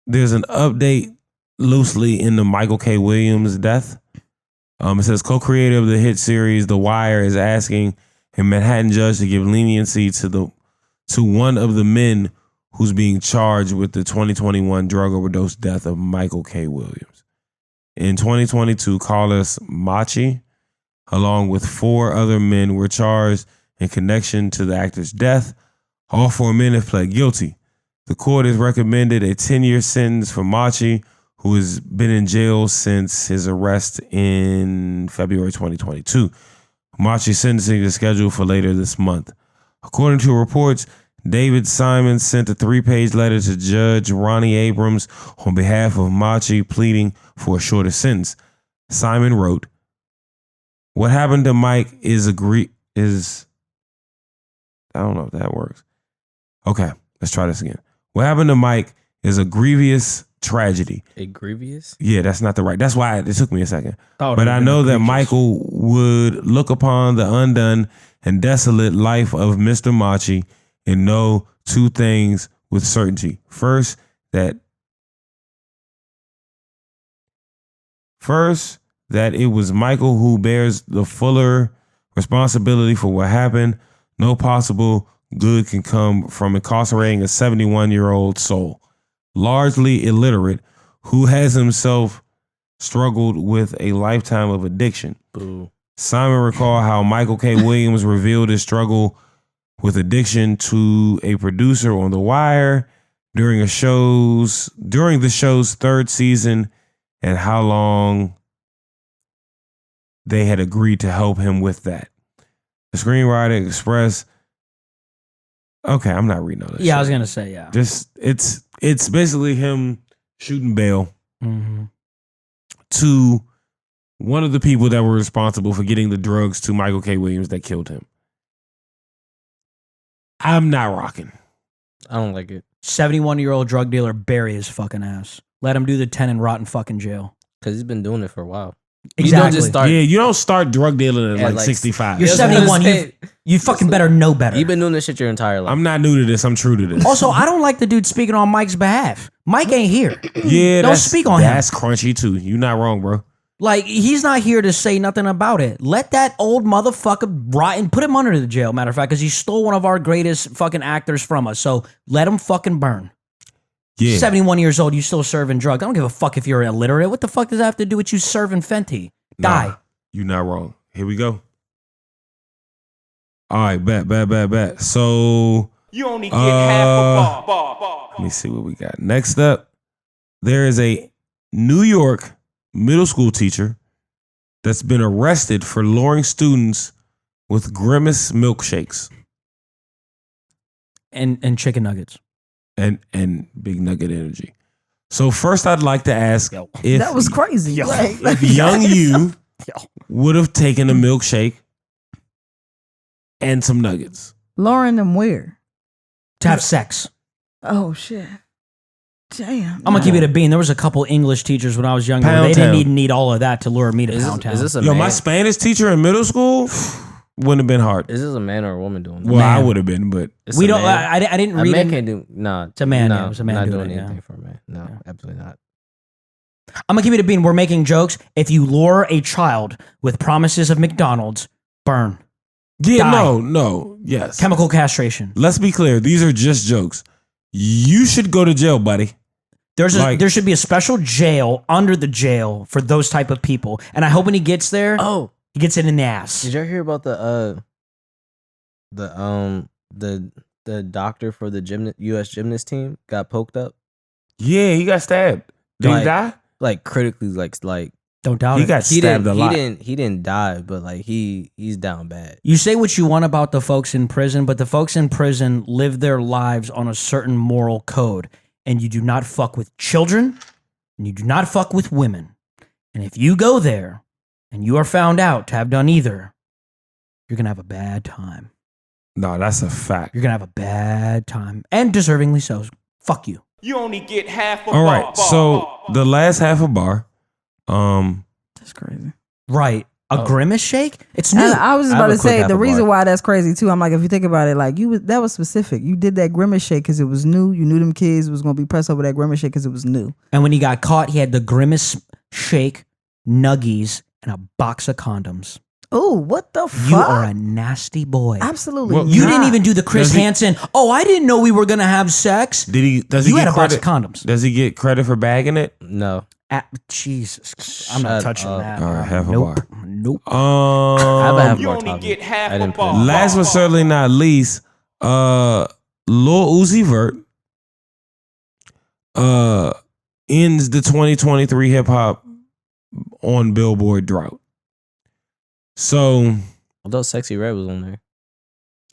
S2: there's an update loosely in the Michael K. Williams death. It says co-creator of the hit series The Wire is asking a Manhattan judge to give leniency to one of the men who's being charged with the 2021 drug overdose death of Michael K. Williams. In 2022, Carlos Machi, along with 4 other men, were charged in connection to the actor's death. All 4 men have pled guilty. The court has recommended a 10-year sentence for Machi, who has been in jail since his arrest in February 2022. Machi's sentencing is scheduled for later this month. According to reports, David Simon sent a 3-page letter to Judge Ronnie Abrams on behalf of Machi, pleading for a shorter sentence. Simon wrote, "What happened to Mike is I don't know if that works. Okay, let's try this again. What happened to Mike is a grievous tragedy."
S3: A grievous?
S2: Yeah, that's not the right. That's why it took me a second.
S4: Oh,
S2: But
S4: no,
S2: I
S4: no,
S2: know that
S4: egregious.
S2: Michael would look upon the undone and desolate life of Mr. Machi and know 2 things with certainty. First, that it was Michael who bears the fuller responsibility for what happened. No possible good can come from incarcerating a 71-year-old soul, largely illiterate, who has himself struggled with a lifetime of addiction.
S3: Boo.
S2: Simon recalled how Michael K. Williams revealed his struggle with addiction to a producer on The Wire during the show's 3rd season, and how long they had agreed to help him with that. The screenwriter expressed, okay, I'm not reading all this.
S4: Yeah, I
S2: shit.
S4: was gonna say yeah.
S2: Just it's basically him shooting bail
S4: Mm-hmm.
S2: to one of the people that were responsible for getting the drugs to Michael K. Williams that killed him. I'm not rocking.
S3: I don't like it
S4: 71-year-old drug dealer, bury his fucking ass. Let him do the 10 and rot in fucking jail.
S3: because he's been doing it for a while.
S4: Exactly.
S3: You don't just start.
S2: Yeah, you don't start drug dealing at
S3: At
S2: like 65.
S4: You're
S3: Yeah, I was gonna
S4: 71.
S3: say,
S4: You fucking better know better.
S3: You've been doing this shit your entire life.
S2: I'm not new to this. I'm true to this.
S4: Also, I don't like the dude speaking on Mike's behalf. Mike ain't here.
S2: Yeah,
S4: Don't speak on him.
S2: That's crunchy too. You're not wrong, bro.
S4: Like, he's not here to say nothing about it. Let that old motherfucker rot and put him under the jail, matter of fact, because he stole one of our greatest fucking actors from us. So let him fucking burn.
S2: Yeah.
S4: 71 years old, you still serving drugs. I don't give a fuck if you're illiterate. What the fuck does that have to do with you serving Fenty? Die.
S2: Nah, you're not wrong. Here we go. All right, bet. So
S10: You only get half a bar.
S2: let me see what we got. Next up, there is a New York middle school teacher that's been arrested for luring students with Grimace milkshakes
S4: And chicken nuggets.
S2: and Big Nugget Energy. So first, I'd like to ask if
S5: That was crazy. Like,
S2: if young you would have taken a milkshake and some nuggets.
S5: Lauren them where?
S4: To have sex.
S5: Oh shit. Damn.
S4: I'm gonna keep it a bean. There was a couple English teachers when I was younger.
S2: Pound
S4: They
S2: Town.
S4: didn't need all of that to lure me to Pound Town.
S3: Is this a
S2: Yo,
S3: man?
S2: my Spanish teacher in middle school wouldn't have been hard.
S3: Is this a man or a woman doing?
S2: Well,
S4: Man.
S2: I would have been, but
S3: It's
S4: We
S3: a
S4: don't.
S3: man.
S4: I didn't
S3: A
S4: read
S3: man
S4: it.
S3: can't do. No,
S4: It's a man,
S3: No,
S4: yeah, it was a man
S3: not
S4: doing
S3: doing
S4: it, yeah.
S3: anything for a man. No, absolutely not.
S4: I'm gonna keep it a bean. We're making jokes. If you lure a child with promises of McDonald's, burn.
S2: yeah,
S4: Die.
S2: no, yes.
S4: Chemical castration.
S2: Let's be clear. These are just jokes. You should go to jail, buddy.
S4: There should be a special jail under the jail for those type of people. And I hope when he gets there,
S3: Oh,
S4: he gets it in the ass.
S3: did you ever hear about the doctor for the U.S. gymnast team got poked up?
S2: Yeah, he got stabbed. Did he
S3: Like-
S2: die?
S3: Like critically, like
S4: Don't doubt
S2: He
S4: it.
S2: got stabbed a lot.
S3: He didn't die, but like he's down bad.
S4: You say what you want about the folks in prison, but the folks in prison live their lives on a certain moral code. And you do not fuck with children, and you do not fuck with women. And if you go there and you are found out to have done either, you're going to have a bad time.
S2: No, that's a fact.
S4: You're going to have a bad time. And deservingly so. Fuck you.
S10: You only get half a
S2: All
S10: bar.
S2: right, so the last half a bar,
S5: That's crazy.
S4: Right. A grimace shake? It's new.
S5: And I was just
S3: I have
S5: about
S3: a
S5: to
S3: quick
S5: say
S3: half
S5: the
S3: a
S5: reason
S3: bar.
S5: why that's crazy too. I'm like, if you think about it, like that was specific. You did that grimace shake because it was new. You knew them kids was gonna be pressed over that grimace shake because it was new.
S4: And when he got caught, he had the grimace shake, nuggies, and a box of condoms.
S5: Oh, what the fuck?
S4: You are a nasty boy.
S5: Absolutely.
S2: Well,
S4: You
S5: not.
S4: didn't even do the Chris
S2: Does he-
S4: Hansen. Oh, I didn't know we were gonna have sex.
S2: does he
S4: You
S2: get
S4: had a box of
S2: credit?
S4: condoms.
S2: Does he get credit for bagging it?
S3: No,
S4: Jesus, I'm not
S3: Shut
S4: touching
S3: up.
S4: that.
S2: All right, half a
S4: nope.
S2: bar.
S4: Nope.
S3: I have a half
S10: You
S3: bar
S10: only
S3: topic.
S10: get half
S3: I
S10: a
S3: didn't put
S10: bar.
S3: it.
S2: Last but certainly not least, Lil Uzi Vert ends the 2023 hip hop on Billboard drought. So
S3: Although Sexy Red was on there.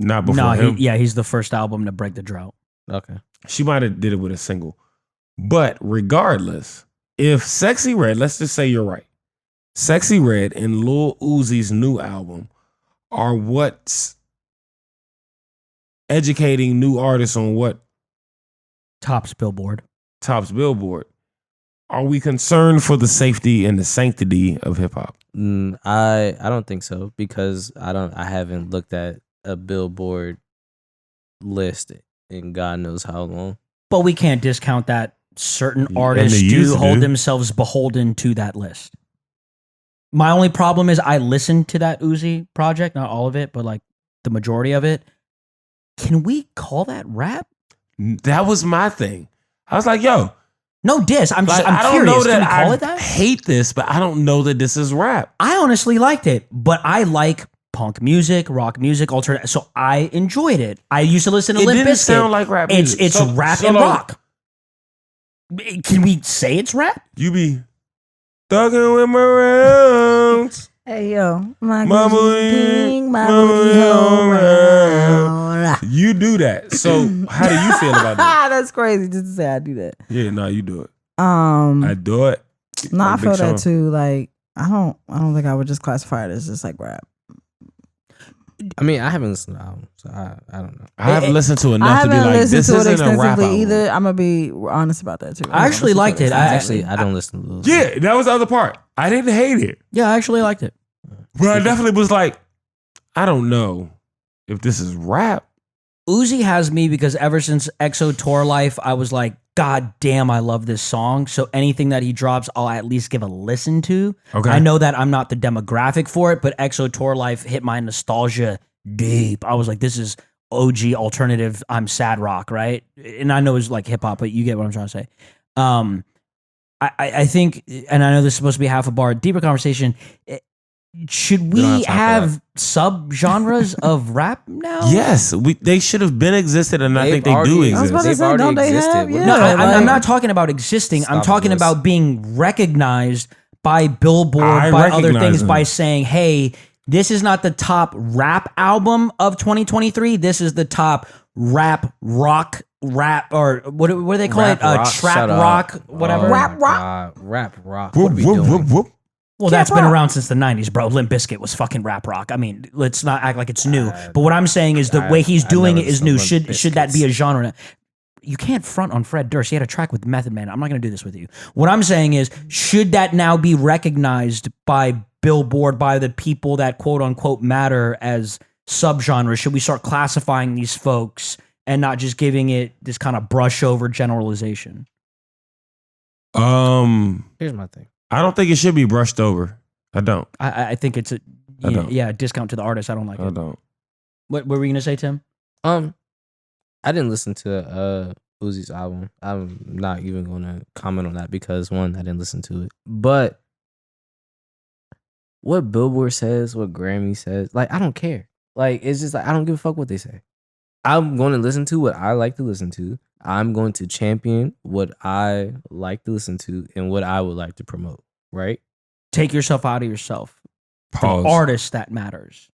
S2: not before
S4: No,
S2: him.
S4: he's the first album to break the drought.
S3: Okay.
S2: She might have did it with a single. But regardless, if Sexy Red, let's just say you're right. Sexy Red and Lil Uzi's new album are what's educating new artists on what
S4: Tops Billboard.
S2: tops Billboard. Are we concerned for the safety and the sanctity of hip hop?
S3: I don't think so because I haven't looked at a Billboard list in God knows how long.
S4: But we can't discount that certain
S2: And
S4: artists
S2: they used
S4: do
S2: to
S4: hold
S2: do.
S4: themselves beholden to that list. My only problem is I listened to that Uzi project, not all of it, but like the majority of it. Can we call that rap?
S2: That was my thing. I was like, yo,
S4: No diss. I'm
S2: like,
S4: I'm
S2: I don't
S4: curious.
S2: know
S4: Can
S2: that
S4: we call
S2: I
S4: it that?
S2: hate this, but I don't know that this is rap.
S4: I honestly liked it, but I like punk music, rock music, alternative. So I enjoyed it. I used to listen to
S2: It
S4: Limp
S2: didn't
S4: Bizkit.
S2: sound like rap
S4: It's
S2: music. So-
S4: rap
S2: so
S4: and
S2: like,
S4: rock. Can we say it's rap?
S2: You be thugging with my rounds.
S5: Hey yo, my
S2: Mama,
S5: booty pink, my
S2: mama,
S5: booty hole round.
S2: You do that. So how do you feel about that?
S5: That's crazy just to say I do that.
S2: Yeah, no, you do it.
S5: Um,
S2: I do it.
S5: no, I
S2: Like
S5: feel
S2: Big
S5: that
S2: Sean.
S5: too. Like I don't think I would just classify it as just like rap.
S3: I mean, I haven't listened to the album, so I don't know.
S2: I haven't listened to
S5: I
S2: enough to be
S5: haven't
S2: like,
S5: listened
S2: this
S5: to it
S2: isn't a rap
S5: extensively
S2: album.
S5: either. I'm gonna be honest about that too.
S4: I actually liked it.
S3: I don't listen to those.
S2: Yeah, that was the other part. I didn't hate it.
S4: Yeah, I actually liked it.
S2: But I definitely was like, I don't know if this is rap.
S4: Uzi has me because ever since EXO Tour Life, I was like, God damn, I love this song. So anything that he drops, I'll at least give a listen to.
S2: Okay.
S4: I know that I'm not the demographic for it, but EXO Tour Life hit my nostalgia deep. I was like, this is OG alternative. I'm sad rock, right? And I know it's like hip hop, but you get what I'm trying to say. I think, and I know this is supposed to be half a bar, deeper conversation. Should we have sub-genres of rap now?
S2: Yes, they should have been existed, and I think they do exist.
S5: I was about to say, don't they have? Yeah.
S4: No, I'm not talking about existing. I'm talking about being recognized by Billboard, by other things, by saying, hey, this is not the top rap album of 2023. This is the top rap, or what do they call it? Trap rock, whatever.
S5: Rap rock.
S3: Rap rock. What are we doing?
S4: Well, that's been around since the 90s, bro. Limp Bizkit was fucking rap rock. I mean, let's not act like it's new. But what I'm saying is the way he's doing it is new. Should that be a genre? You can't front on Fred Durst. He had a track with Method Man. I'm not going to do this with you. What I'm saying is, should that now be recognized by Billboard, by the people that quote unquote matter as subgenres? Should we start classifying these folks and not just giving it this kind of brush over generalization?
S3: Here's my thing.
S2: I don't think it should be brushed over. I don't.
S4: I think it's a discount to the artist. I don't like it.
S2: I don't.
S4: What were we gonna say, Tim?
S3: I didn't listen to Uzi's album. I'm not even gonna comment on that because one, I didn't listen to it. But what Billboard says, what Grammy says, like I don't care. Like it's just like I don't give a fuck what they say. I'm going to listen to what I like to listen to. I'm going to champion what I like to listen to and what I would like to promote, right?
S4: Take yourself out of yourself.
S2: Pause.
S4: The artist that matters.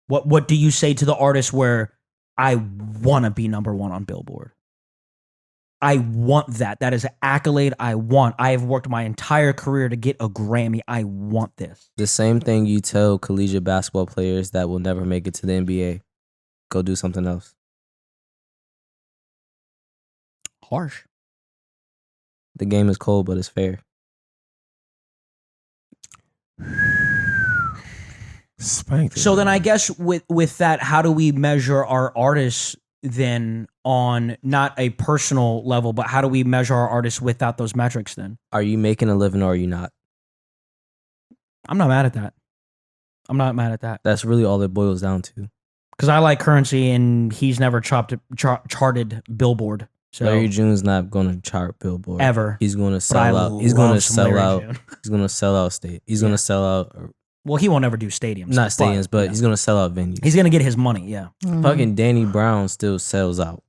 S4: What do you say to the artist where I want to be number one on Billboard? I want that. That is an accolade I want. I have worked my entire career to get a Grammy. I want this.
S3: The same thing you tell collegiate basketball players that will never make it to the NBA. Go do something else.
S4: Harsh.
S3: The game is cold, but it's fair.
S2: Spanked it.
S4: So then I guess with that, how do we measure our artists then on not a personal level, but how do we measure our artists without those metrics then?
S3: Are you making a living or are you not?
S4: I'm not mad at that. I'm not mad at that.
S3: That's really all it boils down to.
S4: Because I like Currency and he's never charted Billboard. So
S3: Larry June's not going to chart Billboard
S4: ever.
S3: He's going to sell out. He's going to sell out. He's going to sell out state. He's going to sell out.
S4: Well, he won't ever do stadiums.
S3: Not stadiums, but he's going to sell out venues.
S4: He's going to get his money, yeah.
S3: Fucking Danny Brown still sells out.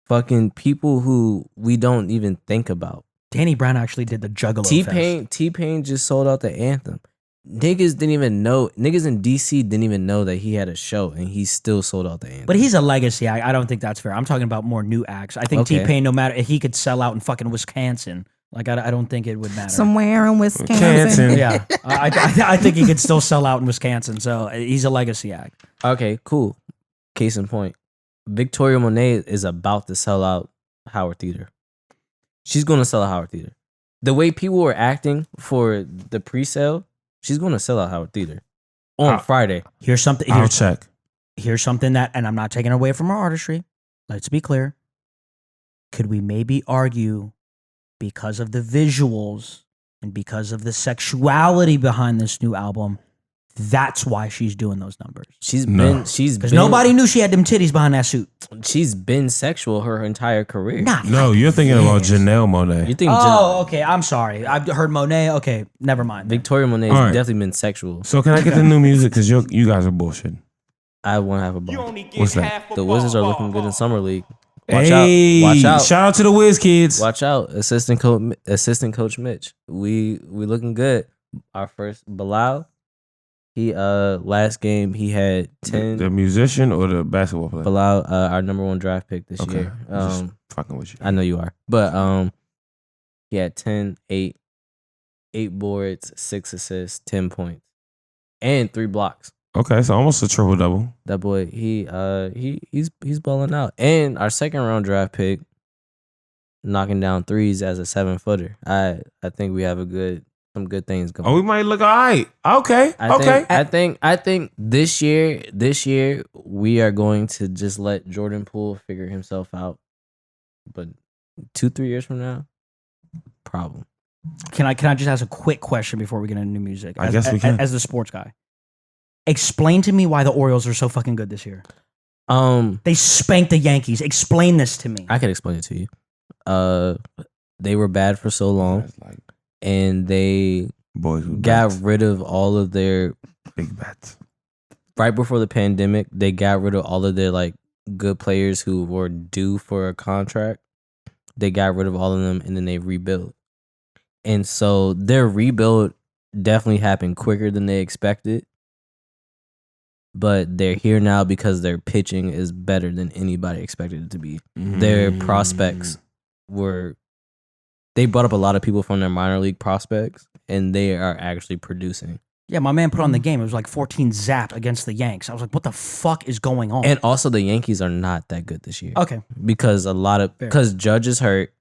S3: Fucking people who we don't even think about.
S4: Danny Brown actually did the Juggalo Fest.
S3: T-Pain just sold out the Anthem. Niggas didn't even know. Niggas in DC didn't even know that he had a show, and he still sold out the Anthem.
S4: But he's a legacy act. I don't think that's fair. I'm talking about more new acts. I think T-Pain, no matter if he could sell out in fucking Wisconsin, like I don't think it would matter.
S5: Somewhere in Wisconsin.
S4: Yeah, I think he could still sell out in Wisconsin. So he's a legacy act.
S3: Okay, cool. Case in point, Victoria Monet is about to sell out Howard Theater. She's going to sell out Howard Theater. The way people were acting for the pre-sale. She's going to sell out Howard Theater on Friday.
S4: Here's something.
S2: I'll check.
S4: Here's something that, and I'm not taking away from her artistry. Let's be clear. Could we maybe argue because of the visuals and because of the sexuality behind this new album, that's why she's doing those numbers?
S3: She's been
S4: because nobody knew she had them titties behind that suit.
S3: She's been sexual her entire career.
S2: No, you're thinking about Janelle Monáe.
S3: You think?
S4: Okay. I'm sorry. I've heard Monet. Okay, never mind.
S3: Victoria Monet's definitely been sexual.
S2: So can I get the new music? Because you guys are bullshitting.
S3: I want to have a ball.
S2: What's that?
S3: The Wizards are looking good in summer league.
S2: Watch out! Shout out to the Wiz kids.
S3: Watch out, assistant coach Mitch. We looking good. Our first Bilal. He last game he had 10.
S2: The musician or the basketball player?
S3: Bilal, our number 1 draft pick this year.
S2: Just fucking with you.
S3: I know you are, but he had 10, 8 boards, 6 assists, 10 points, and 3 blocks.
S2: Okay, so almost a triple double.
S3: That boy, he's balling out. And our second round draft pick, knocking down threes as a 7-footer. I think we have some good things going.
S2: Oh, we might look all right. Okay.
S3: I think this year we are going to just let Jordan Poole figure himself out. But 2-3 years from now, problem.
S4: Can I just ask a quick question before we get into new music?
S2: I guess we can.
S4: As the sports guy, explain to me why the Orioles are so fucking good this year. They spanked the Yankees. Explain this to me.
S3: I can explain it to you. They were bad for so long, and they got rid of all of their
S2: big bats.
S3: Right before the pandemic, they got rid of all of their like good players who were due for a contract. They got rid of all of them, and then they rebuilt. And so their rebuild definitely happened quicker than they expected. But they're here now because their pitching is better than anybody expected it to be. Their prospects they brought up a lot of people from their minor league prospects, and they are actually producing.
S4: Yeah, my man put on the game. It was like 14 zap against the Yanks. I was like, what the fuck is going on?
S3: And also the Yankees are not that good this year.
S4: Okay.
S3: Because Judge is hurt.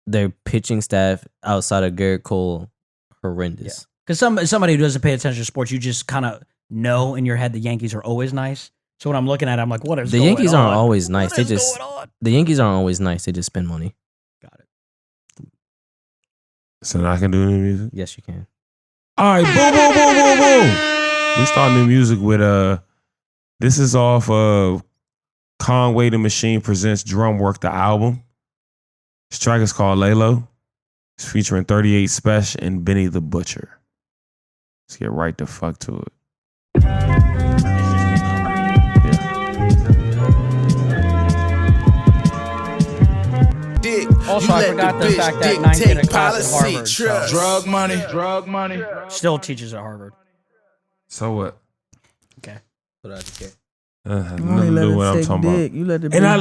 S3: Their pitching staff outside of Garrett Cole, horrendous.
S4: Because somebody who doesn't pay attention to sports, you just kind of know in your head the Yankees are always nice. So when I'm looking at it, I'm like, what is
S3: the
S4: going
S3: Yankees
S4: on?
S3: aren't always nice.
S4: What
S3: They
S4: is
S3: just
S4: going on?
S3: the Yankees aren't always nice. They just spend money.
S4: Got it.
S2: So now I can do new music?
S3: Yes, you can.
S2: All right, boom, boom, boom, boom, boom. We start new music with this is off of Conway the Machine presents Drumwork the album. This track is called Lalo. It's featuring 38 Spesh and Benny the Butcher. Let's get right the fuck to it.
S4: Also, I forgot the fact that 9th grade a class at Harvard. So
S8: Drug money.
S4: still teaches at Harvard.
S2: So what?
S4: Okay.
S3: But I just care.
S2: Nothing to do with what I'm talking about.
S5: You let the
S2: And I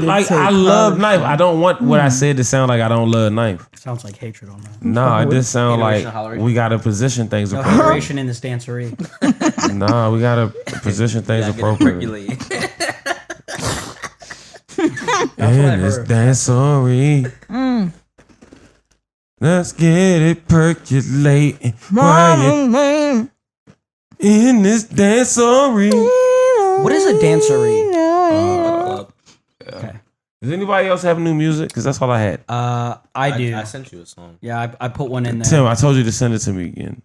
S2: love Knife. I don't want what I said to sound like I don't love Knife.
S4: Sounds like hatred on that.
S2: No, it just sound like we gotta position things
S4: No
S2: appropriately.
S4: hateration in this dancery.
S2: No, we gotta position things appropriately. In this dancery, let's get it percolating. Quiet. In this dancery.
S4: What is a dancery?
S2: Okay. Does anybody else have new music? Because that's all I had.
S4: I do.
S3: I sent you a song.
S4: Yeah, I put one in there.
S2: Tim, I told you to send it to me again.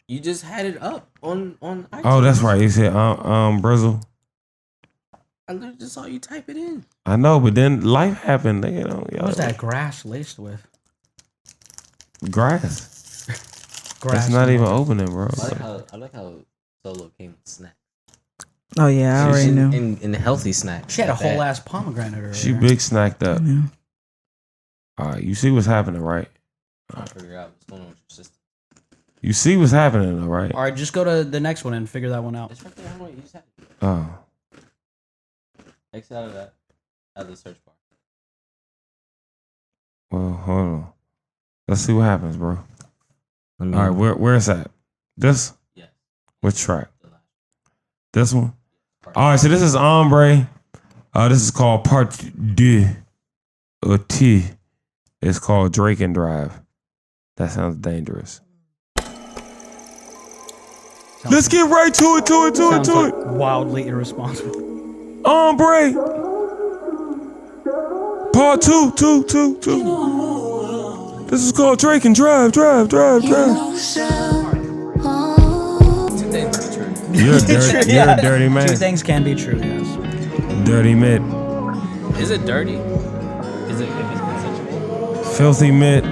S3: You just had it up on iTunes.
S2: Oh, that's right. You said Brizzle.
S3: I literally just saw you type it in.
S2: I know, but then life happened. You know,
S4: What was that grass laced with?
S2: Grass.
S4: Grass.
S2: It's not even opening, bro.
S3: I like how Solo came with snacks.
S5: Oh yeah, I already knew.
S3: In healthy snacks.
S4: She had a whole ass pomegranate earlier.
S2: She big snacked up.
S5: Yeah.
S2: All right, you see what's happening, right?
S3: I'm trying to figure out what's going on with your system.
S2: You see what's happening, though, right?
S4: All right, just go to the next one and figure that one out.
S3: It's right there. Hold on, you just had it.
S2: Oh.
S3: Exit out of that. Out of the search bar.
S2: Well, hold on. Let's see what happens, bro.
S3: All
S2: All right, where's that? This?
S3: Yeah.
S2: Which track? This one? All right, so this is Ambre. This is called Part 2 or T. It's called Drake and Drive. That sounds dangerous. Let's get right to it,
S4: Sounds like wildly irresponsible.
S2: Ambre. Part 2. This is called Drake and Drive. You're a dirty man.
S4: Two things can be true, yes.
S2: Dirty mid.
S3: Is it dirty? Is it if it's consensual?
S2: Filthy mid.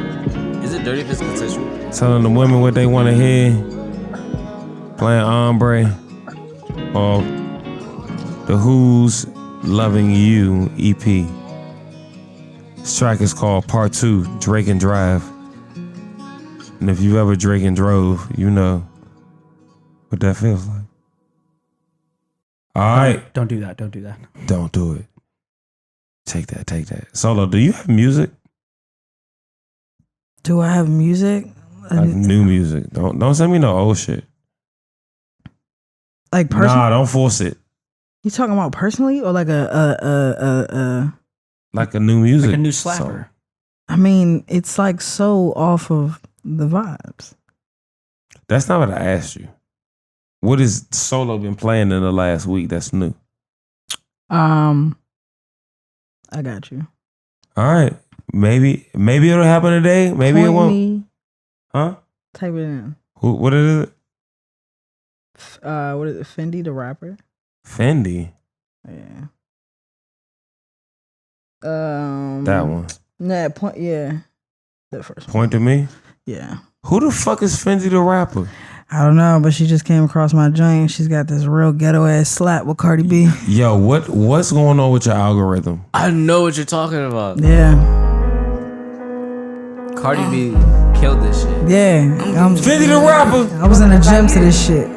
S3: Is it dirty if it's consensual?
S2: Telling the women what they want to hear. Playing Ambre. Or the Who's Loving You EP. This track is called Part 2, Drake and Drive. And if you ever Drake and drove, you know what that feels like. All right.
S4: Don't do that. Don't do that.
S2: Don't do it. Take that. Solo, do you have music?
S5: Do I have music?
S2: Like new music. Don't send me no old shit.
S5: Like personal?
S2: Nah, don't force it.
S5: You talking about personally or like a
S2: Like a new music.
S4: Like a new slapper.
S2: song.
S5: I mean, it's like so off of the vibes.
S2: That's not what I asked you. What has Solo been playing in the last week that's new?
S5: I got you.
S2: All right. Maybe it'll happen today. Maybe it won't.
S5: Me.
S2: Huh?
S5: Type it in.
S2: What is it?
S5: What is it? Fendi the rapper.
S2: Fendi.
S5: Yeah.
S2: That one.
S5: Nah, yeah. The first one.
S2: Point to me.
S5: Yeah.
S2: Who the fuck is Fendi the rapper?
S5: I don't know, but she just came across my joint. She's got this real ghetto ass slap with Cardi B.
S2: Yo, what's going on with your algorithm?
S3: I know what you're talking about.
S5: Yeah.
S3: Cardi B killed this shit.
S5: Yeah.
S2: Fendi the rapper.
S5: I was in the gym to this shit.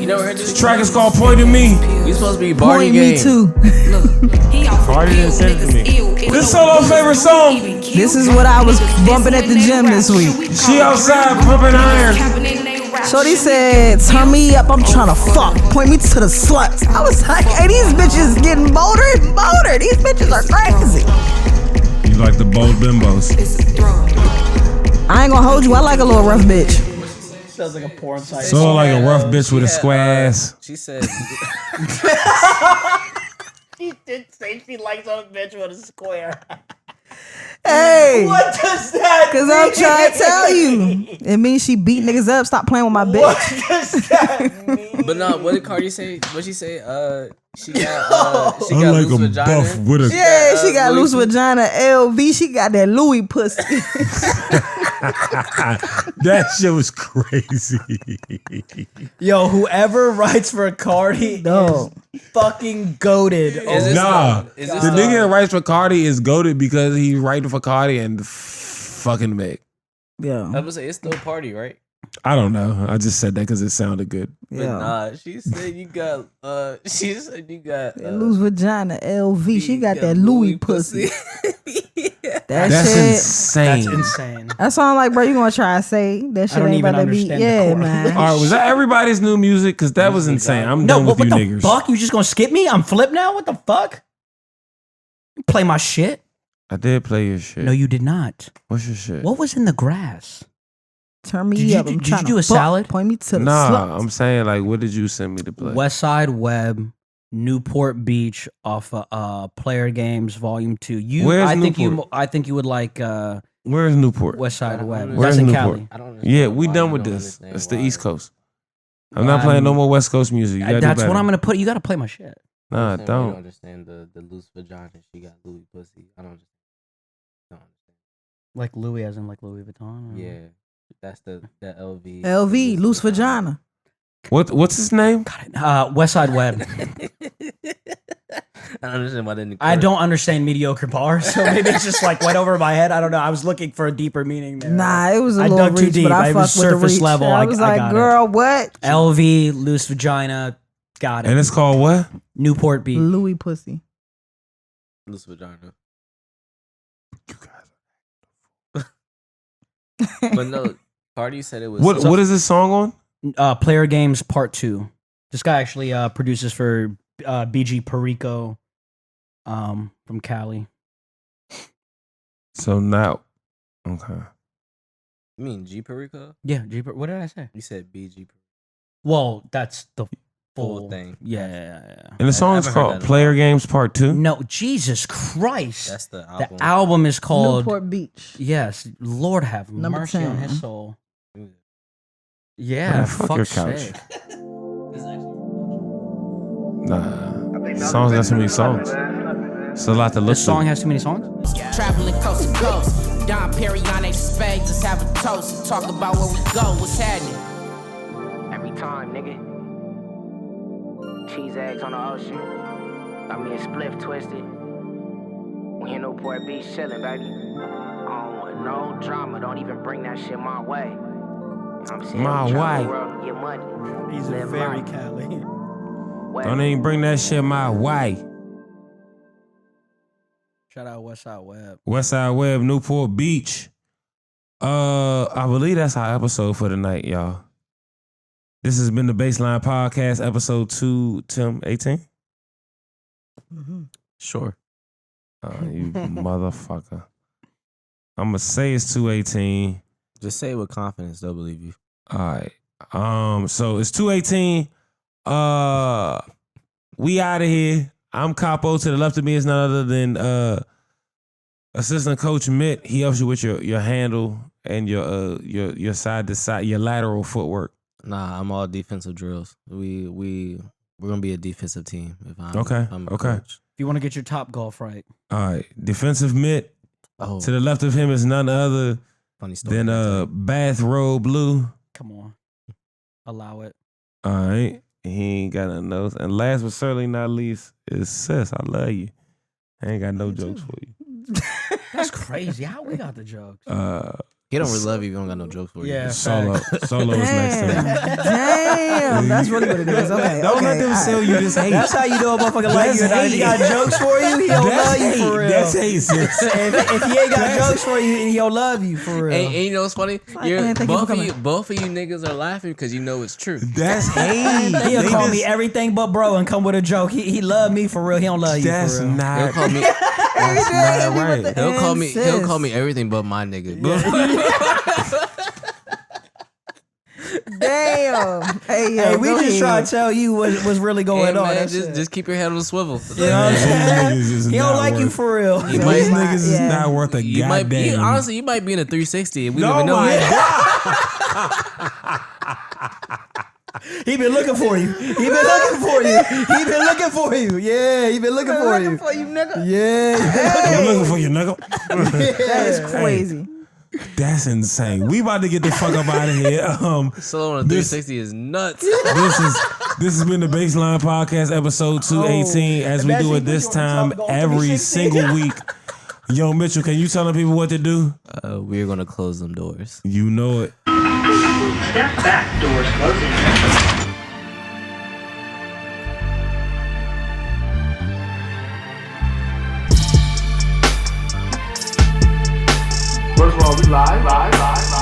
S3: You never heard this?
S2: This track is called Point to Me.
S3: You supposed to be Barty
S5: Point
S3: Game.
S5: me too.
S2: Cardi didn't send it to me. This solo favorite song.
S5: This is what I was bumping at the gym this week.
S2: She outside pumping iron.
S5: Shorty said, turn me up, I'm trying to fuck. Point me to the sluts. I was like, hey, these bitches getting bolder and bolder. These bitches are crazy.
S2: You like the bold bimbos.
S5: I ain't gonna hold you. I like a little rough bitch.
S4: Sounds like a porn site.
S2: So like a rough bitch with a square ass.
S3: She said.
S4: She did say she likes a bitch with a square.
S5: Hey.
S4: What does that
S5: Cause I'm trying to tell you. It means she beat niggas up. Stop playing with my bitch.
S4: What does that mean?
S3: But no, what did Cardi say? What she say? She got loose vagina.
S2: buff with a.
S5: Yeah, she got loose vagina, LV. She got that Louis pussy.
S2: That shit was crazy.
S4: Yo, whoever writes for Cardi is fucking goated.
S2: Nah, the nigga that writes for Cardi is goated because he's writing for Cardi and fucking Meg.
S5: Yeah,
S3: I was say it's still Party, right?
S2: I don't know. I just said that because it sounded good.
S3: But nah, she said you got. She said you got
S5: loose vagina, LV. She got that Louis pussy.
S2: That's
S5: shit,
S2: insane.
S4: That's insane.
S5: That song like, bro, you gonna try to say that shit
S4: don't
S5: ain't
S4: even
S5: about to be.
S4: understand the
S5: Yeah,
S4: chorus.
S5: man.
S2: All right, was that everybody's new music? Because that was insane. I'm done with you
S4: what the
S2: niggers.
S4: fuck? You just gonna skip me? I'm flipped now? What the fuck? Play my shit?
S2: I did play your shit.
S4: No, you did not.
S2: What's your shit?
S4: What was in the grass?
S5: Turn me
S4: Did you
S5: up.
S4: do-
S5: I'm
S4: did you
S5: trying
S4: do
S5: to
S4: a
S5: fuck.
S4: salad?
S5: Point me to the
S2: Nah,
S5: sluts.
S2: I'm saying like, what did you send me to play?
S4: Westside, Webb, Newport Beach off of Player Games Volume 2.
S2: Where's
S4: I think you would like
S2: Where's Newport?
S4: Westside, Webb.
S2: Where's
S4: That's in
S2: Newport?
S4: Cali.
S2: Yeah, we done with this. It's the East Coast. I'm not playing no more West Coast music. You gotta do
S4: That's what
S2: better.
S4: I'm gonna put. You gotta play my shit.
S2: Nah,
S3: I
S2: don't.
S3: understand the loose vagina. She got Louis pussy. I don't understand.
S4: Like Louis, as in like Louis Vuitton. or-
S3: Yeah, that's the LV.
S5: LV, loose vagina.
S2: What's his name?
S4: Westside Webb.
S3: I don't understand why they didn't.
S4: I don't understand mediocre bars, so maybe it's just like went over my head. I don't know. I was looking for a deeper meaning there.
S5: Nah, it was a
S4: I
S5: little
S4: dug too
S5: reach,
S4: deep.
S5: but I
S4: It was
S5: fucked with the
S4: surface
S5: reach.
S4: level.
S5: I was
S4: I
S5: like,
S4: got
S5: girl, what?
S4: LV, loose vagina, got it.
S2: And it's called what?
S4: Newport Beach.
S5: Louis pussy.
S3: loose vagina. But no, Cardi said it was.
S2: What is this song on?
S4: Player Games Part 2. This guy actually produces for BG Perico from Cali.
S2: So now, okay.
S3: You mean G Perico?
S4: Yeah, G. What did I say?
S3: You said BG.
S4: Well, that's the
S3: Full thing.
S4: Yeah.
S2: And the song is
S3: I've heard
S2: called
S3: that
S2: Player Games Part 2?
S4: No, Jesus Christ.
S3: That's the album.
S4: The album is called
S5: Newport Beach.
S4: Yes, Lord have
S5: Number
S4: mercy
S5: 10.
S4: on his soul. Yeah,
S2: Man, fuck your
S4: fuck's
S2: couch.
S4: sake.
S2: Nah. Songs got too many songs. It's a lot to
S4: This
S2: listen
S4: song
S2: to.
S4: has too many songs?
S9: Traveling coast to coast. Don Perignon ate spades. Let's have a toast. Talk about where we go. What's happening?
S11: Every time, nigga. Cheese eggs on the ocean. Got me a spliff twisted. We in Newport Beach chillin', baby. I don't want no drama. Don't even bring that shit my way. I'm saying
S2: My
S11: we travel
S2: way.
S11: the world and get money.
S4: He's
S11: Live
S4: very
S11: life.
S4: Cali.
S2: Don't even bring that shit my way.
S4: Shout out Westside Webb.
S2: Westside Webb, Newport Beach. I believe that's our episode for tonight, y'all. This has been the Baseline Podcast, episode 2, Tim, 18?
S3: Sure.
S2: You motherfucker. I'm going to say it's 218.
S3: Just say it with confidence. They'll believe you.
S2: All right. So it's 218. We out of here. I'm Capo. To the left of me is none other than Assistant coach Mitt, he helps you with your handle and your side to side, your lateral footwork.
S3: Nah, I'm all defensive drills. We're gonna be a defensive team if I'm a
S2: Okay.
S3: coach.
S4: If you want to get your top golf right.
S2: All right, defensive Mitt.
S3: Oh,
S2: To the left of him is none other
S3: funny story.
S2: than Bathrobe Blue.
S4: Come on. Allow it.
S2: All right, he ain't got nothing else. And last but certainly not least is Sis. I love you. I ain't got no jokes for you.
S4: That's crazy. How we got the jokes?
S3: He don't really love you if you don't got no jokes for you.
S4: Yeah.
S2: Solo is next to him.
S5: Damn, that's really what it is. Okay,
S2: Don't let them sell you this hate.
S4: That's how you know a motherfucker like you.
S2: That's
S4: If he got jokes for you, he don't love you for real.
S2: That's hate, sis.
S4: If he ain't got jokes for you, he don't love you for real.
S3: And you know what's funny?
S5: man, thank you for coming.
S3: Both of you niggas are laughing because you know it's true.
S2: That's hate.
S4: He'll call me everything but bro and come with a joke. He love me for real. He don't love you
S2: That's
S4: for real.
S2: not.
S3: He'll call me.
S2: That's not right.
S3: He'll call me everything but my nigga.
S5: Damn. Hey,
S4: we just trying to tell you what's really going on.
S3: Man,
S4: That's
S3: just keep your head on the swivel.
S4: You know what I'm saying? He don't like you for real.
S2: These niggas is not worth a goddamn.
S3: Honestly, you might be in a 360 and we don't
S2: No,
S3: even know
S2: my
S3: it.
S4: He been looking for you. He been looking for you. He been looking for you. Yeah, he been looking for you.
S5: Looking for you, nigga.
S4: Yeah.
S2: I'm looking for you, nigga.
S5: That is crazy.
S2: That's insane. We about to get the fuck up out of here.
S3: Solo on a 360 is nuts.
S2: This has been the Baseline Podcast, episode 218. As we do it this time every single week. Yo, Mitchell, can you tell the people what to do?
S3: We're gonna close them doors.
S2: You know it.
S12: Step back, doors closing.
S10: First of all, we live.